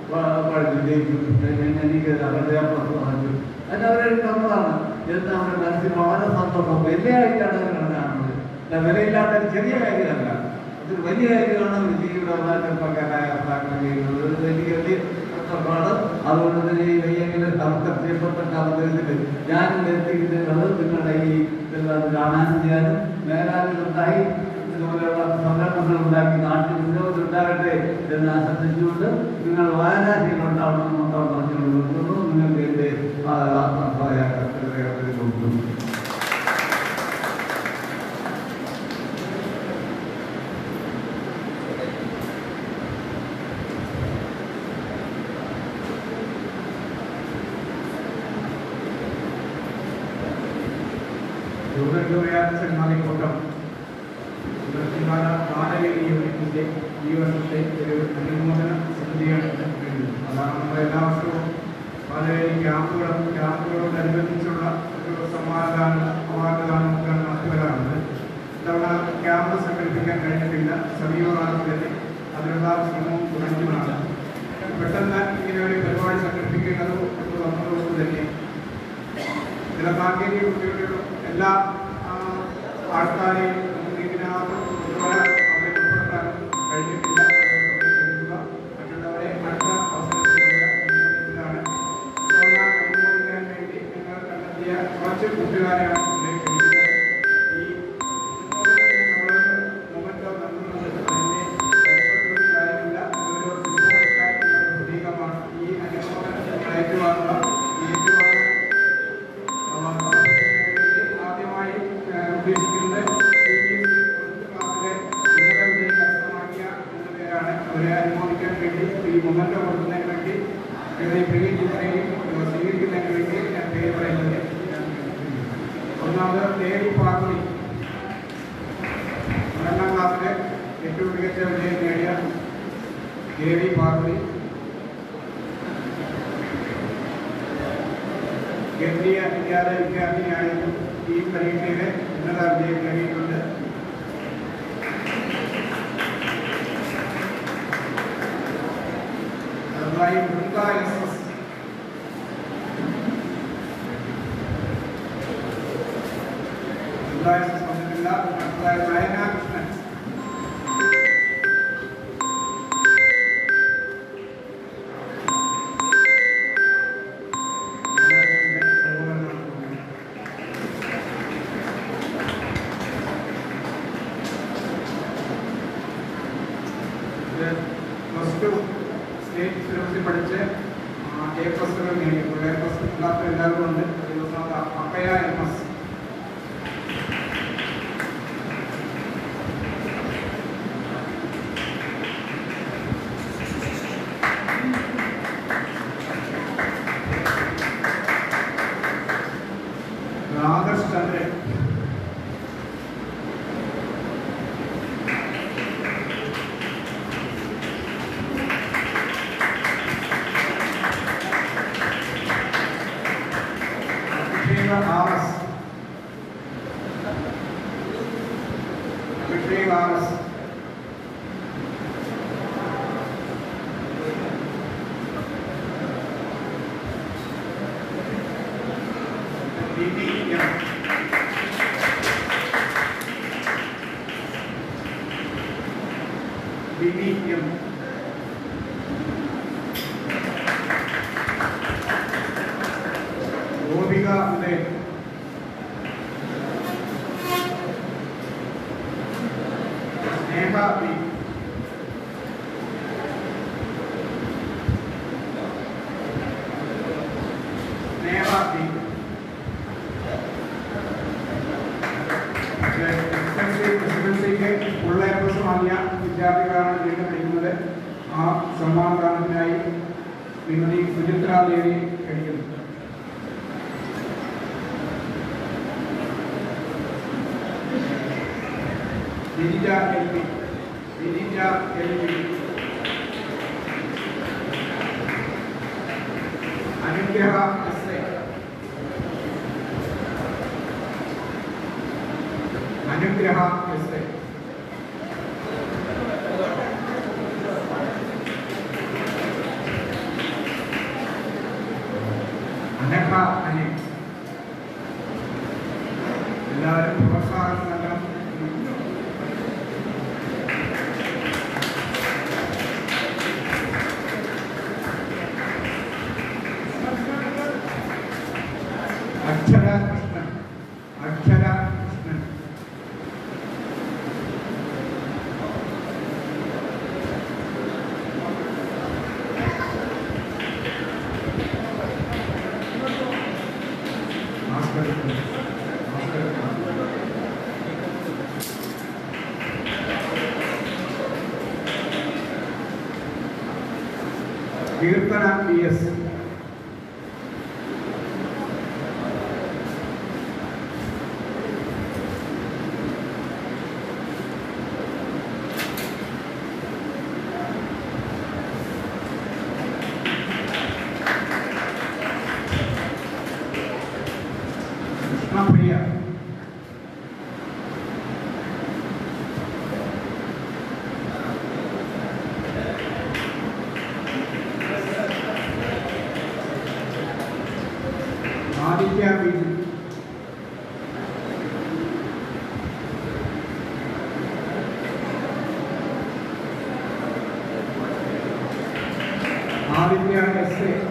H: ക്ലാസ് പഠിച്ചു ജയിച്ചു. എനിക്ക് 2++ വാങ്ങിച്ചു. അതിനവരൊരു തന്നതാണ് എന്ന് നമ്മുടെ മനസ്സിന് വളരെ സന്തോഷം. വെള്ളിയാഴ്ചയാണ് കാണുന്നത്. വിലയില്ലാത്ത ചെറിയ കാര്യമല്ല, അതൊരു വലിയ കാര്യമാണ് ഒരു ജീവിയുടെ ചെറുപ്പക്കാരായ ചെയ്യുന്നത്. ഒരു വലിയ വലിയ കഷ്ടപ്പാട്. അതുകൊണ്ട് തന്നെ ഈ വയ്യെങ്കിലും അവർക്ക് പ്രിയപ്പെട്ട അവസരത്തിൽ ഞാനും എത്തിക്കുന്നത് നിങ്ങളുടെ ഈ ഇതെല്ലാം കാണാനും ചെയ്യാനും മേലാനുണ്ടായി ഇതുപോലെയുള്ള സംരംഭങ്ങൾ ഉണ്ടാക്കി നാട്ടിൽ പുരോഗതി ഉണ്ടാകട്ടെ എന്ന് ആശംസിച്ചുകൊണ്ട് നിങ്ങൾ വായനാശീലം ഉണ്ടാവണം പറഞ്ഞുകൊണ്ടിരിക്കുന്നു. നിങ്ങൾക്ക് എൻ്റെ ആത്മാർത്ഥമായ കൊടുക്കുന്നു.
B: കൂട്ടം ബാലവേദി യൂണിറ്റിന്റെ ഈ വർഷത്തെ ഒരു അനുമോദന സമിതിയാണ് കഴിഞ്ഞത്. അതാണ് നമ്മൾ എല്ലാ വർഷവും ബാലവേദി ക്യാമ്പുകളോടനുബന്ധിച്ചുള്ള ഒരു സമ്മാനദാന അവാർഡ് ദാനമൊക്കെയാണ് നടത്തി വരാറുള്ളത്. ഇത്തവണ ക്യാമ്പ് സംഘടിപ്പിക്കാൻ കഴിഞ്ഞിട്ടില്ല. സമീപകാലത്ത് തന്നെ അതിനുള്ള ശ്രമവും തുടങ്ങിയതാണ്. പെട്ടെന്ന് ഇങ്ങനെ ഒരു പരിപാടി സംഘടിപ്പിക്കേണ്ടത് എന്ന് വന്നതോട് തന്നെ ചില സാങ്കേതിക കുട്ടികളുടെ എല്ലാ ആൾക്കാരെയും ഇതിനകത്ത് അവരെ ഉൾപ്പെടുത്താനും കഴിഞ്ഞിട്ടില്ല. മറ്റുള്ളവരെ അടുത്ത അവസരത്തിലാണ് അനുമോദിക്കാൻ വേണ്ടി നിങ്ങൾ കണ്ടെത്തിയ കുറച്ച് കൂട്ടുകാരെയാണ് ക്ഷണിക്കുന്നത്. ഈ നമ്മളൊരു മൊമെന്റോ നൽകുന്നത് അതിന്റെ കാര്യമില്ല. ഇതൊരു സിംബോളിക്കായിട്ടുള്ള പ്രതീകമാണ്. ഈ അനുമോദനം ഏറ്റുവാങ്ങുക. ആദ്യമായി ഉദ്ദേശിക്കുന്നത് ക്ലാസ്സിലെ ഉന്നത വിജയം കരസ്ഥമാക്കിയ എന്ന പേരാണ്. അവരെ അനുമോദിക്കാൻ വേണ്ടി ഈ മൊമെന്റോ കൊടുക്കുന്നതിന് വേണ്ടി പ്രിയ ടീച്ചറെയും സ്വീകരിക്കുന്നതിന് വേണ്ടി ഞാൻ പേര് പറയുന്നത്. ഒന്നാമത് ദേവി പാർവതി, 12ാം ക്ലാസ്സിലെ ഏറ്റവും മികച്ച വിജയം നേടിയ ദേവി പാർവതി. കേന്ദ്രീയ വിദ്യാലയ വിദ്യാർത്ഥിനിയായിരുന്നു. ഈ പരീക്ഷയിലെ ഉന്നത വിജയം നേടിയിട്ടുണ്ട്. അതുമായി വന്നിട്ടില്ല. നയനാകൃഷ്ണൻ, +2 സ്റ്റേറ്റ് സിലബസിൽ പഠിച്ച് A+ നേടിയപ്പോൾ A+ ഇല്ലാത്ത എല്ലാവരും ഉണ്ട്. അപ്പയ MS. Adarsh Chandran, BBM. Gopika Udayan, Sneha P, എസ്എസ്എൽസിക്ക് ഫുൾ A+ വാങ്ങിയ വിദ്യാർത്ഥികളാണ് വീണ്ടും പഠിക്കുന്നത്. ആ സമ്മാനദാനത്തിനായി ശ്രീമതി സുചിത്ര ദേവി ക്ഷണിക്കുന്നു. ഗിരിജ LP, അനുഗ്രഹ SA, അനുഗ്രഹ SA, അനഘ അനിൽ. എല്ലാവരും പ്രോത്സാഹനം നൽകണം. Akshara Krishnan. Akshara Krishnan. Keerthana P S. Krishnapriya. Aditya Biju. Aditya S A.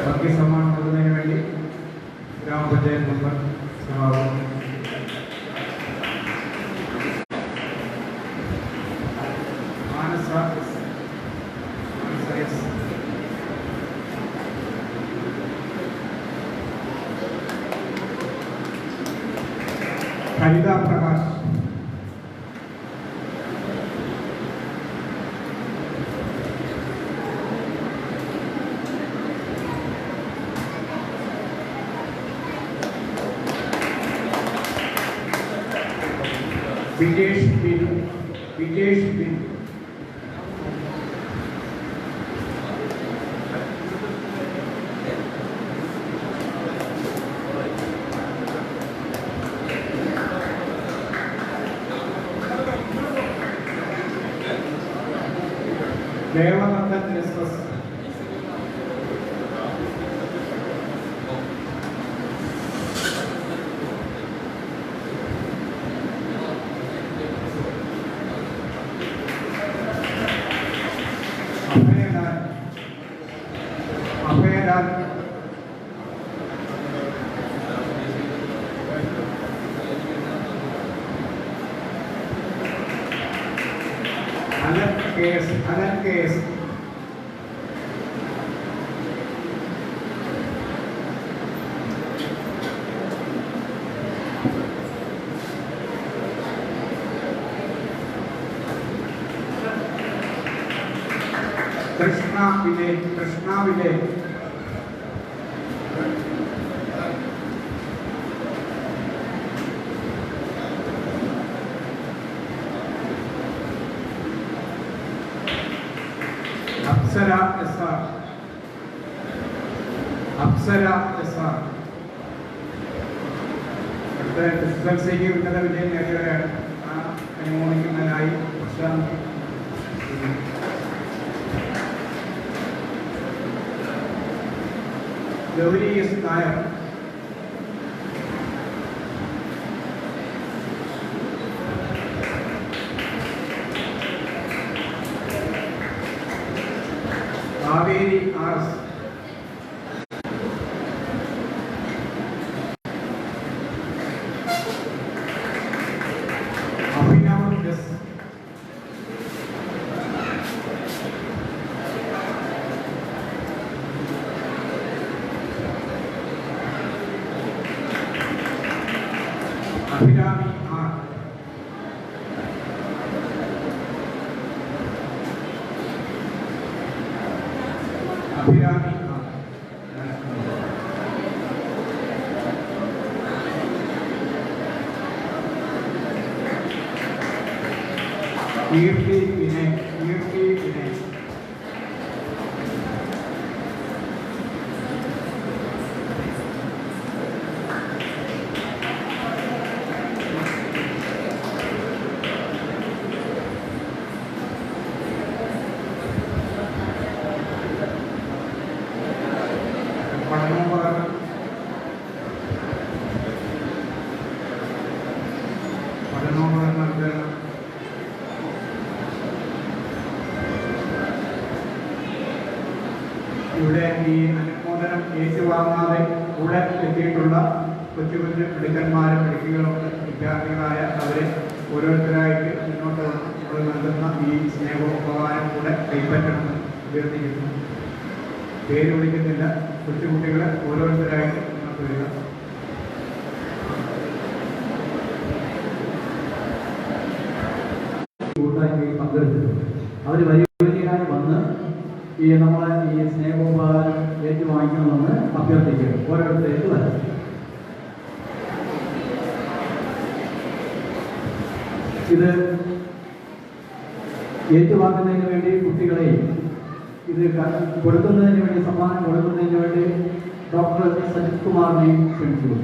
B: ഭക്തി സമ്മാനം നൽകുന്നതിന് വേണ്ടി ഗ്രാമപഞ്ചായത്ത് മെമ്പർ സമാപനം. Manasa S. Manasa S. Haritha Prakash. Vijesh Binu. Vijesh Binu. Devanandan S S. Abhayalal. Abhayalal. Alan K S. Alan K S. Krishna Vijay. Krishna Vijay. Apsara S R. Apsara S R. അടുത്ത SSLCക്ക് ഉന്നത വിജയം നേടിയവരാണ്. ആ അനുമോദിക്കുന്നതിനായി Prashanth. Gauri S Nair. Kaveri R S. Abhinav S. Abhirami R. Abhirami R. കീർത്തി വിനയ്. കീർത്തി വിനയ്. കൂടെ എത്തിയിട്ടുള്ള കൊച്ചു കൊച്ചു മിടുക്കന്മാരും മിടുക്കികളുണ്ട് വിദ്യാർത്ഥികളായ അവരെ ഓരോരുത്തരായിട്ട് മുന്നോട്ട് വന്ന് നമ്മൾ നൽകുന്ന ഈ സ്നേഹോപകാരം കൂടെ കൈപ്പറ്റണമെന്ന് അഭ്യർത്ഥിക്കുന്നു. പേര് വിളിക്കുന്നില്ല, കൊച്ചുകുട്ടികളെ ഓരോരുത്തരായിട്ട് മുന്നോട്ട് വരിക.
H: കൂട്ടായ്മയിൽ പങ്കെടുത്തിട്ടുണ്ട്. അവർ വരിവരിയായി വന്ന് ഈ നമ്മളെ ഈ സ്നേഹോപകാരം ഏറ്റുവാങ്ങിക്കണമെന്ന് അഭ്യർത്ഥിക്കുന്നു. ഓരോരുത്തർക്ക് വരാം. ഇത് ഏറ്റുവാങ്ങുന്നതിന് വേണ്ടി കുട്ടികളെ ഇത് കൊടുക്കുന്നതിന് വേണ്ടി സമ്മാനം കൊടുക്കുന്നതിന് വേണ്ടി ഡോക്ടർ സജിത് കുമാറിനെ ക്ഷണിച്ചു.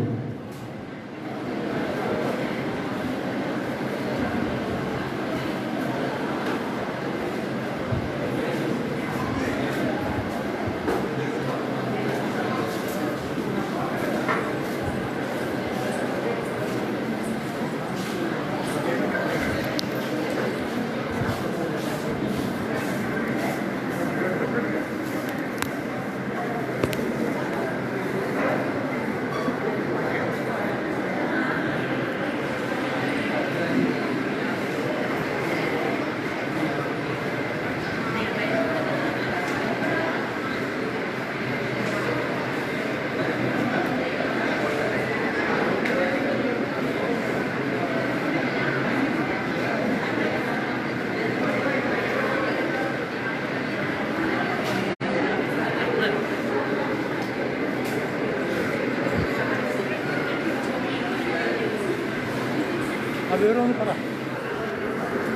J: വേറെ ഒന്ന് പറ,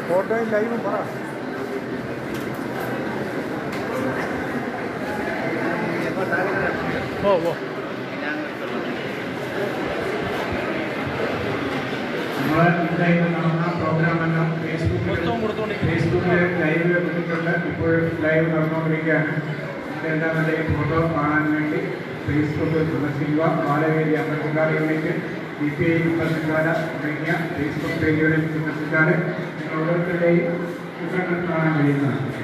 J: ഫോട്ടോയും ലൈവും പറ. ഓ ഓ
B: നമ്മൾ ഇതായിട്ട് നടന്ന പ്രോഗ്രാമെല്ലാം ഫേസ്ബുക്കിൽ ലൈവ് ഇട്ടിട്ടുണ്ട്. ഇപ്പോൾ ലൈവ് നടന്നുകൊണ്ടിരിക്കുകയാണ്. ഇതെല്ലാം ഈ ഫോട്ടോ കാണാൻ വേണ്ടി ഫേസ്ബുക്ക് സന്ദർശിക്കുക. ബാലവേദി അംബേദ്കർ യൂണിറ്റ് DPI പ്രസിദ്ധാര തുടങ്ങിയ ഫേസ്ബുക്ക് പേജുകളിൽ സന്ദർശിച്ചാൽ നിങ്ങൾ ഓരോരുത്തരുടെയും ചിത്രങ്ങൾ കാണാൻ കഴിയുന്നതാണ്.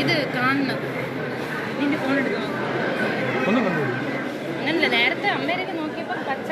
K: ഇത് കാണണം. നിന്റെ ഫോൺ എടുത്ത് നോക്കാം.
J: ഒന്നും കണ്ടു
K: അങ്ങനല്ല, നേരത്തെ അമ്മേരൊക്കെ നോക്കിയപ്പോൾ പച്ച